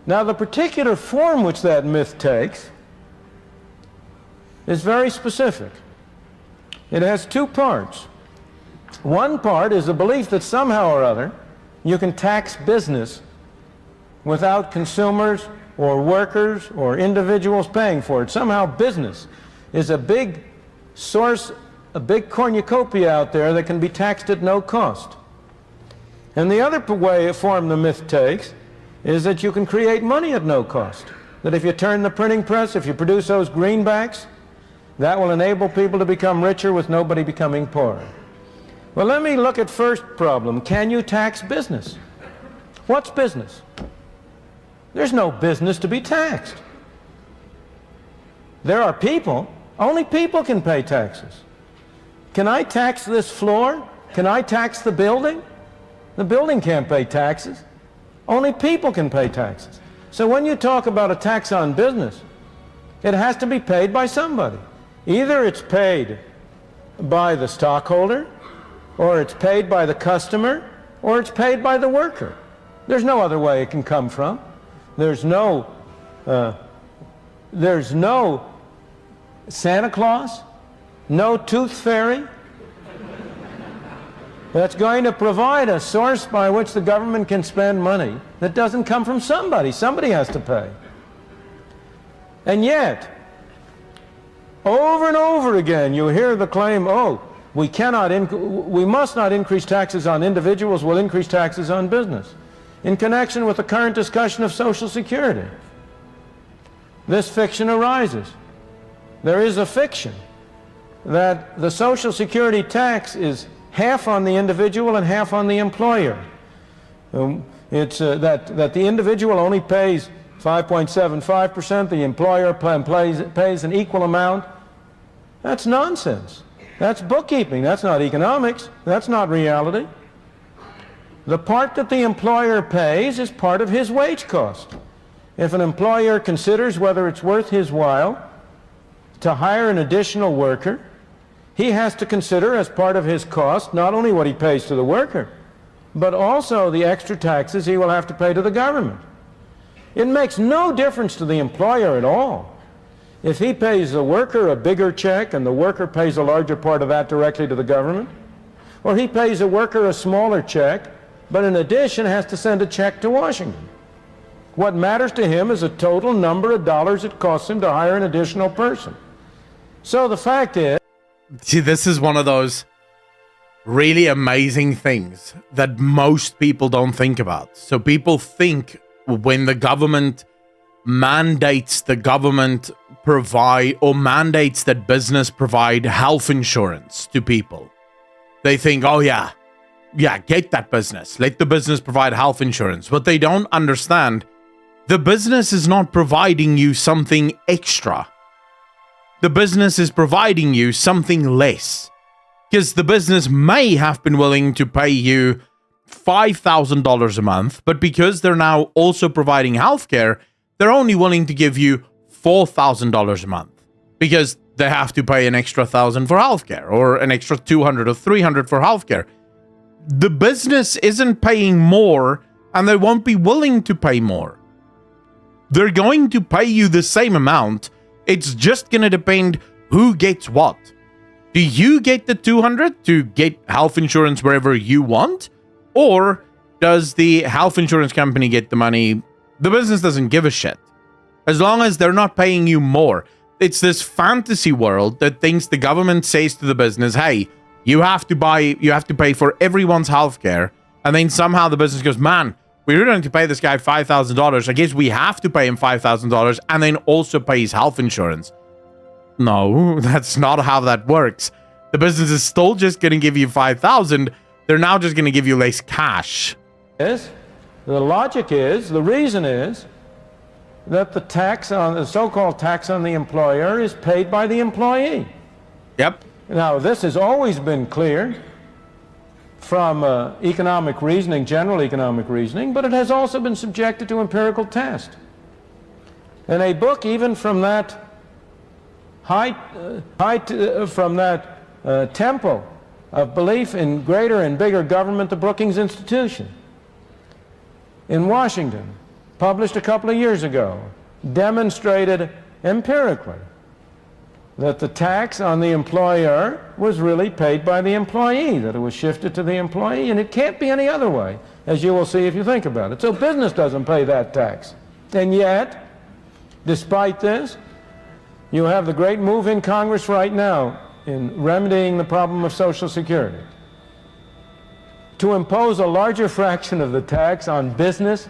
Now, the particular form which that myth takes is very specific. It has two parts. One part is the belief that somehow or other you can tax business without consumers or workers or individuals paying for it. Somehow business is a big source, a big cornucopia out there that can be taxed at no cost. And the other form the myth takes is that you can create money at no cost. That if you turn the printing press, if you produce those greenbacks, that will enable people to become richer with nobody becoming poorer. Well, let me look at first problem. Can you tax business? What's business? There's no business to be taxed. There are people. Only people can pay taxes. Can I tax this floor? Can I tax the building? The building can't pay taxes. Only people can pay taxes. So when you talk about a tax on business, it has to be paid by somebody. Either it's paid by the stockholder, or it's paid by the customer, or it's paid by the worker. There's no other way it can come from. There's no Santa Claus, no tooth fairy that's going to provide a source by which the government can spend money that doesn't come from somebody. Somebody has to pay. And yet, over and over again, you hear the claim, oh, we must not increase taxes on individuals, we'll increase taxes on business. In connection with the current discussion of Social Security, this fiction arises. There is a fiction that the Social Security tax is half on the individual and half on the employer. That the individual only pays 5.75%, the employer pays an equal amount. That's nonsense. That's bookkeeping. That's not economics. That's not reality. The part that the employer pays is part of his wage cost. If an employer considers whether it's worth his while to hire an additional worker, he has to consider as part of his cost not only what he pays to the worker, but also the extra taxes he will have to pay to the government. It makes no difference to the employer at all if he pays the worker a bigger check and the worker pays a larger part of that directly to the government, or he pays the worker a smaller check, but in addition has to send a check to Washington. What matters to him is the total number of dollars it costs him to hire an additional person. So the fact is... See, this is one of those really amazing things that most people don't think about. So people think when the government mandates provide or mandates that business provide health insurance to people, they think, oh yeah, get that business. Let the business provide health insurance. What they don't understand, the business is not providing you something extra. The business is providing you something less. Because the business may have been willing to pay you $5,000 a month, but because they're now also providing healthcare, they're only willing to give you $4,000 a month because they have to pay an extra $1,000 for healthcare or an extra $200 or $300 for healthcare. The business isn't paying more, and they won't be willing to pay more. They're going to pay you the same amount. It's just going to depend who gets what. Do you get the $200 to get health insurance wherever you want? Or does the health insurance company get the money? The business doesn't give a shit. As long as they're not paying you more. It's this fantasy world that thinks the government says to the business, hey, you have to pay for everyone's healthcare. And then somehow the business goes, man, we're going to pay this guy $5,000. I guess we have to pay him $5,000 and then also pay his health insurance. No, that's not how that works. The business is still just going to give you $5,000. They're now just going to give you less cash. Yes, the logic is, the reason is that the so-called tax on the employer is paid by the employee. Yep. Now, this has always been clear from economic reasoning, general economic reasoning, but it has also been subjected to empirical test. And a book, even from that temple of belief in greater and bigger government, the Brookings Institution in Washington, published a couple of years ago, demonstrated empirically that the tax on the employer was really paid by the employee, that it was shifted to the employee, and it can't be any other way, as you will see if you think about it. So business doesn't pay that tax. And yet, despite this, You have the great move in Congress right now in remedying the problem of Social Security to impose a larger fraction of the tax on business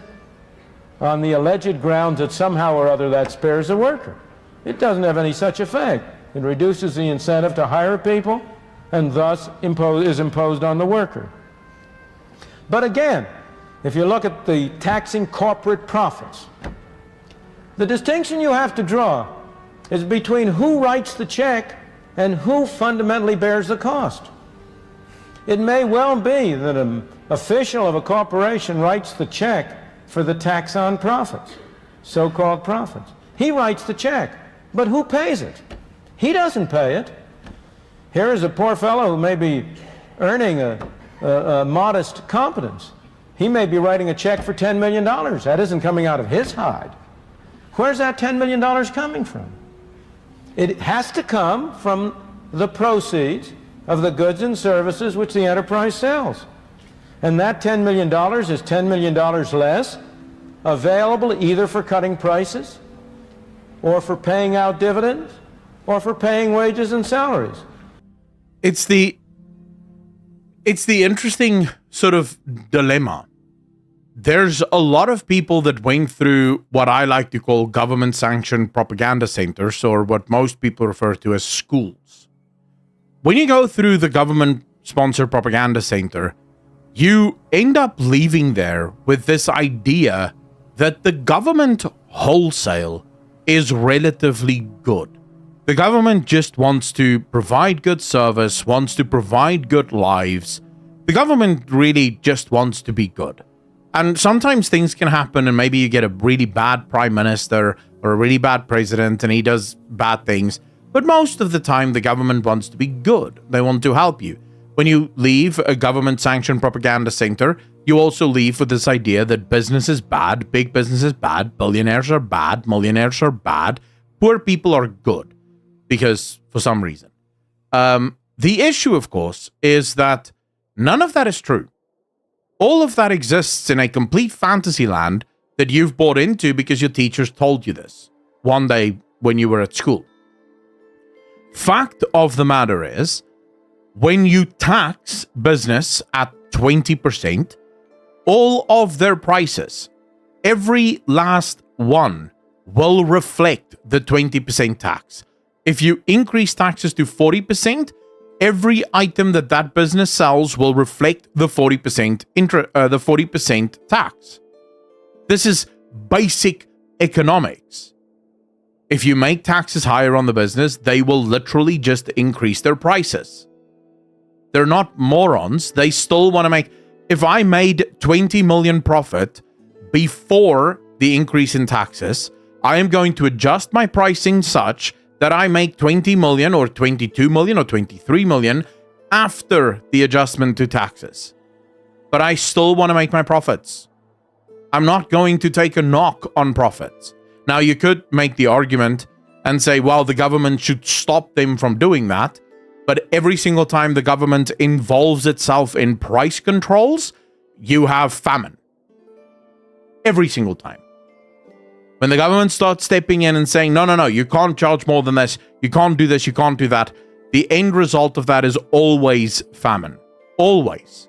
on the alleged grounds that somehow or other that spares the worker. It doesn't have any such effect. It reduces the incentive to hire people and thus is imposed on the worker. But again, if you look at the taxing corporate profits, the distinction you have to draw is between who writes the check and who fundamentally bears the cost. It may well be that an official of a corporation writes the check for the tax on profits, so-called profits. He writes the check, but who pays it? He doesn't pay it. Here is a poor fellow who may be earning a modest competence. He may be writing a check for $10 million. That isn't coming out of his hide. Where's that $10 million coming from? It has to come from the proceeds of the goods and services which the enterprise sells. And that $10 million is $10 million less available either for cutting prices or for paying out dividends or for paying wages and salaries. It's the interesting sort of dilemma. There's a lot of people that went through what I like to call government-sanctioned propaganda centers, or what most people refer to as schools. When you go through the government-sponsored propaganda center, you end up leaving there with this idea that the government wholesale is relatively good. The government just wants to provide good service, wants to provide good lives. The government really just wants to be good. And sometimes things can happen, and maybe you get a really bad prime minister or a really bad president and he does bad things. But most of the time, the government wants to be good. They want to help you. When you leave a government-sanctioned propaganda center, you also leave with this idea that business is bad, big business is bad, billionaires are bad, millionaires are bad, poor people are good, because for some reason. The issue, of course, is that none of that is true. All of that exists in a complete fantasy land that you've bought into because your teachers told you this one day when you were at school. Fact of the matter is, when you tax business at 20%, all of their prices, every last one, will reflect the 20% tax. If you increase taxes to 40%, every item that business sells will reflect the 40% tax. This is basic economics. If you make taxes higher on the business, they will literally just increase their prices. They're not morons. They still want to make... If I made 20 million profit before the increase in taxes, I am going to adjust my pricing such that I make 20 million or 22 million or 23 million after the adjustment to taxes. But I still want to make my profits. I'm not going to take a knock on profits. Now, you could make the argument and say, well, the government should stop them from doing that. But every single time the government involves itself in price controls, you have famine. Every single time. When the government starts stepping in and saying, no, you can't charge more than this, you can't do this, you can't do that, the end result of that is always famine. Always.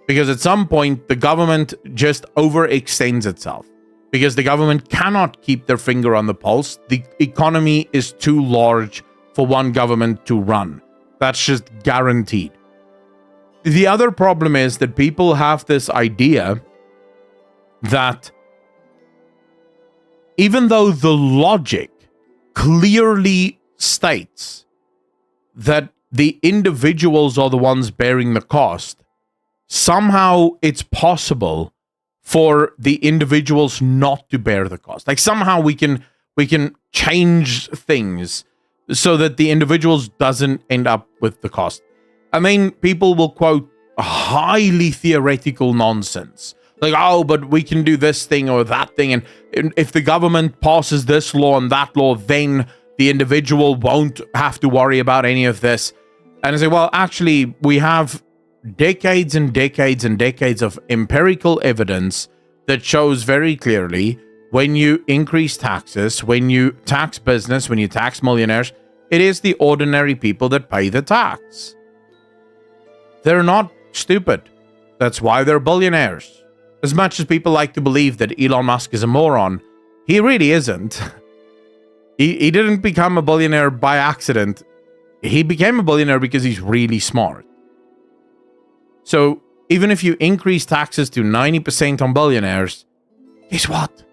Because at some point, the government just overextends itself. Because the government cannot keep their finger on the pulse. The economy is too large for one government to run. That's just guaranteed. The other problem is that people have this idea that even though the logic clearly states that the individuals are the ones bearing the cost, somehow it's possible for the individuals not to bear the cost. Like somehow we can change things so that the individuals doesn't end up with the cost. I mean, people will quote highly theoretical nonsense. Like, oh, but we can do this thing or that thing. And if the government passes this law and that law, then the individual won't have to worry about any of this. And I say, well, actually, we have decades and decades and decades of empirical evidence that shows very clearly when you increase taxes, when you tax business, when you tax millionaires, it is the ordinary people that pay the tax. They're not stupid. That's why they're billionaires. As much as people like to believe that Elon Musk is a moron, he really isn't. He didn't become a billionaire by accident. He became a billionaire because he's really smart. So even if you increase taxes to 90% on billionaires, guess what?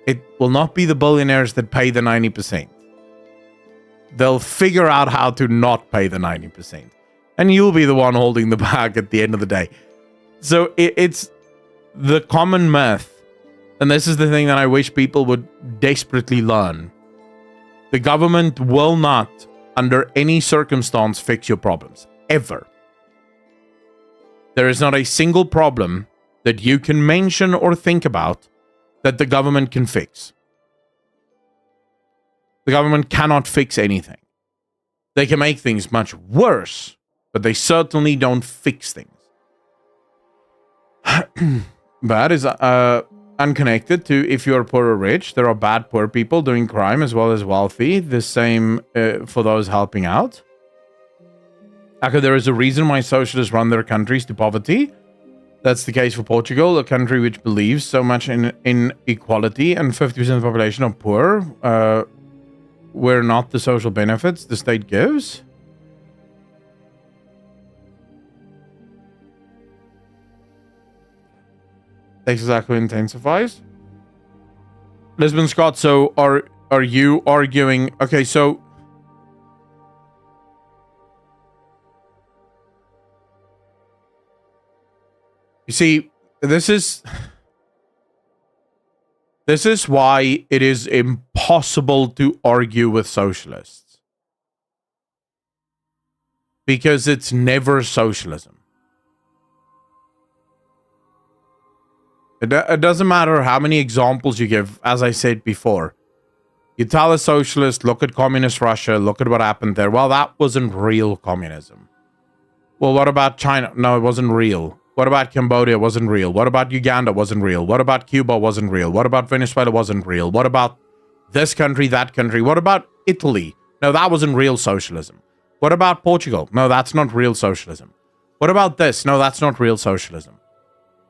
It will not be the billionaires that pay the 90%. They'll figure out how to not pay the 90%. And you'll be the one holding the bag at the end of the day. So it's the common myth. And this is the thing that I wish people would desperately learn. The government will not, under any circumstance, fix your problems. Ever. There is not a single problem that you can mention or think about that the government can fix. The government cannot fix anything. They can make things much worse, but they certainly don't fix things. Bad is unconnected to if you're poor or rich. There are bad poor people doing crime as well as wealthy. The same for those helping out. Okay, there is a reason why socialists run their countries to poverty. That's the case for Portugal, a country which believes so much in equality, and 50% of the population are poor, where not the social benefits the state gives. Exactly, intensifies. Lisbon Scott, so are you arguing? Okay, so you see, this is why it is impossible to argue with socialists. Because it's never socialism. It doesn't matter how many examples you give, as I said before. You tell a socialist, look at communist Russia, look at what happened there. Well, that wasn't real communism. Well, what about China? No, it wasn't real. What about Cambodia? Wasn't real. What about Uganda? Wasn't real. What about Cuba? Wasn't real. What about Venezuela? Wasn't real. What about this country, that country? What about Italy? No, that wasn't real socialism. What about Portugal? No, that's not real socialism. What about this? No, that's not real socialism.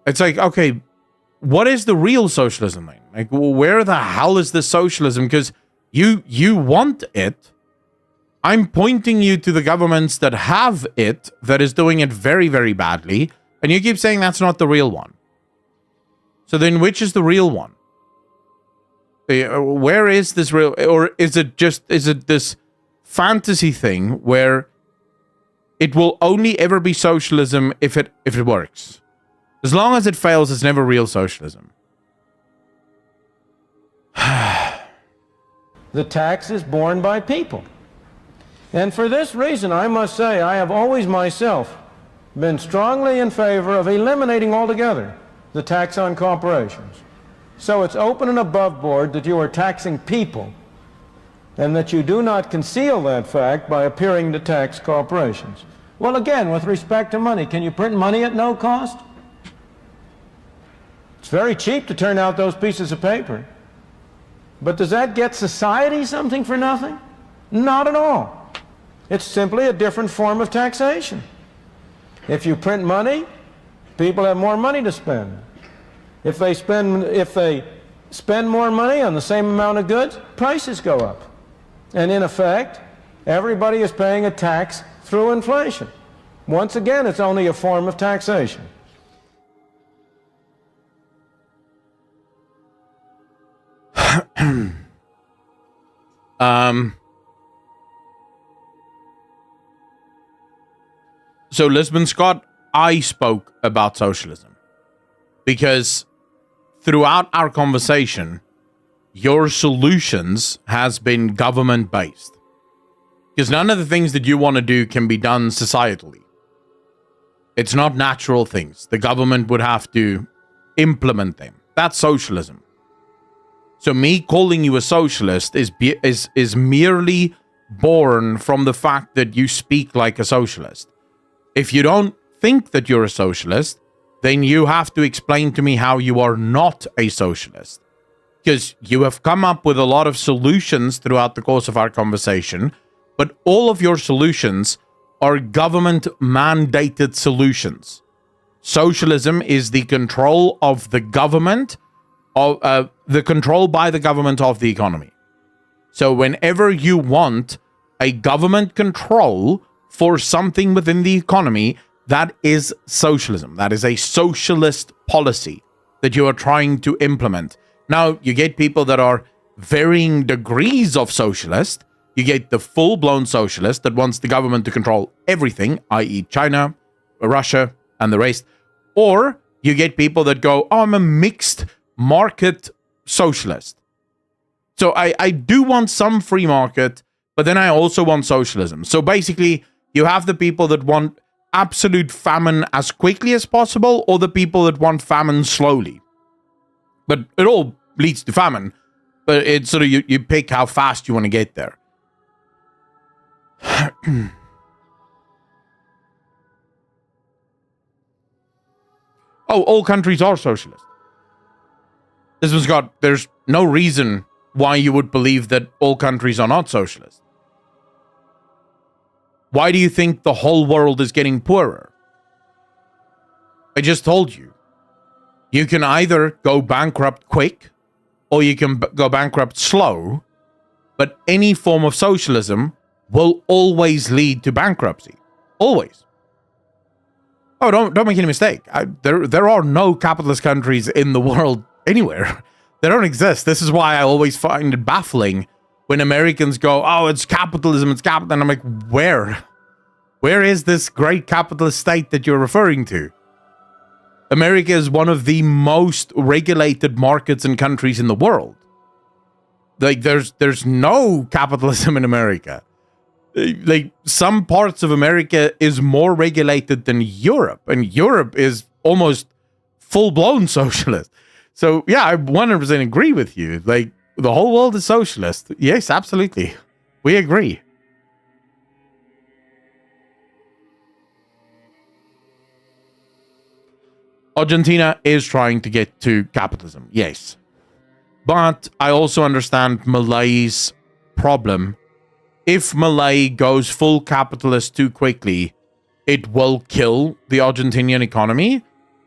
It's like, okay, what is the real socialism then? Like, where the hell is the socialism? Because you want it. I'm pointing you to the governments that have it, that is doing it very, very badly. And you keep saying that's not the real one. So then which is the real one? Where is this real? Or is it this fantasy thing where it will only ever be socialism if it works? As long as it fails, it's never real socialism. The tax is borne by people. And for this reason, I must say, I have always myself been strongly in favor of eliminating altogether the tax on corporations. So it's open and above board that you are taxing people, and that you do not conceal that fact by appearing to tax corporations. Well, again, with respect to money, can you print money at no cost? It's very cheap to turn out those pieces of paper. But does that get society something for nothing? Not at all. It's simply a different form of taxation. If you print money, people have more money to spend. If they spend more money on the same amount of goods, prices go up. And in effect, everybody is paying a tax through inflation. Once again, it's only a form of taxation. So Lisbon Scott, I spoke about socialism because throughout our conversation, your solutions has been government based, because none of the things that you want to do can be done societally. It's not natural things. The government would have to implement them. That's socialism. So me calling you a socialist is merely born from the fact that you speak like a socialist. If you don't think that you're a socialist, then you have to explain to me how you are not a socialist. because you have come up with a lot of solutions throughout the course of our conversation, but all of your solutions are government mandated solutions. Socialism is the control of the government, of the control by the government of the economy. So whenever you want a government control for something within the economy, that is socialism. That is a socialist policy that you are trying to implement. Now, you get people that are varying degrees of socialist. You get the full-blown socialist that wants the government to control everything, i.e. China, Russia, and the rest. Or you get people that go, oh, I'm a mixed market socialist. So I do want some free market, but then I also want socialism. So basically, you have the people that want absolute famine as quickly as possible, or the people that want famine slowly. But it all leads to famine. But it's sort of, you pick how fast you want to get there. Oh, all countries are socialist. This one's got, there's no reason why you would believe that all countries are not socialist. Why do you think the whole world is getting poorer? I just told you. You can either go bankrupt quick, or you can go bankrupt slow, but any form of socialism will always lead to bankruptcy. Always. Oh, don't make any mistake. There are no capitalist countries in the world anywhere. They don't exist. This is why I always find it baffling when Americans go, oh, it's capitalism, it's capital. And I'm like, where? Where is this great capitalist state that you're referring to? America is one of the most regulated markets and countries in the world. Like, there's no capitalism in America. Like, some parts of America is more regulated than Europe, and Europe is almost full-blown socialist. So, yeah, I 100% agree with you. Like, the whole world is socialist. Yes, absolutely. We agree. Argentina is trying to get to capitalism, yes. But I also understand Malay's problem. If Malay goes full capitalist too quickly, it will kill the Argentinian economy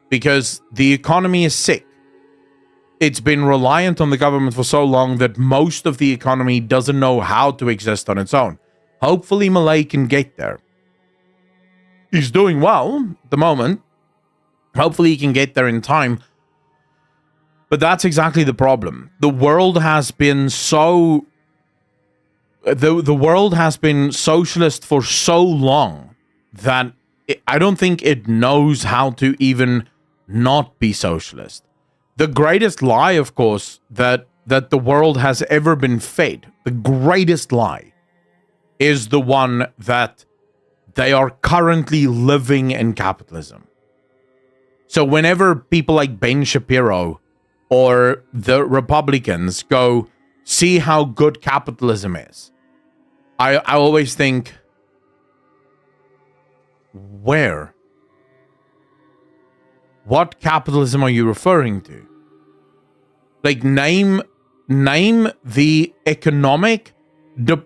because the economy is sick. It's been reliant on the government for so long that most of the economy doesn't know how to exist on its own. Hopefully Malay can get there. He's doing well at the moment. Hopefully he can get there in time. But that's exactly the problem. The world has been so... The world has been socialist for so long that I don't think it knows how to even not be socialist. The greatest lie, of course, that the world has ever been fed, the greatest lie, is the one that they are currently living in capitalism. So whenever people like Ben Shapiro or the Republicans go, see how good capitalism is, I always think, where? What capitalism are you referring to? Like, name the economic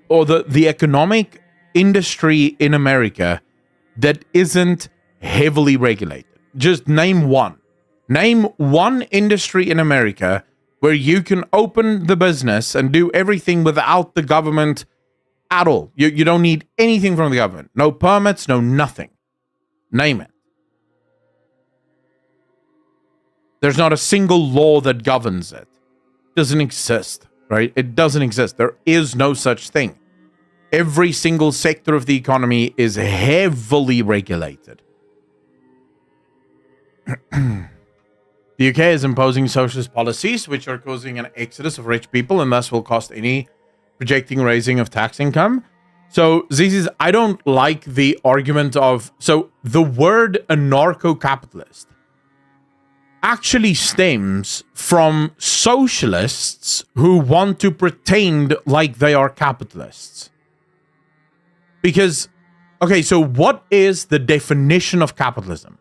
or the economic industry in America that isn't heavily regulated. Just name one. Name one industry in America where you can open the business and do everything without the government at all. You don't need anything from the government. No permits, no nothing. Name it. There's not a single law that governs it. It doesn't exist, right? It doesn't exist. There is no such thing. Every single sector of the economy is heavily regulated. The UK is imposing socialist policies which are causing an exodus of rich people and thus will cost any projecting raising of tax income. So this is, I don't like the argument of, so the word anarcho-capitalist actually stems from socialists who want to pretend like they are capitalists. Because, okay, so what is the definition of capitalism?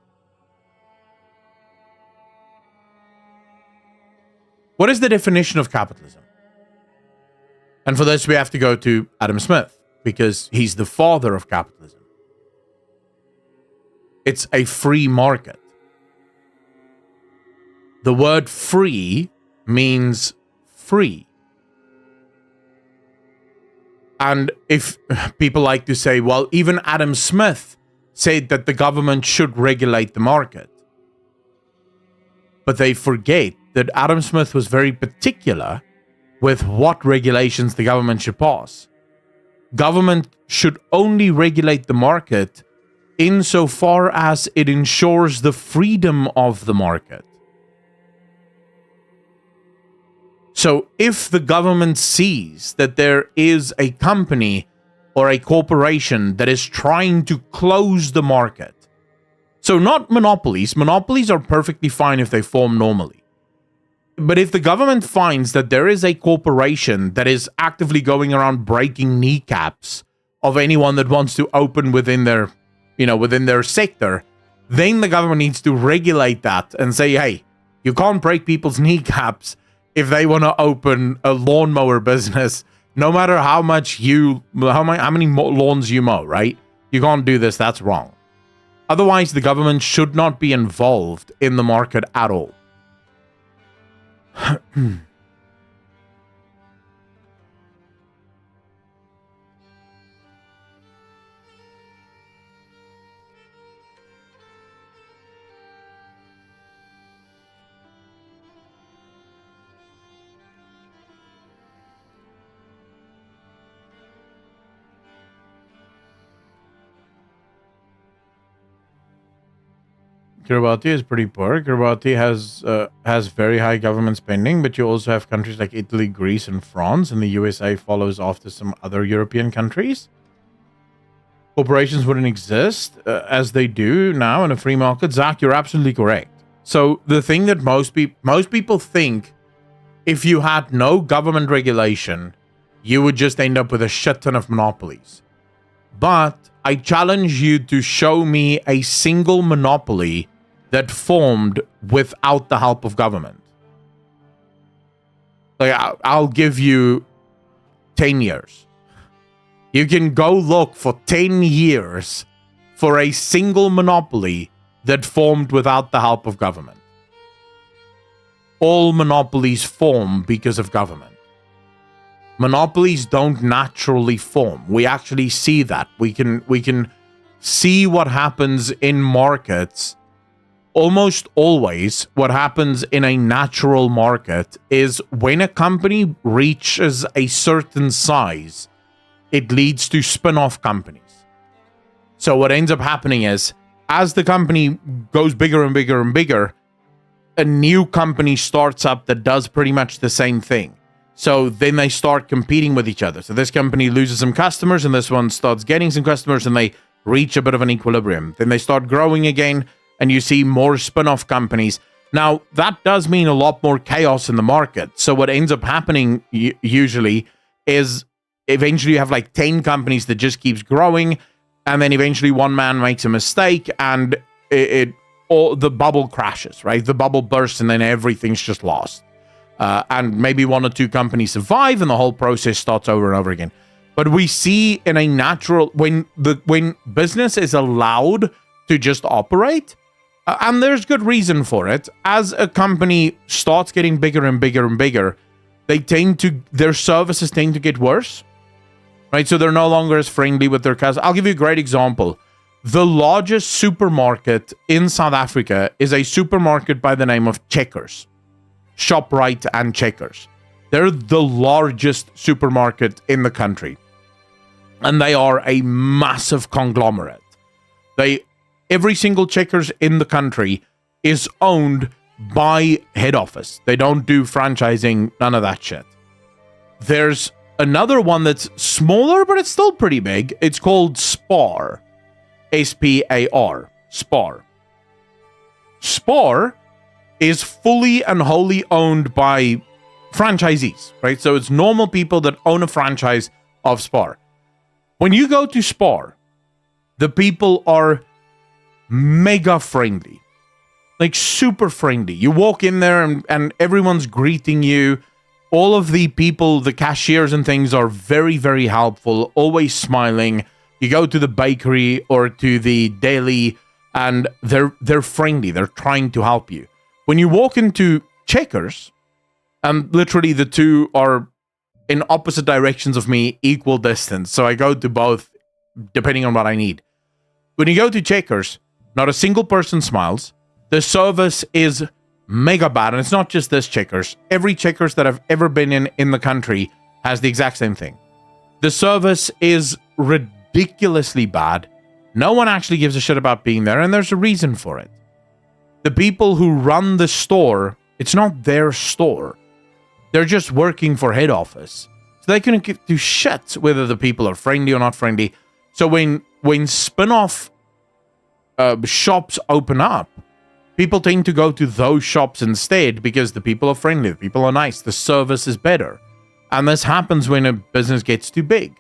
What is the definition of capitalism? And for this, we have to go to Adam Smith, because he's the father of capitalism. It's a free market. The word free means free. And if people like to say, well, even Adam Smith said that the government should regulate the market. But they forget that Adam Smith was very particular with what regulations the government should pass. Government should only regulate the market insofar as it ensures the freedom of the market. So if the government sees that there is a company or a corporation that is trying to close the market, so not monopolies. Monopolies are perfectly fine if they form normally. But if the government finds that there is a corporation that is actively going around breaking kneecaps of anyone that wants to open within their, within their sector, then the government needs to regulate that and say, hey, you can't break people's kneecaps if they want to open a lawnmower business, no matter how many lawns you mow, right? You can't do this. That's wrong. Otherwise, the government should not be involved in the market at all. Kiribati is pretty poor. Kiribati has very high government spending, but you also have countries like Italy, Greece, and France, and the USA follows after some other European countries. Corporations wouldn't exist as they do now in a free market. Zach, you're absolutely correct. So the thing that most people think, if you had no government regulation, you would just end up with a shit ton of monopolies. But I challenge you to show me a single monopoly that formed without the help of government. Like, I'll give you 10 years. You can go look for 10 years for a single monopoly that formed without the help of government. All monopolies form because of government. Monopolies don't naturally form. We actually see that. We can see what happens in markets. Almost always, what happens in a natural market is when a company reaches a certain size, it leads to spin-off companies. So what ends up happening is, as the company goes bigger and bigger and bigger, a new company starts up that does pretty much the same thing. So then they start competing with each other. So this company loses some customers and this one starts getting some customers and they reach a bit of an equilibrium. Then they start growing again and you see more spin-off companies. Now, that does mean a lot more chaos in the market. So what ends up happening usually is eventually you have like 10 companies that just keeps growing, and then eventually one man makes a mistake and the bubble crashes, right? The bubble bursts and then everything's just lost. And maybe one or two companies survive and the whole process starts over and over again. But we see in a natural, when business is allowed to just operate, and there's good reason for it, as a company starts getting bigger and bigger and bigger, their services tend to get worse, right? So they're no longer as friendly with their customers. I'll give you a great example. The largest supermarket in South Africa is a supermarket by the name of Checkers. ShopRite and Checkers. They're the largest supermarket in the country. And they are a massive conglomerate. Every single Checkers in the country is owned by head office. They don't do franchising, none of that shit. There's another one that's smaller, but it's still pretty big. It's called Spar. SPAR. Spar. Spar is fully and wholly owned by franchisees, right? So it's normal people that own a franchise of Spar. When you go to Spar, the people are mega friendly. like super friendly. You walk in there and everyone's greeting you. All of the people, the cashiers and things are very, very helpful, always smiling. You go to the bakery or to the deli and they're friendly. They're trying to help you. When you walk into Checkers, and literally the two are in opposite directions of me, equal distance. So I go to both depending on what I need. When you go to Checkers, not a single person smiles. The service is mega bad. And it's not just this Checkers. Every Checkers that I've ever been in the country has the exact same thing. The service is ridiculously bad. No one actually gives a shit about being there, and there's a reason for it. The people who run the store, it's not their store. They're just working for head office. So they couldn't give two shits whether the people are friendly or not friendly. So when spin-off shops open up, people tend to go to those shops instead because the people are friendly, the people are nice, the service is better. And this happens when a business gets too big.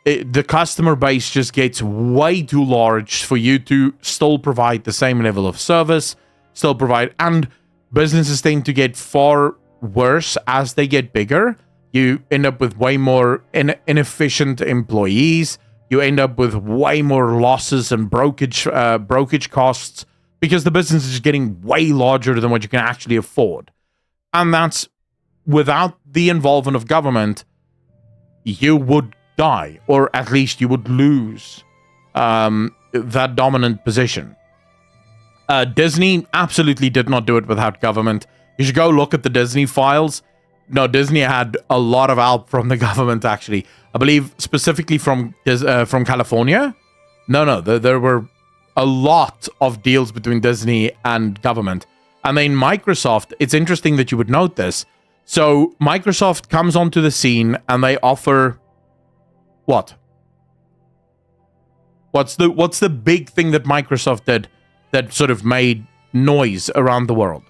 The customer base just gets way too large for you to still provide the same level of service, and businesses tend to get far worse as they get bigger. You end up with way more inefficient employees. You end up with way more losses and brokerage costs because the business is getting way larger than what you can actually afford. And that's without the involvement of government, you would die, or at least you would lose that dominant position. Disney absolutely did not do it without government. You should go look at the Disney files. No, Disney had a lot of help from the government, actually. I believe specifically from California. No, there were a lot of deals between Disney and government. And then Microsoft, it's interesting that you would note this. So Microsoft comes onto the scene and they offer what? What's the big thing that Microsoft did that sort of made noise around the world?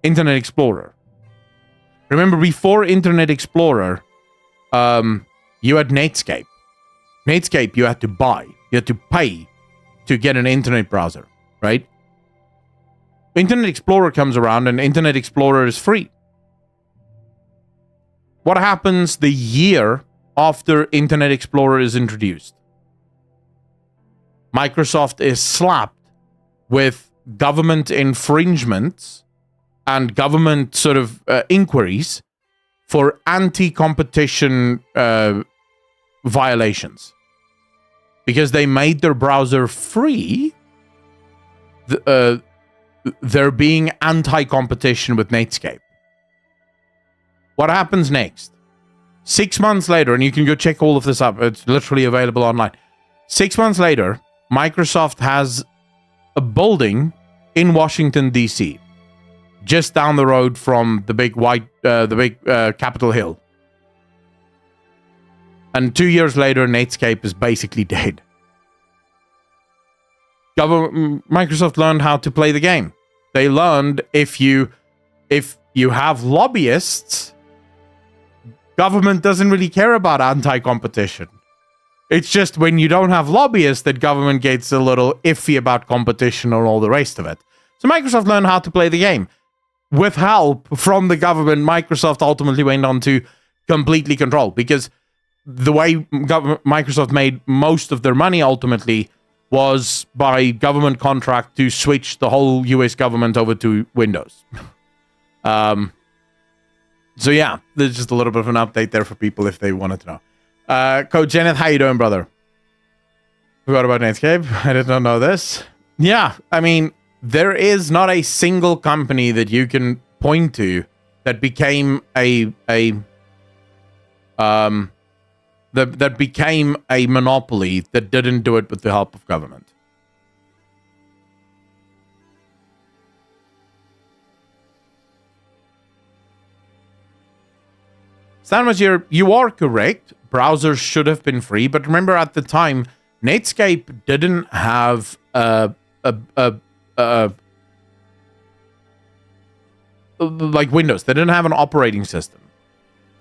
Internet Explorer. Remember, before Internet Explorer, you had Netscape. Netscape you had to buy. You had to pay to get an internet browser, right? Internet Explorer comes around and Internet Explorer is free. What happens the year after Internet Explorer is introduced? Microsoft is slapped with government infringements and government sort of inquiries for anti-competition violations. Because they made their browser free, they're being anti-competition with Netscape. What happens next? 6 months later, and you can go check all of this up, it's literally available online. 6 months later, Microsoft has a building in Washington, D.C., just down the road from the big Capitol Hill. And 2 years later, Netscape is basically dead. Microsoft learned how to play the game. They learned if you have lobbyists, government doesn't really care about anti-competition. It's just when you don't have lobbyists that government gets a little iffy about competition and all the rest of it. So Microsoft learned how to play the game. With help from the government, Microsoft ultimately went on to completely control, because the way Microsoft made most of their money ultimately was by government contract to switch the whole US government over to Windows. So yeah, there's just a little bit of an update there for people if they wanted to know. Coach Janet, how you doing, brother? Forgot about Netscape. I did not know this. Yeah, I mean, there is not a single company that you can point to that became that became a monopoly that didn't do it with the help of government. Stanmas, you are correct. Browsers should have been free, but remember at the time, Netscape didn't have like Windows. They didn't have an operating system.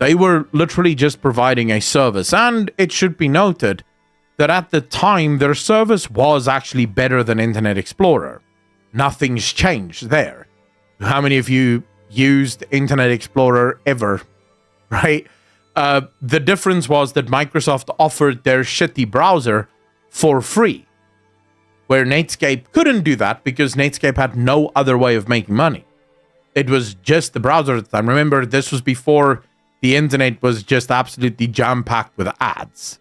They were literally just providing a service. And it should be noted that at the time, their service was actually better than Internet Explorer. Nothing's changed there. How many of you used Internet Explorer ever, right? The difference was that Microsoft offered their shitty browser for free, where Netscape couldn't do that because Netscape had no other way of making money. It was just the browser at the time. Remember, this was before the internet was just absolutely jam-packed with ads.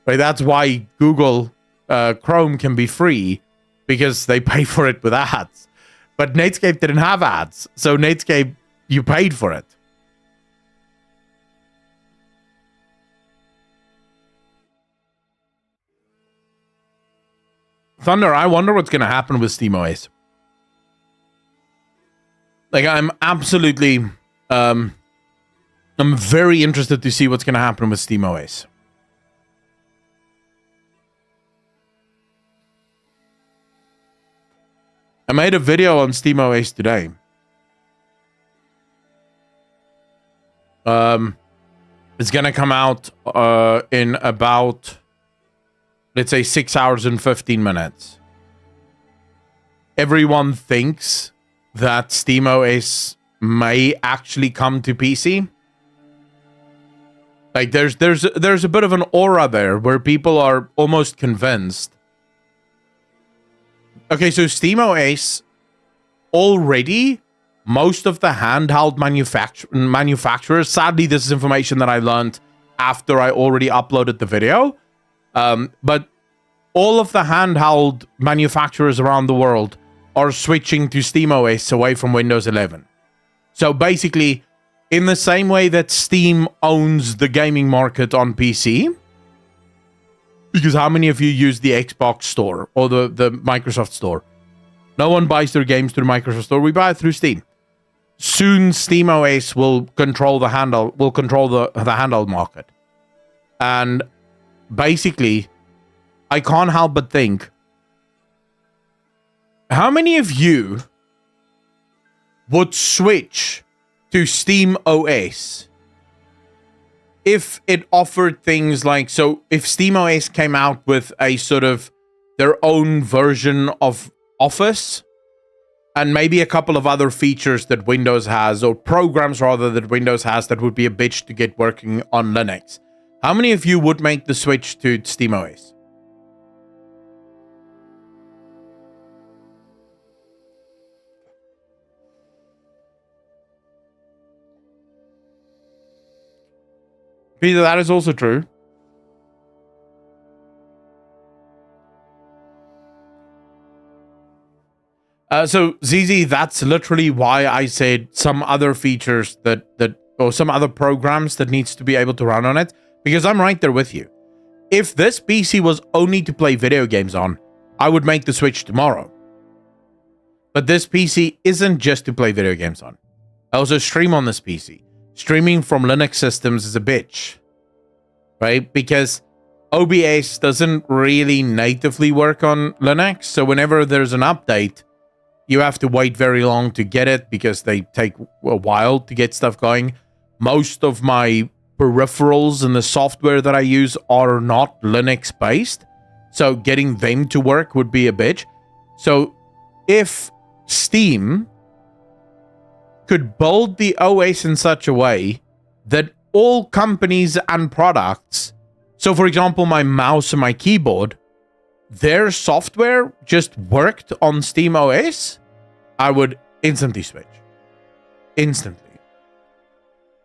Right? That's why Google Chrome can be free, because they pay for it with ads. But Netscape didn't have ads. So Netscape, you paid for it. Thunder, I wonder what's going to happen with SteamOS. Like, I'm absolutely... I'm very interested to see what's going to happen with SteamOS. I made a video on SteamOS today. It's going to come out in about, let's say, 6 hours and 15 minutes. Everyone thinks that SteamOS may actually come to PC. Like, there's a bit of an aura there where people are almost convinced. Okay, so SteamOS, already, most of the handheld manufacturers, sadly, this is information that I learned after I already uploaded the video, but all of the handheld manufacturers around the world are switching to SteamOS away from Windows 11. So basically, in the same way that Steam owns the gaming market on PC, because how many of you use the Xbox Store or the Microsoft Store? No one buys their games through Microsoft Store. We buy it through Steam. Soon, SteamOS will control the handheld market. And basically, I can't help but think, how many of you would switch to SteamOS if it offered things like, so if SteamOS came out with a sort of their own version of Office and maybe a couple of other features that Windows has, or programs rather that Windows has, that would be a bitch to get working on Linux, how many of you would make the switch to SteamOS? Peter, that is also true. So ZZ, that's literally why I said some other features that or some other programs that needs to be able to run on it, because I'm right there with you. If this PC was only to play video games on, I would make the switch tomorrow. But this PC isn't just to play video games on. I also stream on this PC. Streaming from Linux systems is a bitch, right? Because OBS doesn't really natively work on Linux. So whenever there's an update, you have to wait very long to get it because they take a while to get stuff going. Most of my peripherals and the software that I use are not Linux based. So getting them to work would be a bitch. So if Steam could build the OS in such a way that all companies and products, so for example, my mouse and my keyboard, their software just worked on SteamOS, I would instantly switch. Instantly.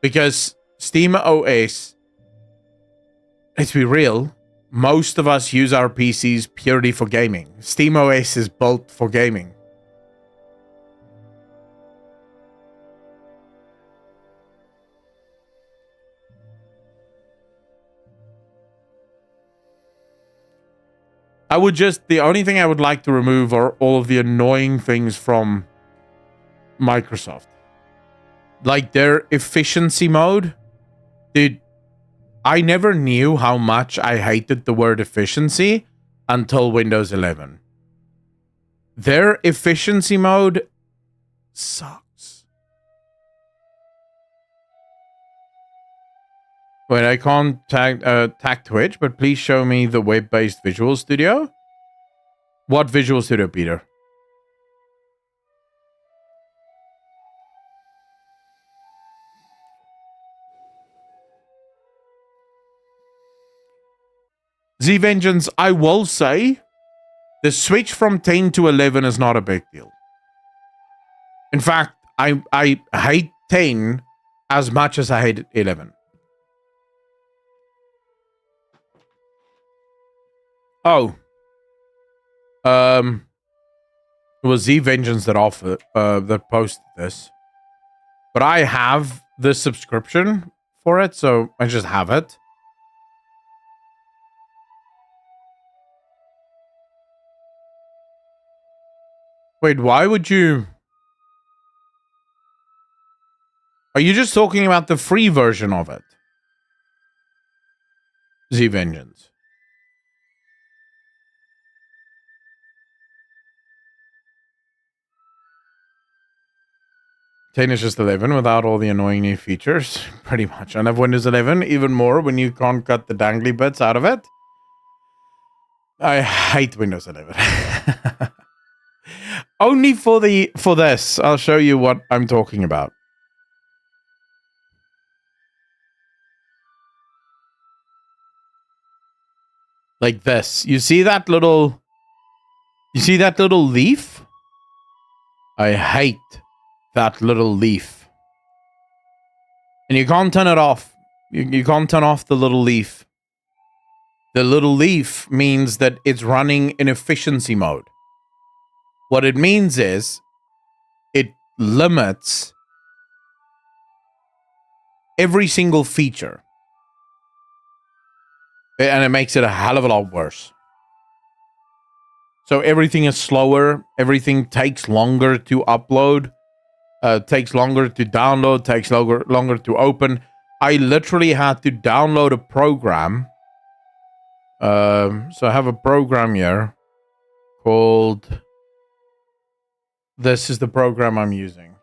Because SteamOS, let's be real, most of us use our PCs purely for gaming. SteamOS is built for gaming. I would just, the only thing I would like to remove are all of the annoying things from Microsoft. Like their efficiency mode. Dude, I never knew how much I hated the word efficiency until Windows 11. Their efficiency mode sucks. Wait, I can't tag Twitch, but please show me the web-based Visual Studio. What Visual Studio, Peter? Z Vengeance, I will say, the switch from 10 to 11 is not a big deal. In fact, I hate 10 as much as I hate 11. Oh. It was Z Vengeance that offered that posted this. But I have the subscription for it, so I just have it. Wait, why would you... Are you just talking about the free version of it? Z Vengeance. Ten is just 11 without all the annoying new features. Pretty much. I have Windows 11 even more when you can't cut the dangly bits out of it. I hate Windows 11. Only for this. I'll show you what I'm talking about. Like this. You see that little leaf? I hate that little leaf. And you can't turn it off. You can't turn off the little leaf. The little leaf means that it's running in efficiency mode. What it means is it limits every single feature. And it makes it a hell of a lot worse. So everything is slower. Everything takes longer to upload. Takes longer to download. Takes longer to open. I literally had to download a program. So I have a program here called... This is the program I'm using.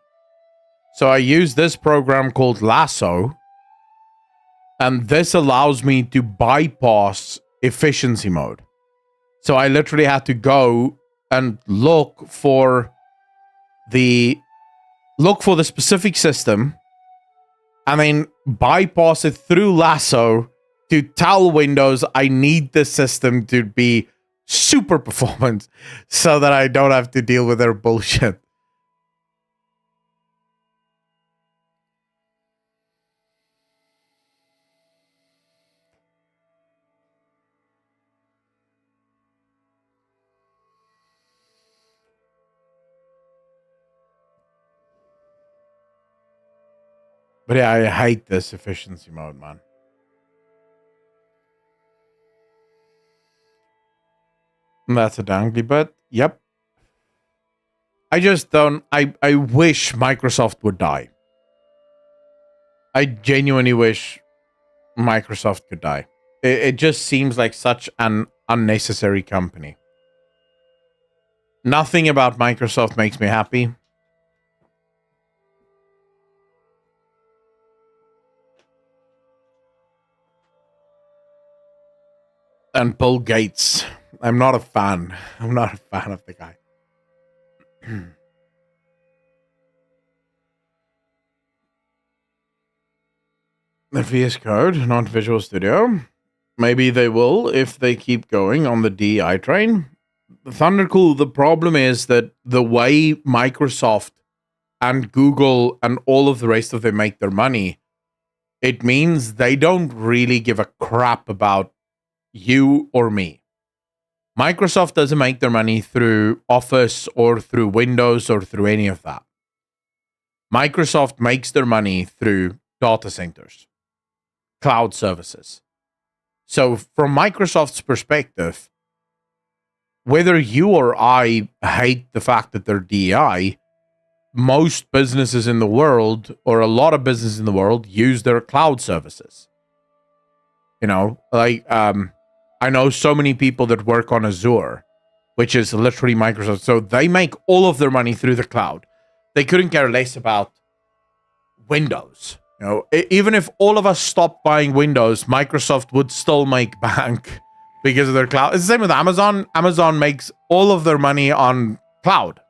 So I use this program called Lasso. And this allows me to bypass efficiency mode. So I literally had to go and look for the specific system and then bypass it through Lasso to tell Windows I need this system to be super performance so that I don't have to deal with their bullshit. But yeah, I hate this efficiency mode, man. That's a dangly bit. Yep. I just don't... I wish Microsoft would die. I genuinely wish Microsoft could die. It just seems like such an unnecessary company. Nothing about Microsoft makes me happy. And Bill Gates. I'm not a fan. I'm not a fan of the guy. The VS Code, not Visual Studio. Maybe they will if they keep going on the DEI train. Thundercool, the problem is that the way Microsoft and Google and all of the rest of them make their money, it means they don't really give a crap about you or me. Microsoft doesn't make their money through Office or through Windows or through any of that. Microsoft makes their money through data centers, cloud services. So from Microsoft's perspective, whether you or I hate the fact that they're DEI, most businesses in the world, or a lot of businesses in the world, use their cloud services. You know, like, I know so many people that work on Azure, which is literally Microsoft. So they make all of their money through the cloud. They couldn't care less about Windows. You You know, even if all of us stopped buying Windows, Microsoft would still make bank because of their cloud. It's the same with Amazon. Amazon makes all of their money on cloud.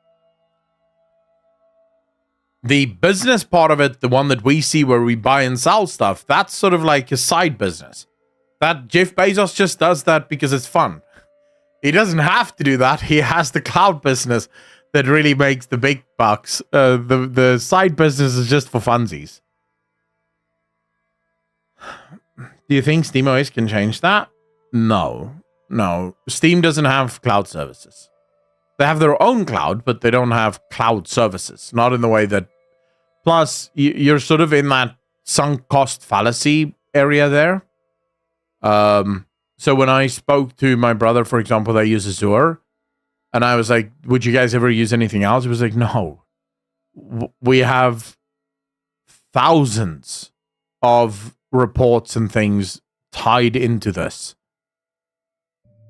The business part of it, the one that we see where we buy and sell stuff, that's sort of like a side business. That Jeff Bezos just does that because it's fun. He doesn't have to do that. He has the cloud business that really makes the big bucks. The side business is just for funsies. Do you think SteamOS can change that? No. Steam doesn't have cloud services. They have their own cloud, but they don't have cloud services. Not in the way that... Plus, you're sort of in that sunk cost fallacy area there. So when I spoke to my brother, for example, that uses Azure, and I was like, would you guys ever use anything else? He was like, no. We have thousands of reports and things tied into this.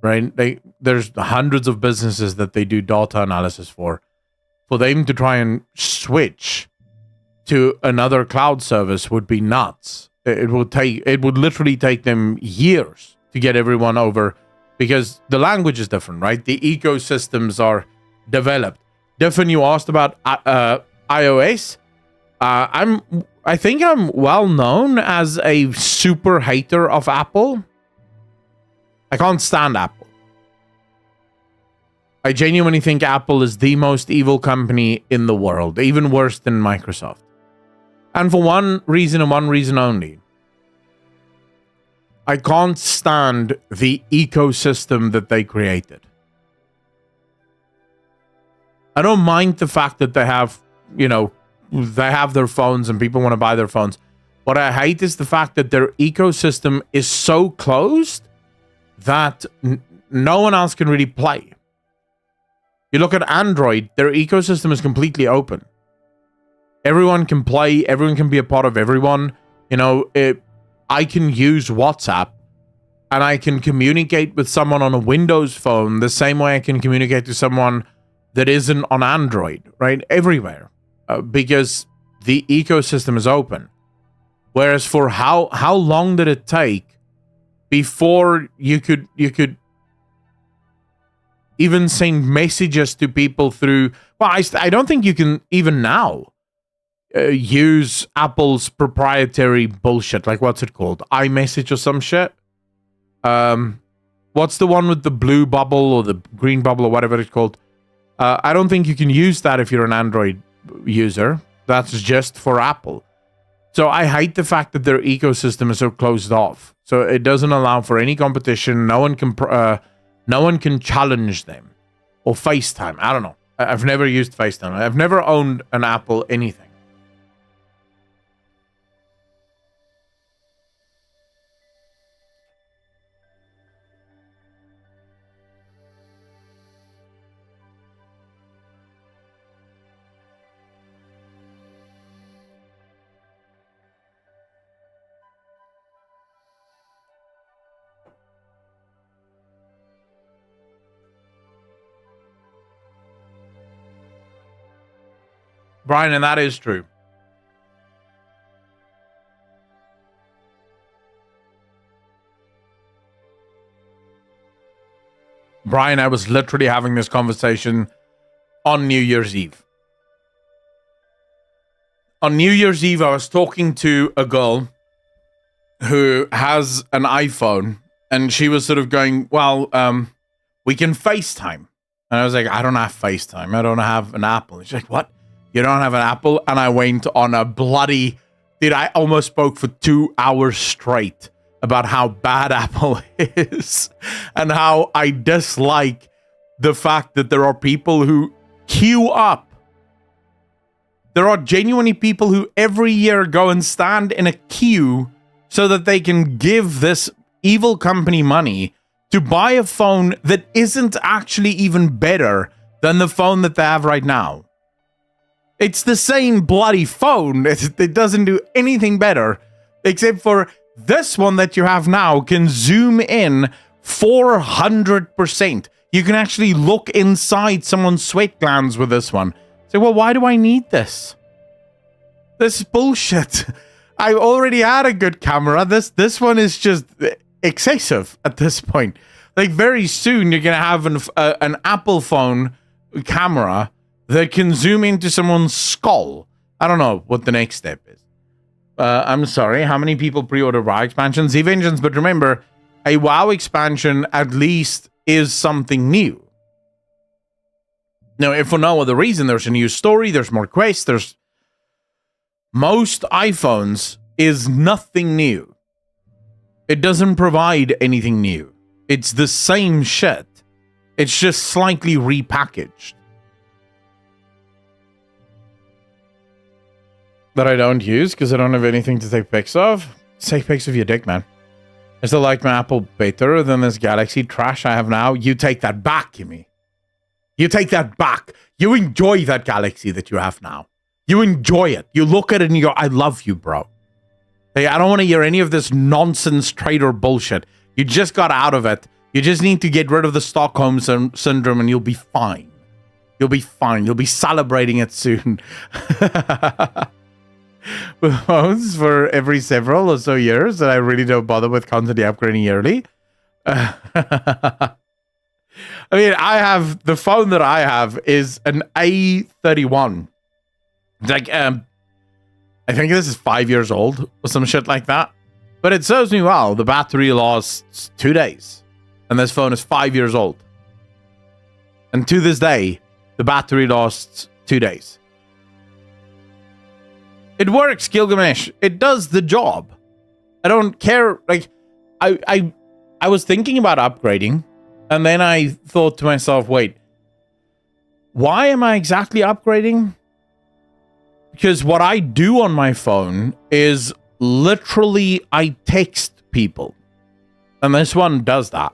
Right? There's hundreds of businesses that they do data analysis for. For them to try and switch to another cloud service would be nuts. It would literally take them years to get everyone over, because the language is different, right? The ecosystems are developed. Different. You asked about iOS. I think I'm well known as a super hater of Apple. I can't stand Apple. I genuinely think Apple is the most evil company in the world, even worse than Microsoft. And for one reason and one reason only. I can't stand the ecosystem that they created. I don't mind the fact that they have, they have their phones and people want to buy their phones. What I hate is the fact that their ecosystem is so closed that no one else can really play. You look at Android, their ecosystem is completely open. Everyone can play, everyone can be a part of everyone. I can use WhatsApp and I can communicate with someone on a Windows phone the same way I can communicate to someone that isn't on Android, right? Everywhere. Because the ecosystem is open. Whereas for how long did it take before you could even send messages to people through... Well, I don't think you can even now use Apple's proprietary bullshit. Like, what's it called? iMessage or some shit? What's the one with the blue bubble or the green bubble or whatever it's called? I don't think you can use that if you're an Android user. That's just for Apple. So I hate the fact that their ecosystem is so closed off. So it doesn't allow for any competition. No one can challenge them. Or FaceTime. I don't know. I've never used FaceTime. I've never owned an Apple anything. Brian, and that is true. Brian, I was literally having this conversation on New Year's Eve. On New Year's Eve, I was talking to a girl who has an iPhone, and she was sort of going, well, we can FaceTime. And I was like, I don't have FaceTime. I don't have an Apple. And she's like, what? You don't have an Apple? And I went on a bloody... I almost spoke for 2 hours straight about how bad Apple is and how I dislike the fact that there are people who queue up. There are genuinely people who every year go and stand in a queue so that they can give this evil company money to buy a phone that isn't actually even better than the phone that they have right now. It's the same bloody phone. It doesn't do anything better, except for this one that you have now can zoom in 400%. You can actually look inside someone's sweat glands with this one. Say, well, why do I need this? This is bullshit. I already had a good camera. This one is just excessive at this point. Like very soon you're gonna have an Apple phone camera that can zoom into someone's skull. I don't know what the next step is. I'm sorry. How many people pre-order WoW expansions? Z-Vengeance, but remember, a WoW expansion at least is something new. Now, if for no other reason, there's a new story, there's more quests, there's... Most iPhones is nothing new. It doesn't provide anything new. It's the same shit. It's just slightly repackaged. That I don't use because I don't have anything to take pics of. Take pics of your dick, man. I still like my Apple better than this Galaxy trash I have now. You take that back, Kimmy. You take that back. You enjoy that Galaxy that you have now. You enjoy it. You look at it and you go, I love you, bro. Like, I don't want to hear any of this nonsense trader bullshit. You just got out of it. You just need to get rid of the Stockholm syndrome and you'll be fine. You'll be fine. You'll be celebrating it soon. With phones for every several or so years that I really don't bother with constantly upgrading yearly. I mean, the phone that I have is an A31. It's like, I think this is 5 years old or some shit like that. But it serves me well. The battery lasts 2 days. And this phone is 5 years old. And to this day, the battery lasts 2 days. It works, Gilgamesh. It does the job. I don't care. Like, I was thinking about upgrading, and then I thought to myself, wait, why am I exactly upgrading? Because what I do on my phone is literally I text people. And this one does that.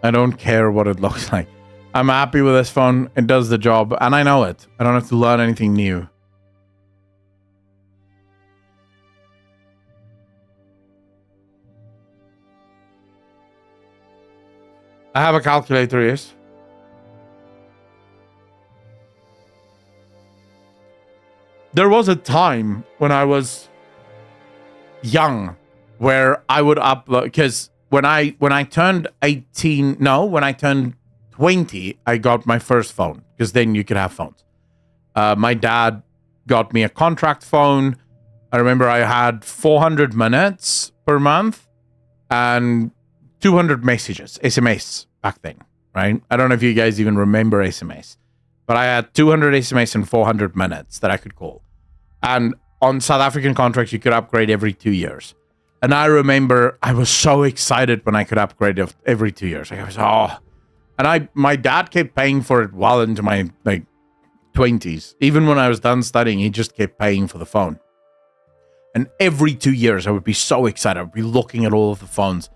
I don't care what it looks like. I'm happy with this phone. It does the job, and I know it. I don't have to learn anything new. I have a calculator, yes. There was a time when I was young where I would upload, because when I turned 18, no, when I turned 20, I got my first phone, because then you could have phones. My dad got me a contract phone. I remember I had 400 minutes per month and 200 messages, SMS back then, right? I don't know if you guys even remember SMS, but I had 200 SMS and 400 minutes that I could call. And on South African contracts, you could upgrade every 2 years. And I remember I was so excited when I could upgrade every 2 years. Like I was, and my dad kept paying for it well into my 20s. Even when I was done studying, he just kept paying for the phone. And every 2 years, I would be so excited. I would be looking at all of the phones.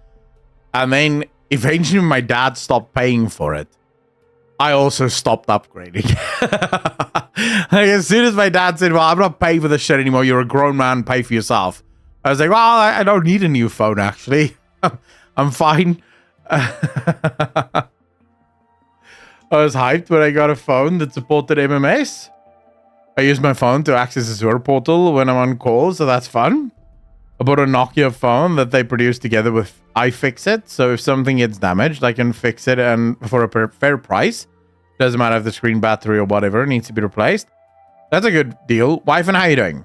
And then eventually my dad stopped paying for it. I also stopped upgrading. Like as soon as my dad said, well, I'm not paying for this shit anymore. You're a grown man, pay for yourself. I was like, well, I don't need a new phone, actually. I'm fine. I was hyped when I got a phone that supported MMS. I use my phone to access Azure portal when I'm on call, so that's fun. I bought a Nokia phone that they produced together with iFixit, so if something gets damaged, I can fix it and for a fair price. Doesn't matter if the screen, battery, or whatever needs to be replaced. That's a good deal. Wife, and how you doing?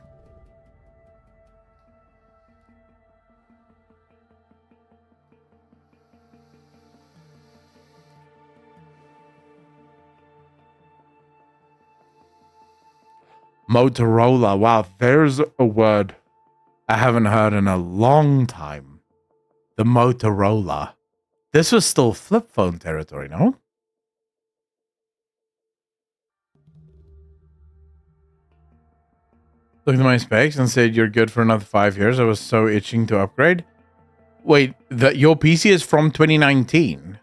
Motorola. Wow, there's a word I haven't heard in a long time. The Motorola. This was still flip phone territory, no? Looked at my specs and said, you're good for another 5 years. I was so itching to upgrade. Wait, your PC is from 2019?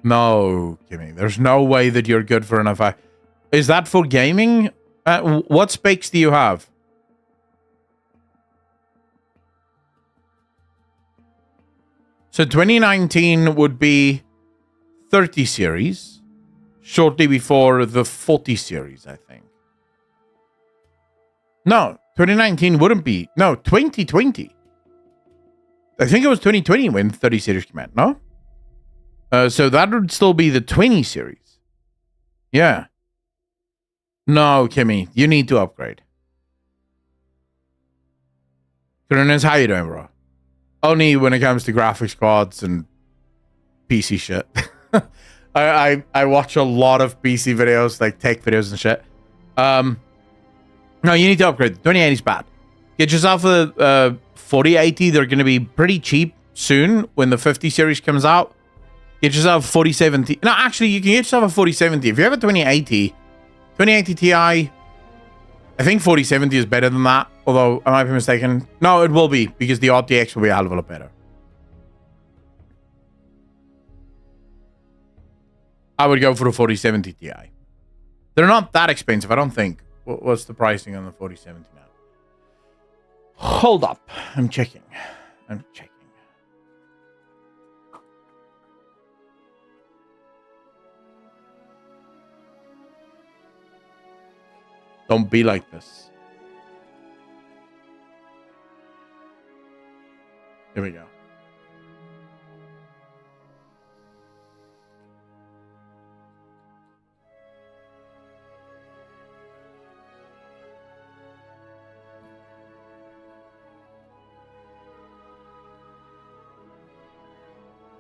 No, Kimmy. There's no way that you're good for another 5. Is that for gaming? What specs do you have? So 2019 would be 30 series. shortly before the 40 series, I think. No, 2019 wouldn't be. No, 2020. I think it was 2020 when 30 series came out, no? So that would still be the 20 series. Yeah. No, Kimmy, you need to upgrade. Kurunas, how you doing, bro? Only when it comes to graphics cards and PC shit. I watch a lot of PC videos, like tech videos and shit. No, you need to upgrade. 2080 is bad. Get yourself a 4080. They're going to be pretty cheap soon when the 50 series comes out. Get yourself a 4070. No, actually, you can get yourself a 4070. If you have a 2080 Ti, I think 4070 is better than that. Although, I might be mistaken. No, it will be, because the RTX will be a hell of a lot better. I would go for the 4070 Ti. They're not that expensive, I don't think. What's the pricing on the 4070 now? Hold up. I'm checking. Don't be like this. Here we go.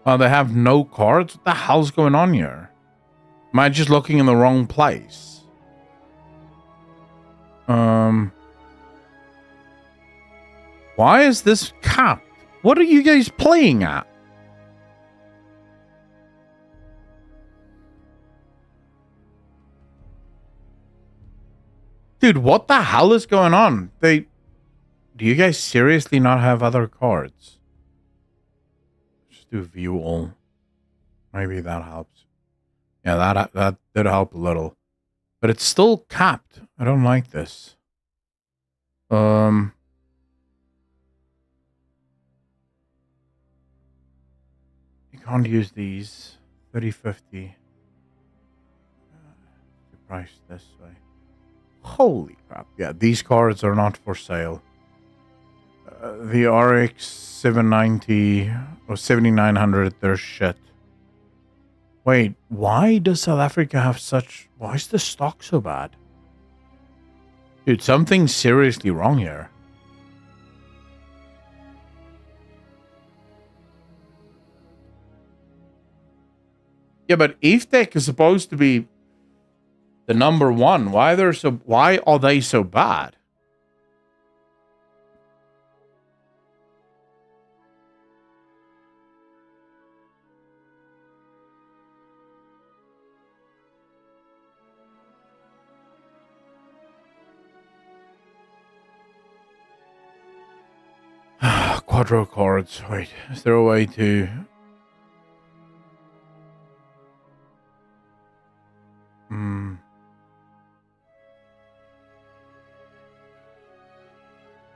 Oh, they have no cards? What the hell's going on here? Am I just looking in the wrong place? Why is this capped? What are you guys playing at? Dude, what the hell is going on? Do you guys seriously not have other cards? Just do view all. Maybe that helps. Yeah, that did help a little. But it's still capped. I don't like this. You can't use these. 3050. Price this way. Holy crap. Yeah, these cards are not for sale. The RX 790 or 7900, they're shit. Wait, why does South Africa have such... Why is the stock so bad? Dude, something's seriously wrong here. Yeah, but EVTech is supposed to be the number one. Why are they so bad? Quadro cards. Wait, is there a way to...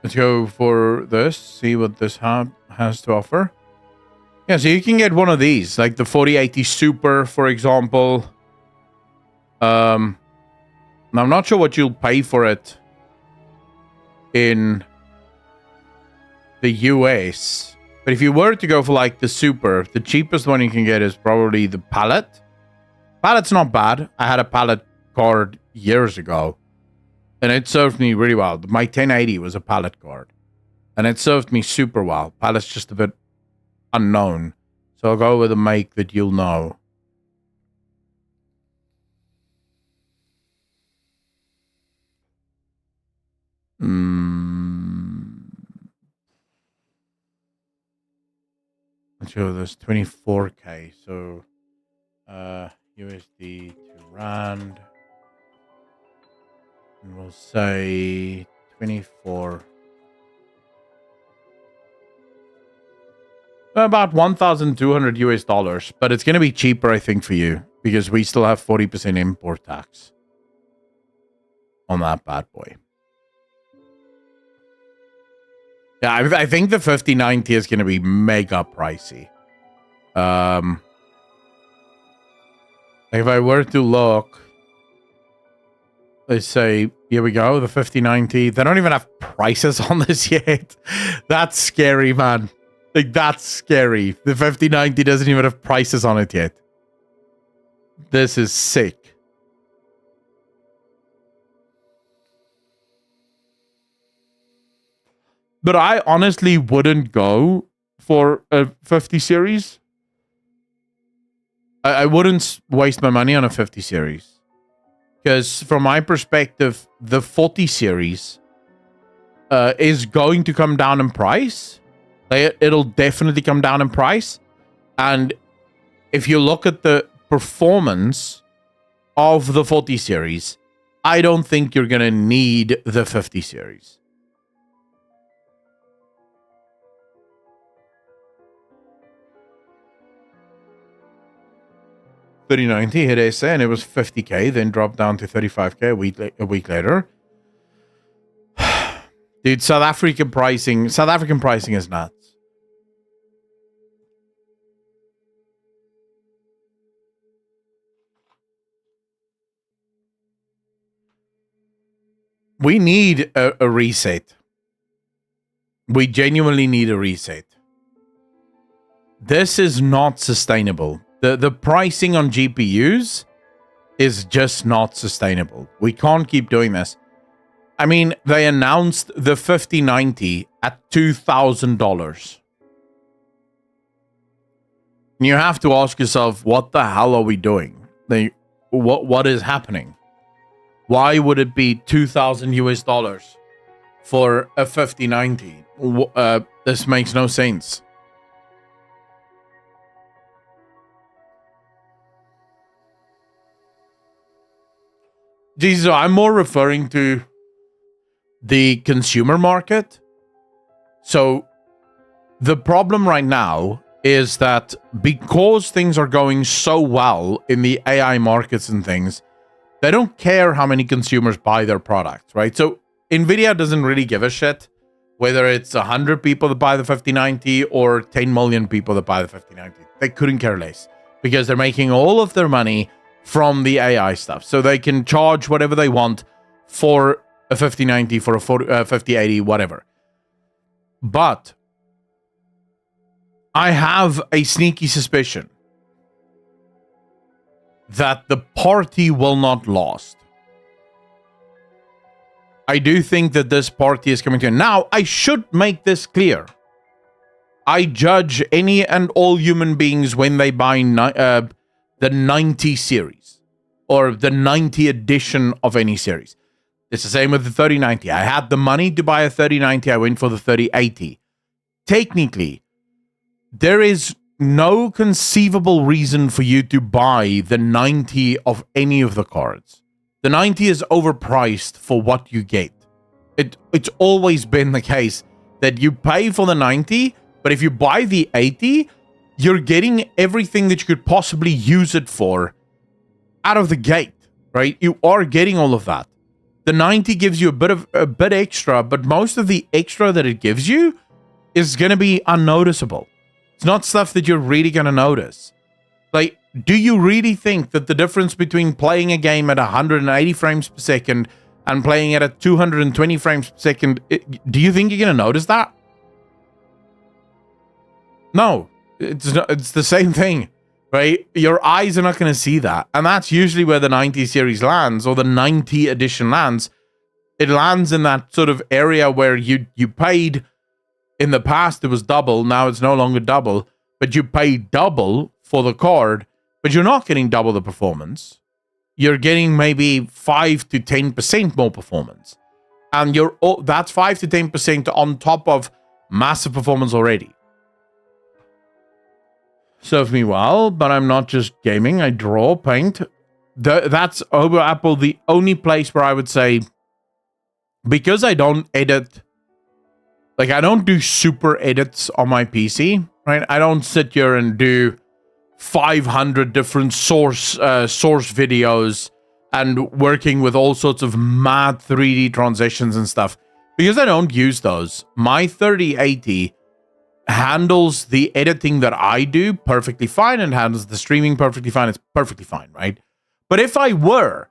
Let's go for this, see what this has to offer. Yeah, so you can get one of these, like the 4080 Super, for example. Now, I'm not sure what you'll pay for it in the US. But if you were to go for like the Super, the cheapest one you can get is probably the Palette. Palette's not bad. I had a Palette card years ago. And it served me really well. My 1080 was a Palette card. And it served me super well. Palette's just a bit unknown. So I'll go with a make that you'll know. Let's show this 24K. So USD to Rand. And we'll say 24. About 1,200 US dollars. But it's going to be cheaper, I think, for you. Because we still have 40% import tax on that bad boy. Yeah, I think the 5090 is going to be mega pricey. If I were to look, let's say, here we go, the 5090. They don't even have prices on this yet. That's scary, man. Like, that's scary. The 5090 doesn't even have prices on it yet. This is sick. But I honestly wouldn't go for a 50 series. I wouldn't waste my money on a 50 series. Because from my perspective, the 40 series is going to come down in price. It'll definitely come down in price. And if you look at the performance of the 40 series, I don't think you're going to need the 50 series. $3090 hit SA and it was $50K, then dropped down to $35K a week later. Dude, South African pricing is nuts. We need a reset. We genuinely need a reset. This is not sustainable. The pricing on GPUs is just not sustainable. We can't keep doing this. I mean, they announced the 5090 at $2,000. You have to ask yourself, what the hell are we doing? What is happening? Why would it be $2,000 for a 5090? This makes no sense. Jesus, I'm more referring to the consumer market. So the problem right now is that because things are going so well in the AI markets and things, they don't care how many consumers buy their product, right? So NVIDIA doesn't really give a shit whether it's 100 people that buy the 5090 or 10 million people that buy the 5090. They couldn't care less because they're making all of their money from the AI stuff. So they can charge whatever they want for a 5090, for a 5080, whatever. But I have a sneaky suspicion that the party will not last. I do think that this party is coming to an end. Now, I should make this clear. I judge any and all human beings when they buy the 90 series or the 90 edition of any series. It's the same with the 3090. I had the money to buy a 3090. I went for the 3080. Technically, there is no conceivable reason for you to buy the 90 of any of the cards. The 90 is overpriced for what you get. It's always been the case that you pay for the 90, but if you buy the 80, you're getting everything that you could possibly use it for out of the gate, right? You are getting all of that. The 90 gives you a bit extra, but most of the extra that it gives you is going to be unnoticeable. It's not stuff that you're really going to notice. Like, do you really think that the difference between playing a game at 180 frames per second and playing it at 220 frames per second, do you think you're going to notice that? No, it's the same thing, right? Your eyes are not going to see that. And that's usually where the 90 series lands, or the 90 edition lands. It lands in that sort of area where you paid, in the past it was double, now it's no longer double, but you pay double for the card, but you're not getting double the performance. You're getting maybe 5 to 10% more performance. And that's 5 to 10% on top of massive performance already. Serve me well, but I'm not just gaming. I draw, paint. That's over Apple the only place where I would say, because I don't edit, like I don't do super edits on my PC, right? I don't sit here and do 500 different source videos and working with all sorts of mad 3D transitions and stuff, because I don't use those. My 3080 handles the editing that I do perfectly fine and handles the streaming perfectly fine. It's perfectly fine, right? But if I were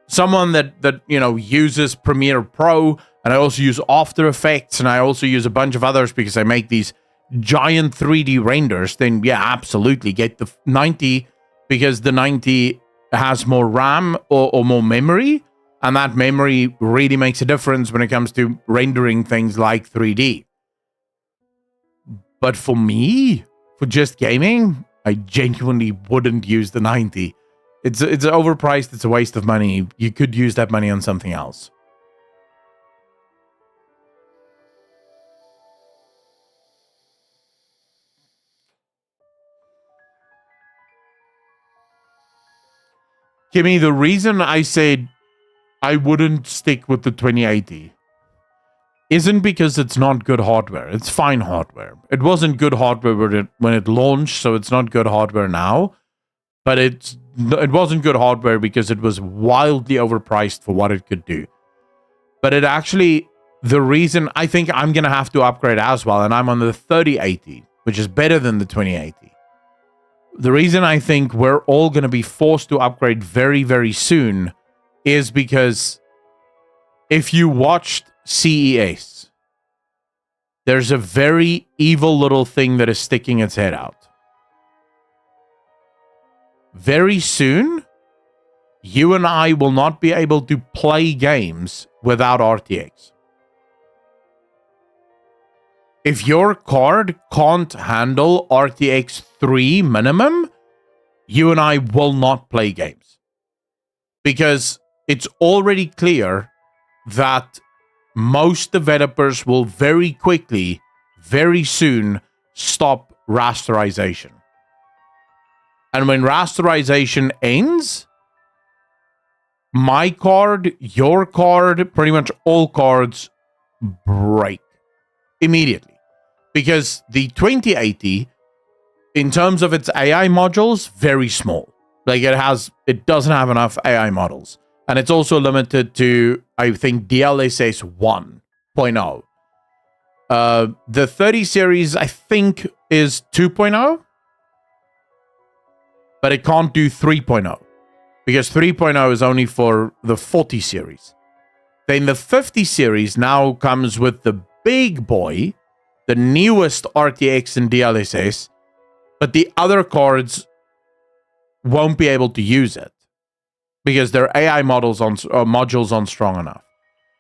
someone that uses Premiere Pro, and I also use After Effects, and I also use a bunch of others because I make these giant 3D renders, then yeah, absolutely get the 90, because the 90 has more RAM or more memory, and that memory really makes a difference when it comes to rendering things like 3D. But for me, for just gaming, I genuinely wouldn't use the 90. It's overpriced, it's a waste of money. You could use that money on something else. Kimmy, the reason I said I wouldn't stick with the 2080 isn't because it's not good hardware. It's fine hardware. It wasn't good hardware when it launched, so it's not good hardware now. But it wasn't good hardware because it was wildly overpriced for what it could do. But it actually, the reason I think I'm going to have to upgrade as well, and I'm on the 3080, which is better than the 2080. The reason I think we're all going to be forced to upgrade very, very soon is because if you watched CES, there's a very evil little thing that is sticking its head out. Very soon, you and I will not be able to play games without RTX. If your card can't handle RTX 3 minimum, you and I will not play games. Because it's already clear that most developers will very quickly, very soon, stop rasterization. And when rasterization ends, my card, your card, pretty much all cards break immediately. Because the 2080, in terms of its AI modules, very small. Like it doesn't have enough AI models. And it's also limited to, I think, DLSS 1.0. The 30 series, I think, is 2.0. But it can't do 3.0. Because 3.0 is only for the 40 series. Then the 50 series now comes with the big boy, the newest RTX and DLSS, but the other cards won't be able to use it because their AI modules aren't strong enough.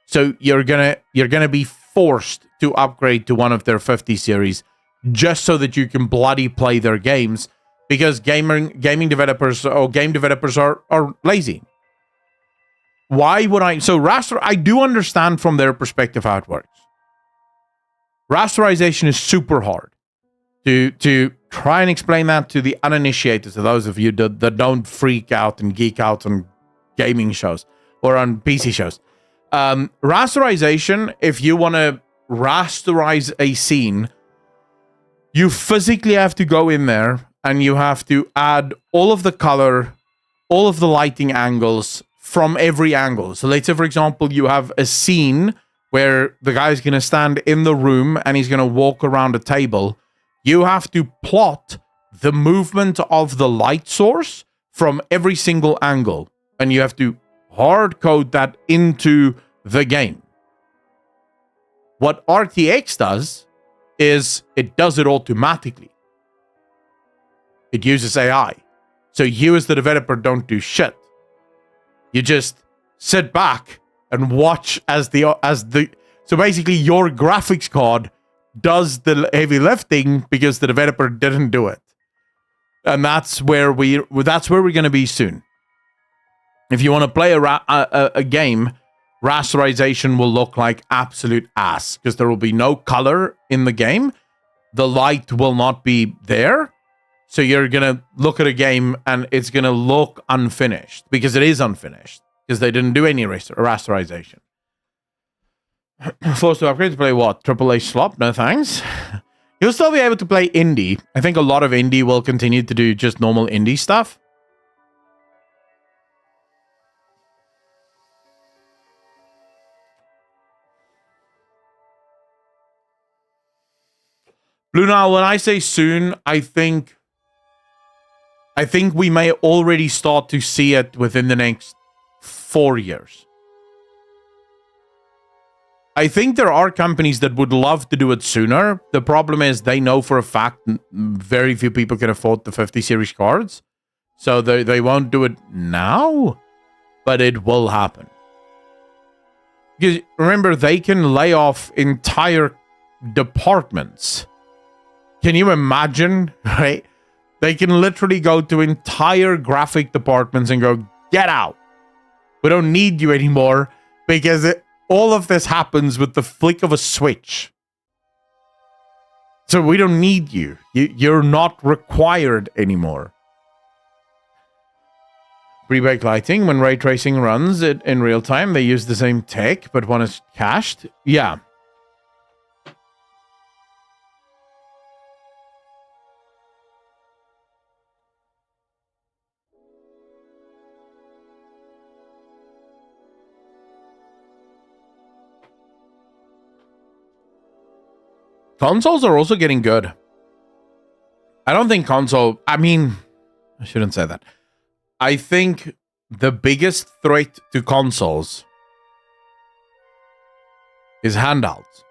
So you're gonna be forced to upgrade to one of their 50 series just so that you can bloody play their games, because gaming developers or game developers are lazy. Why would I? So I do understand from their perspective how it works. Rasterization is super hard. To try and explain that to the uninitiated, to those of you that don't freak out and geek out on gaming shows or on PC shows. Rasterization, if you want to rasterize a scene, you physically have to go in there and you have to add all of the color, all of the lighting angles from every angle. So let's say, for example, you have a scene where the guy's going to stand in the room and he's going to walk around a table. You have to plot the movement of the light source from every single angle. And you have to hard code that into the game. What RTX does is it does it automatically. It uses AI. So you as the developer don't do shit. You just sit back and watch as so basically your graphics card does the heavy lifting because the developer didn't do it. And that's where we're going to be soon. If you want to play a game, rasterization will look like absolute ass because there will be no color in the game. The light will not be there. So you're going to look at a game and it's going to look unfinished because it is unfinished because they didn't do any rasterization. Forced to upgrade to play what? AAA slop? No thanks. You'll still be able to play indie. I think a lot of indie will continue to do just normal indie stuff. Luna, when I say soon, I think we may already start to see it within the next 4 years. I think there are companies that would love to do it sooner. The problem is they know for a fact very few people can afford the 50 series cards. So they won't do it now, but it will happen. Because remember, they can lay off entire departments. Can you imagine, right? They can literally go to entire graphic departments and go, get out. We don't need you anymore, because all of this happens with the flick of a switch. So we don't need you. You're not required anymore. Pre-bake lighting, when ray tracing runs it in real time, they use the same tech, but when it's cached, yeah. Consoles are also getting good. I don't think I shouldn't say that. I think the biggest threat to consoles is handhelds.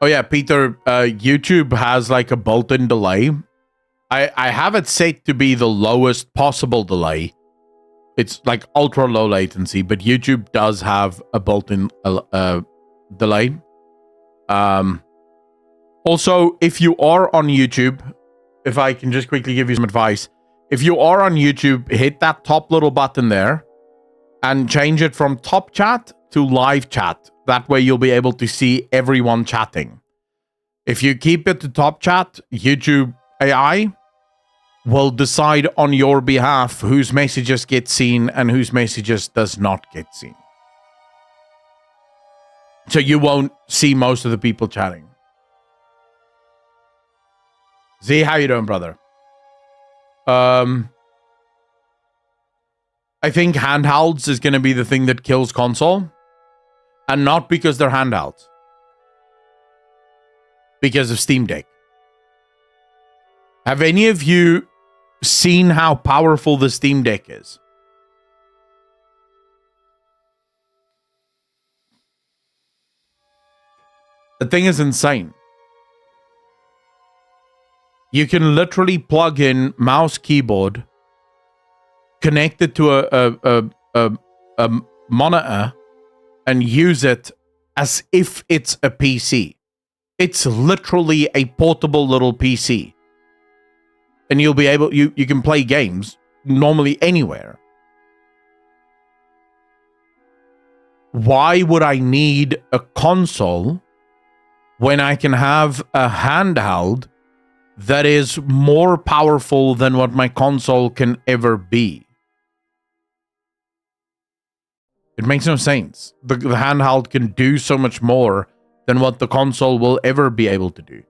Oh yeah, Peter, YouTube has like a built-in delay. I have it set to be the lowest possible delay. It's like ultra low latency, but YouTube does have a built-in delay. Also, if you are on YouTube, if I can just quickly give you some advice. If you are on YouTube, hit that top little button there and change it from top chat to live chat. That way you'll be able to see everyone chatting. If you keep it to top chat, YouTube AI will decide on your behalf whose messages get seen and whose messages does not get seen. So you won't see most of the people chatting. Z, how you doing, brother? I think handhelds is going to be the thing that kills console. And not because they're handhelds. Because of Steam Deck. Have any of you seen how powerful the Steam Deck is? The thing is insane. You can literally plug in mouse, keyboard, connect it to a monitor, and use it as if it's a PC. It's literally a portable little PC. And you'll be able, you can play games normally anywhere. Why would I need a console when I can have a handheld that is more powerful than what my console can ever be? It makes no sense. The handheld can do so much more than what the console will ever be able to do.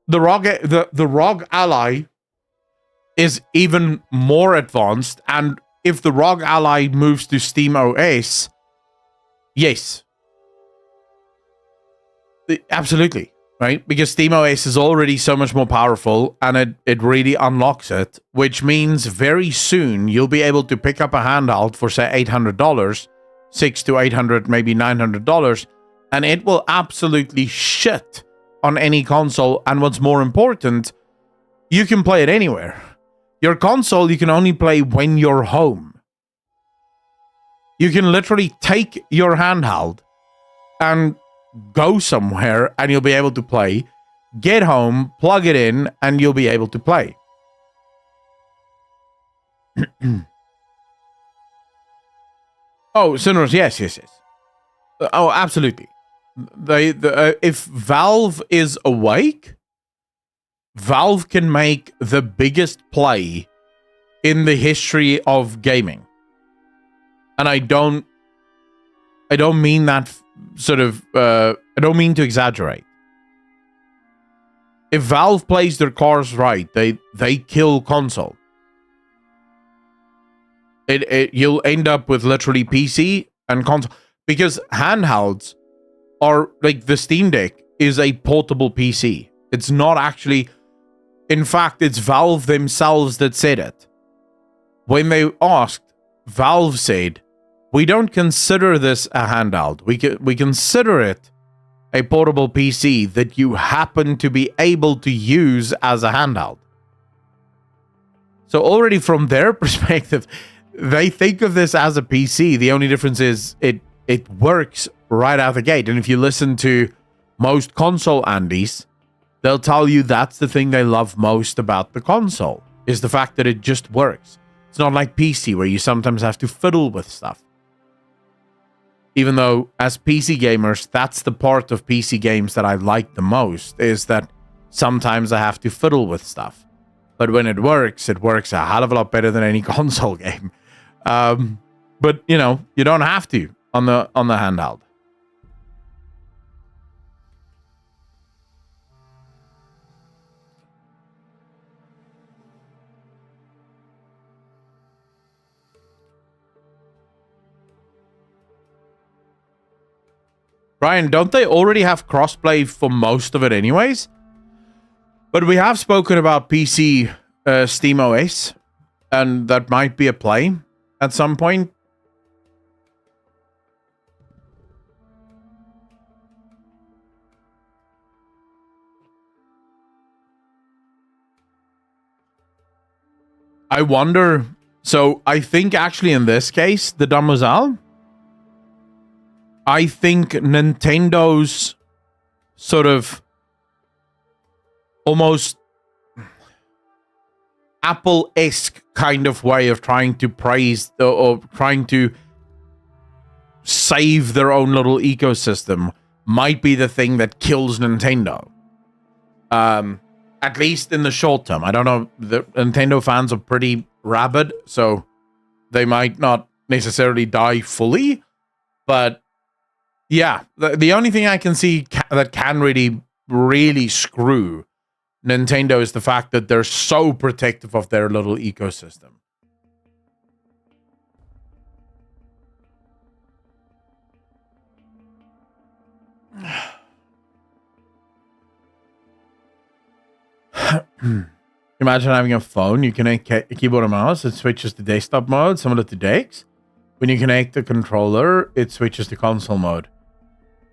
The ROG Ally is even more advanced, and if the ROG Ally moves to Steam OS, yes. Absolutely, right? Because Steam OS is already so much more powerful, and it really unlocks it, which means very soon you'll be able to pick up a handheld for, say, $800, $600 to $800, maybe $900, and it will absolutely shit on any console. And what's more important, you can play it anywhere. Your console, you can only play when you're home. You can literally take your handheld and go somewhere and you'll be able to play. Get home, plug it in, and you'll be able to play. Oh, Sunrise, yes. Oh, absolutely. If Valve is awake, Valve can make the biggest play in the history of gaming. And I don't mean that I don't mean to exaggerate. If Valve plays their cards right, they kill console. You'll end up with literally PC and console, because handhelds are like the Steam Deck is a portable PC. It's not actually. In fact, it's Valve themselves that said it. When they asked, Valve said, "We don't consider this a handheld. We consider it a portable PC that you happen to be able to use as a handheld." So already from their perspective, they think of this as a PC. The only difference is it works right out the gate. And if you listen to most console Andes, they'll tell you that's the thing they love most about the console, is the fact that it just works. It's not like PC where you sometimes have to fiddle with stuff. Even though as PC gamers, that's the part of PC games that I like the most, is that sometimes I have to fiddle with stuff. But when it works a hell of a lot better than any console game. But you know, you don't have to on the handheld. Brian, don't they already have crossplay for most of it anyways? But we have spoken about PC Steam OS, and that might be a play at some point. I wonder, so I think actually in this case, the Demoiselle, I think Nintendo's sort of almost Apple-esque kind of way of trying to praise or trying to save their own little ecosystem might be the thing that kills Nintendo. At least in the short term. I don't know. The Nintendo fans are pretty rabid, so they might not necessarily die fully, but yeah, the only thing I can see that can really screw Nintendo is the fact that they're so protective of their little ecosystem. Imagine having a phone, you connect a keyboard and mouse, it switches to desktop mode, similar to DeX. When you connect the controller, it switches to console mode.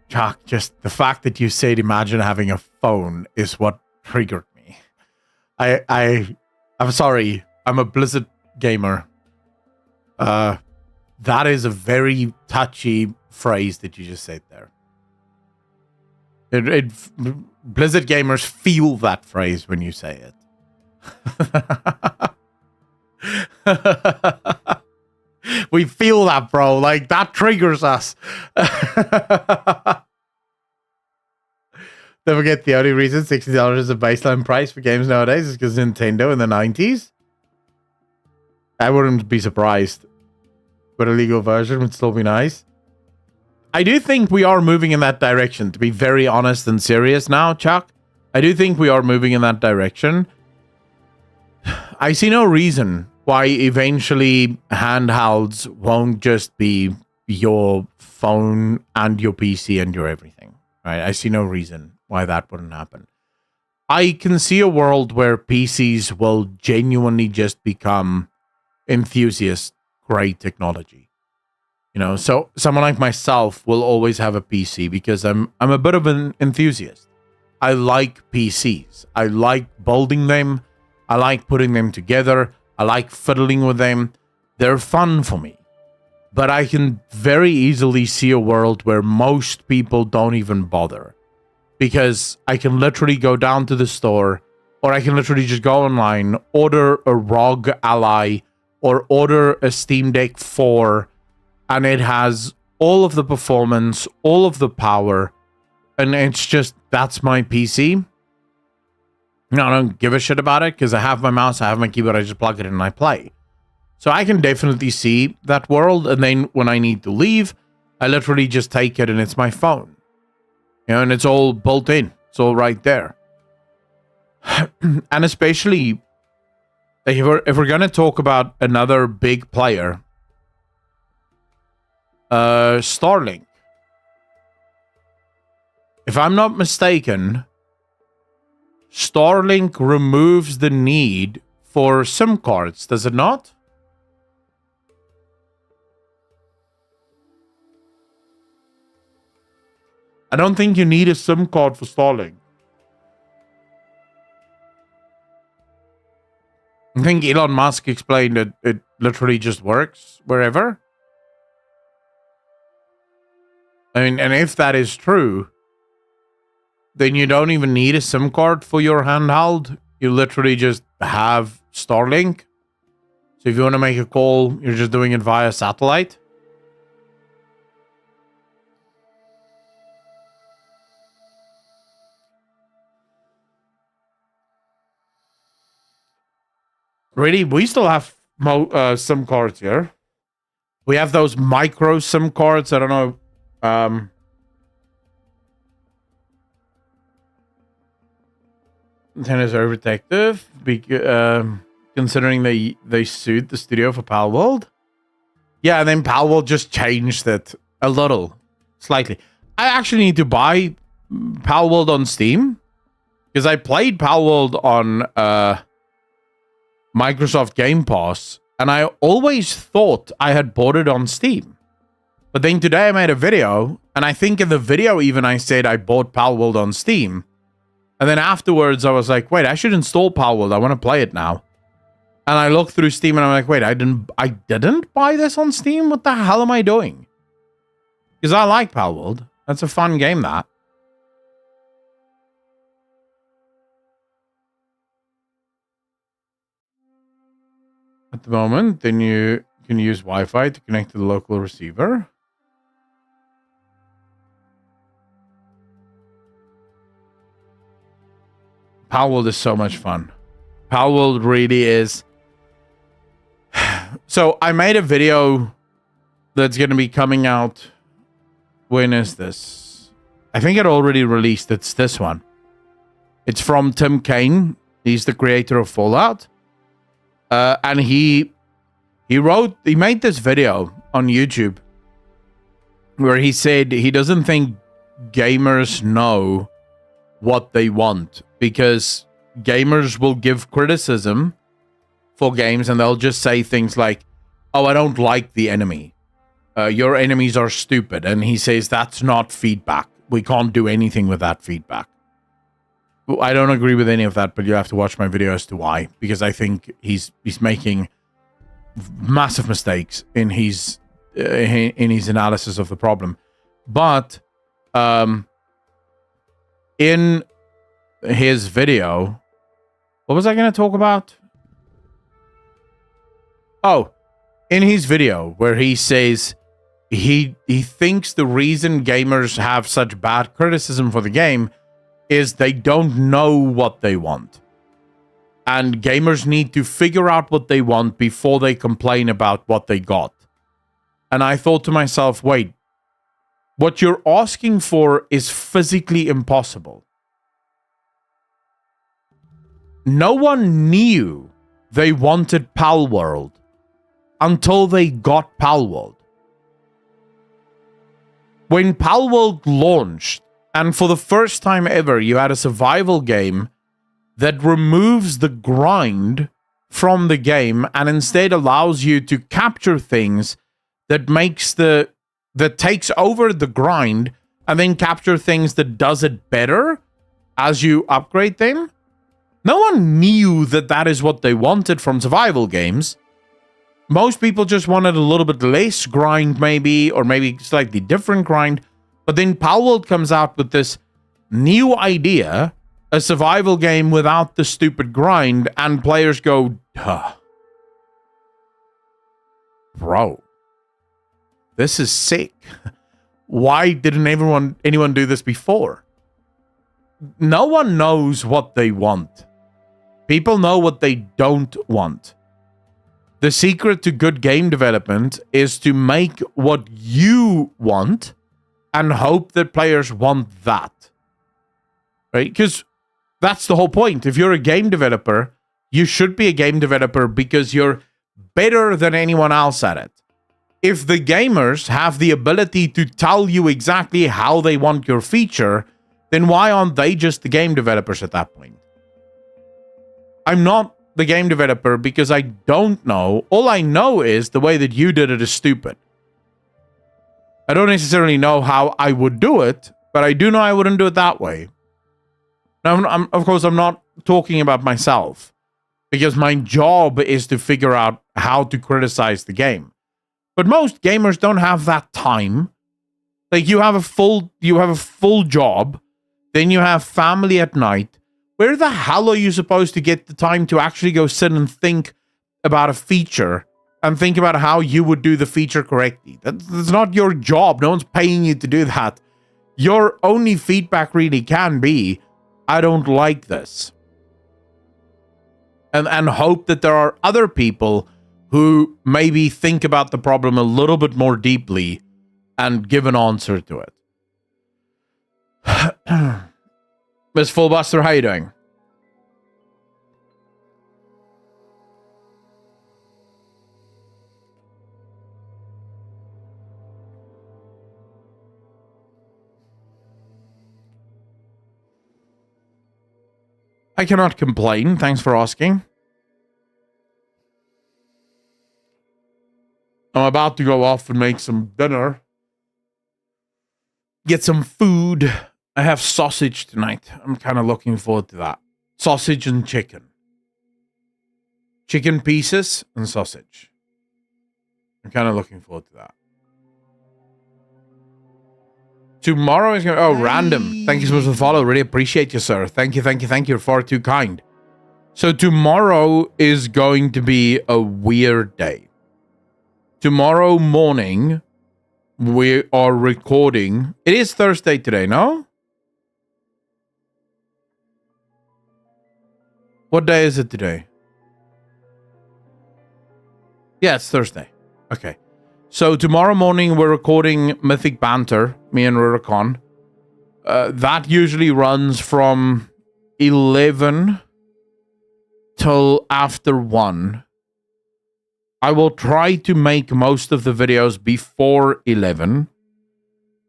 Chuck, just the fact that you said imagine having a phone is what triggered me. I'm sorry, I'm a Blizzard gamer. That is a very touchy phrase that you just said there. Blizzard gamers feel that phrase when you say it. We feel that, bro. Like, that triggers us. Don't forget, the only reason $60 is a baseline price for games nowadays is because Nintendo in the 90s. I wouldn't be surprised. But a legal version would still be nice. I do think we are moving in that direction, to be very honest and serious now, Chuck. I do think we are moving in that direction. I see no reason why eventually handhelds won't just be your phone and your PC and your everything, right? I see no reason why that wouldn't happen. I can see a world where PCs will genuinely just become enthusiast-grade technology. You know, so someone like myself will always have a PC because I'm a bit of an enthusiast. I like PCs. I like building them. I like putting them together. I like fiddling with them. They're fun for me. But I can very easily see a world where most people don't even bother. Because I can literally go down to the store, or I can literally just go online, order a ROG Ally, or order a Steam Deck 4, and it has all of the performance, all of the power, and it's just, that's my PC. No, I don't give a shit about it because I have my mouse, I have my keyboard, I just plug it in and I play. So I can definitely see that world, and then when I need to leave, I literally just take it and it's my phone. And it's all built in. It's all right there. And especially if we're going to talk about another big player, Starlink. If I'm not mistaken, Starlink removes the need for SIM cards, does it not? I don't think you need a SIM card for Starlink. I think Elon Musk explained that it literally just works wherever. I mean, and if that is true, then you don't even need a SIM card for your handheld. You literally just have Starlink. So if you want to make a call, you're just doing it via satellite. Really, we still have SIM cards here. We have those micro SIM cards. I don't know. Tennis overprotective, considering they sued the studio for Palworld. Yeah, and then Palworld just changed it a little, slightly. I actually need to buy Palworld on Steam because I played Palworld on Microsoft Game Pass, and I always thought I had bought it on Steam. But then today I made a video, and I think in the video even I said I bought Palworld on Steam. And then afterwards I was like, wait, I should install Palworld. I want to play it now. And I looked through Steam and I'm like, wait, I didn't buy this on Steam? What the hell am I doing? Because I like Palworld. That's a fun game, that. At the moment, then you can use Wi-Fi to connect to the local receiver. Palworld is so much fun. Palworld really is. So I made a video that's going to be coming out. When is this? I think it already released. It's this one. It's from Tim Kaine. He's the creator of Fallout. And he made this video on YouTube where he said he doesn't think gamers know what they want, because gamers will give criticism for games and they'll just say things like, oh, I don't like the enemy. Your enemies are stupid. And he says that's not feedback. We can't do anything with that feedback. I don't agree with any of that, but you have to watch my video as to why, because I think he's making massive mistakes in his analysis of the problem. But in his video, what was I going to talk about? Oh, in his video where he says he thinks the reason gamers have such bad criticism for the game is they don't know what they want. And gamers need to figure out what they want before they complain about what they got. And I thought to myself, wait, what you're asking for is physically impossible. No one knew they wanted Palworld until they got Palworld. When Palworld launched, and for the first time ever, you had a survival game that removes the grind from the game and instead allows you to capture things that takes over the grind and then capture things that does it better as you upgrade them. No one knew that is what they wanted from survival games. Most people just wanted a little bit less grind maybe, or maybe slightly different grind. But then Palworld comes out with this new idea, a survival game without the stupid grind, and players go, duh. Bro, this is sick. Why didn't anyone do this before? No one knows what they want. People know what they don't want. The secret to good game development is to make what you want and hope that players want that. Right? Because that's the whole point. If you're a game developer, you should be a game developer because you're better than anyone else at it. If the gamers have the ability to tell you exactly how they want your feature, then why aren't they just the game developers at that point? I'm not the game developer because I don't know. All I know is the way that you did it is stupid. I don't necessarily know how I would do it, but I do know I wouldn't do it that way. Now, of course, I'm not talking about myself because my job is to figure out how to criticize the game. But most gamers don't have that time. Like you have a full job, then you have family at night. Where the hell are you supposed to get the time to actually go sit and think about a feature and think about how you would do the feature correctly? That's not your job. No one's paying you to do that. Your only feedback really can be, I don't like this. And hope that there are other people who maybe think about the problem a little bit more deeply and give an answer to it. Miss Fullbuster, how you doing? I cannot complain. Thanks for asking. I'm about to go off and make some dinner. Get some food. I have sausage tonight. I'm kind of looking forward to that. Sausage and chicken. Chicken pieces and sausage. I'm kind of looking forward to that. Tomorrow is going to... Oh, random. Thank you so much for the follow. Really appreciate you, sir. Thank you. You're far too kind. So tomorrow is going to be a weird day. Tomorrow morning, we are recording. It is Thursday today, no? What day is it today? Yeah, it's Thursday. Okay. So tomorrow morning, we're recording Mythic Banter, me and Rurikon. That usually runs from 11 till after 1. I will try to make most of the videos before 11.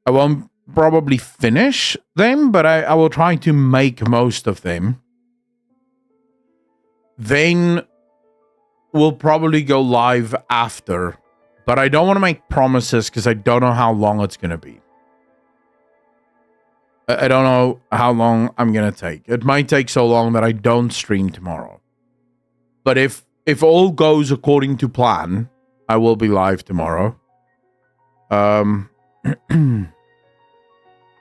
I won't probably finish them, but I will try to make most of them. Then we'll probably go live after, but I don't want to make promises because I don't know how long it's going to be. I don't know how long I'm going to take. It might take so long that I don't stream tomorrow. But if all goes according to plan, I will be live tomorrow. How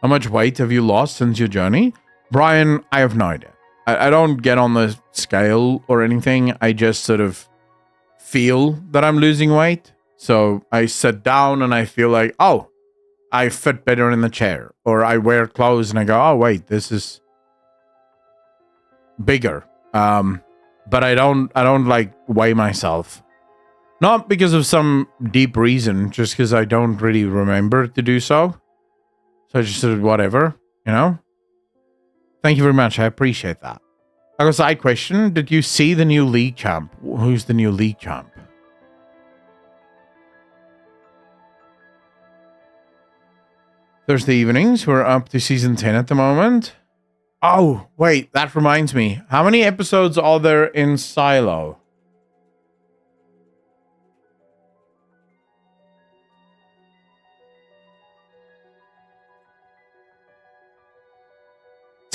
much weight have you lost since your journey? Brian, I have no idea. I don't get on the scale or anything. I just sort of feel that I'm losing weight. So I sit down and I feel like, oh, I fit better in the chair. Or I wear clothes and I go, oh, wait, this is bigger. But I don't like weigh myself. Not because of some deep reason, just because I don't really remember to do so. So I just sort of whatever, you know? Thank you very much. I appreciate that. I got a side question. Did you see the new league champ? Who's the new league champ? Thursday evenings. We're up to season 10 at the moment. Oh, wait. That reminds me. How many episodes are there in Silo?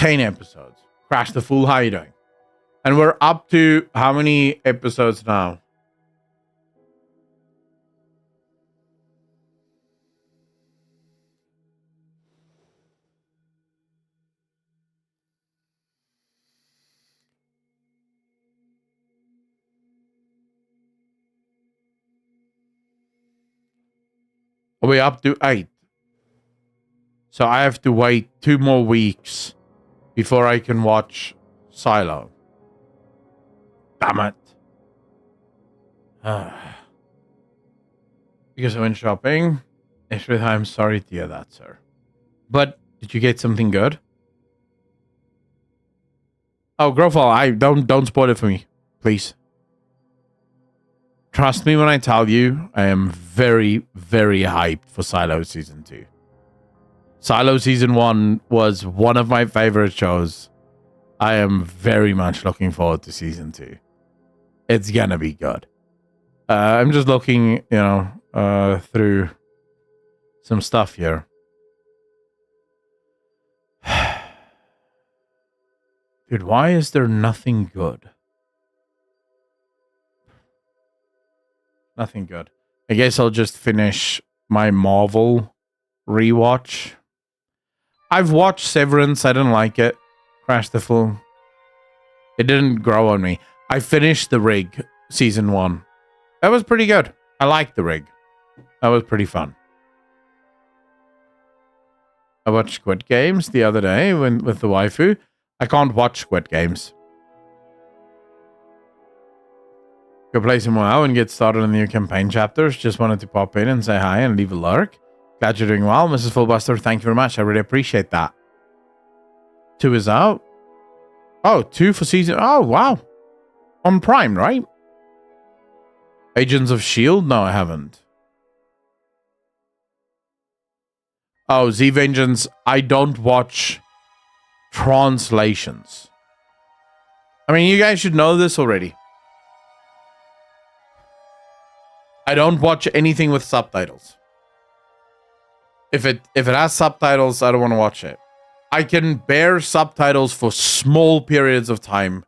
Episodes. Crash the Fool, how you doing? And we're up to how many episodes now? Are we up to 8? So I have to wait 2 more weeks before I can watch Silo. Damn it. Because I went shopping. I'm sorry to hear that, sir. But did you get something good? Oh, Growfall, don't spoil it for me, please. Trust me when I tell you, I am very, very hyped for Silo Season 2. Silo Season 1 was one of my favorite shows. I am very much looking forward to Season 2. It's gonna be good. I'm just looking, through some stuff here. Dude, why is there nothing good? Nothing good. I guess I'll just finish my Marvel rewatch. I've watched Severance. I didn't like it. Crash the Fool. It didn't grow on me. I finished The Rig Season 1. That was pretty good. I liked The Rig. That was pretty fun. I watched Squid Games the other day with the waifu. I can't watch Squid Games. Go play some WoW and get started on the new campaign chapters. Just wanted to pop in and say hi and leave a lurk. Glad you're doing well, Mrs. Fullbuster. Thank you very much. I really appreciate that. 2 is out. Oh, 2 for season. Oh, wow. On Prime, right? Agents of S.H.I.E.L.D.? No, I haven't. Oh, Z Vengeance. I don't watch translations. I mean, you guys should know this already. I don't watch anything with subtitles. If it has subtitles, I don't want to watch it. I can bear subtitles for small periods of time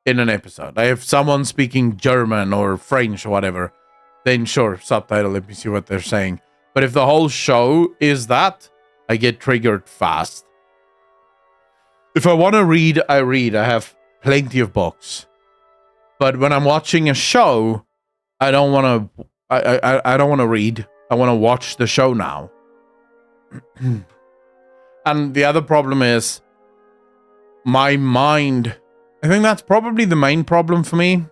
in an episode. If someone's speaking German or French or whatever, then sure, subtitle, let me see what they're saying. But if the whole show is that, I get triggered fast. If I want to read, I read. I have plenty of books. But when I'm watching a show, I don't want to. I don't want to read. I want to watch the show now. And the other problem is my mind. I think that's probably the main problem for me.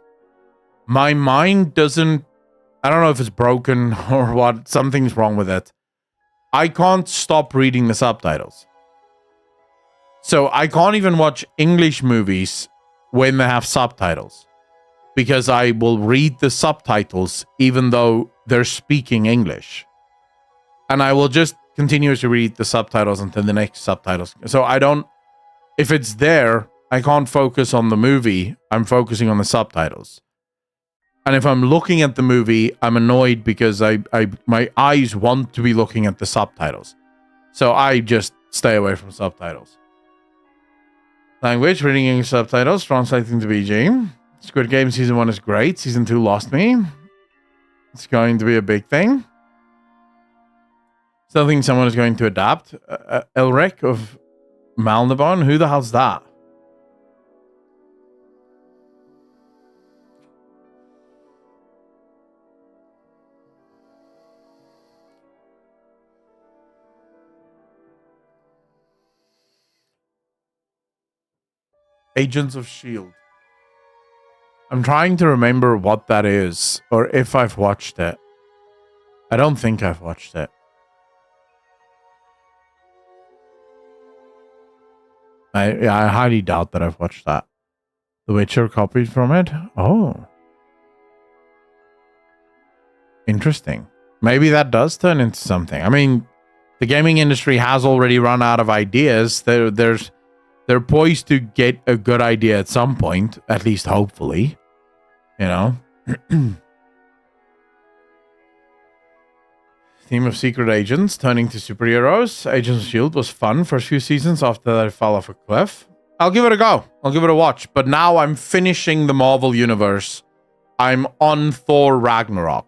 My mind doesn't. I don't know if it's broken or what. Something's wrong with it. I can't stop reading the subtitles. So I can't even watch English movies when they have subtitles. Because I will read the subtitles even though they're speaking English. And I will just continuously read the subtitles until the next subtitles. So I don't... If it's there, I can't focus on the movie. I'm focusing on the subtitles. And if I'm looking at the movie, I'm annoyed because my eyes want to be looking at the subtitles. So I just stay away from subtitles. Language, reading English subtitles, translating to VG. Squid Game Season 1 is great. Season 2 lost me. It's going to be a big thing. Still think someone is going to adapt. Elric of Malnabon? Who the hell's that? Agents of S.H.I.E.L.D. I'm trying to remember what that is, or if I've watched it. I don't think I've watched it. I highly doubt that I've watched that. The Witcher copied from it? Oh. Interesting. Maybe that does turn into something. I mean, the gaming industry has already run out of ideas. They're poised to get a good idea at some point, at least hopefully. You know? Theme of secret agents turning to superheroes. Agents of S.H.I.E.L.D. was fun for a few seasons after I fell off a cliff. I'll give it a go. I'll give it a watch. But now I'm finishing the Marvel Universe. I'm on Thor Ragnarok.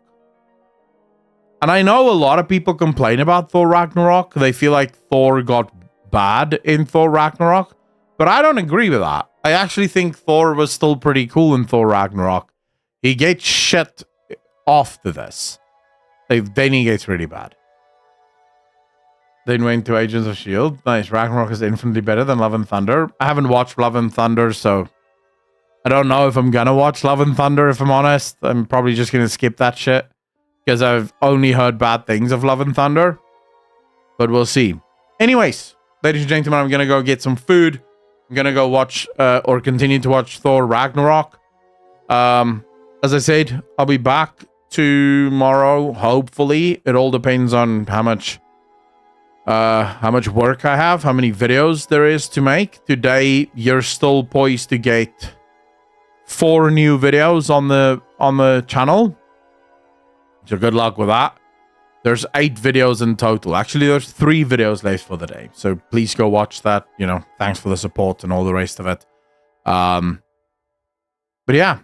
And I know a lot of people complain about Thor Ragnarok. They feel like Thor got bad in Thor Ragnarok. But I don't agree with that. I actually think Thor was still pretty cool in Thor Ragnarok. He gets shit off to this. Then he gets really bad. Then went to Agents of S.H.I.E.L.D. Nice. Ragnarok is infinitely better than Love and Thunder. I haven't watched Love and Thunder, so I don't know if I'm gonna watch Love and Thunder, if I'm honest. I'm probably just gonna skip that shit. Because I've only heard bad things of Love and Thunder. But we'll see. Anyways, ladies and gentlemen, I'm gonna go get some food. I'm gonna go watch, or continue to watch Thor Ragnarok. As I said, I'll be back tomorrow, hopefully. It all depends on how much work I have, how many videos there is to make. Today, you're still poised to get 4 new videos on the channel. So good luck with that. There's 8 videos in total. Actually, there's 3 videos left for the day. So please go watch that. You know, thanks for the support and all the rest of it. But yeah,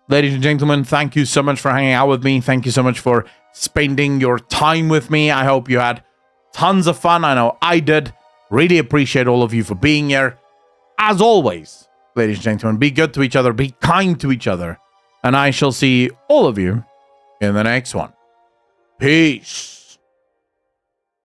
ladies and gentlemen, thank you so much for hanging out with me. Thank you so much for spending your time with me. I hope you had tons of fun. I know I did. Really appreciate all of you for being here. As always, ladies and gentlemen, be good to each other. Be kind to each other. And I shall see all of you in the next one. Peace.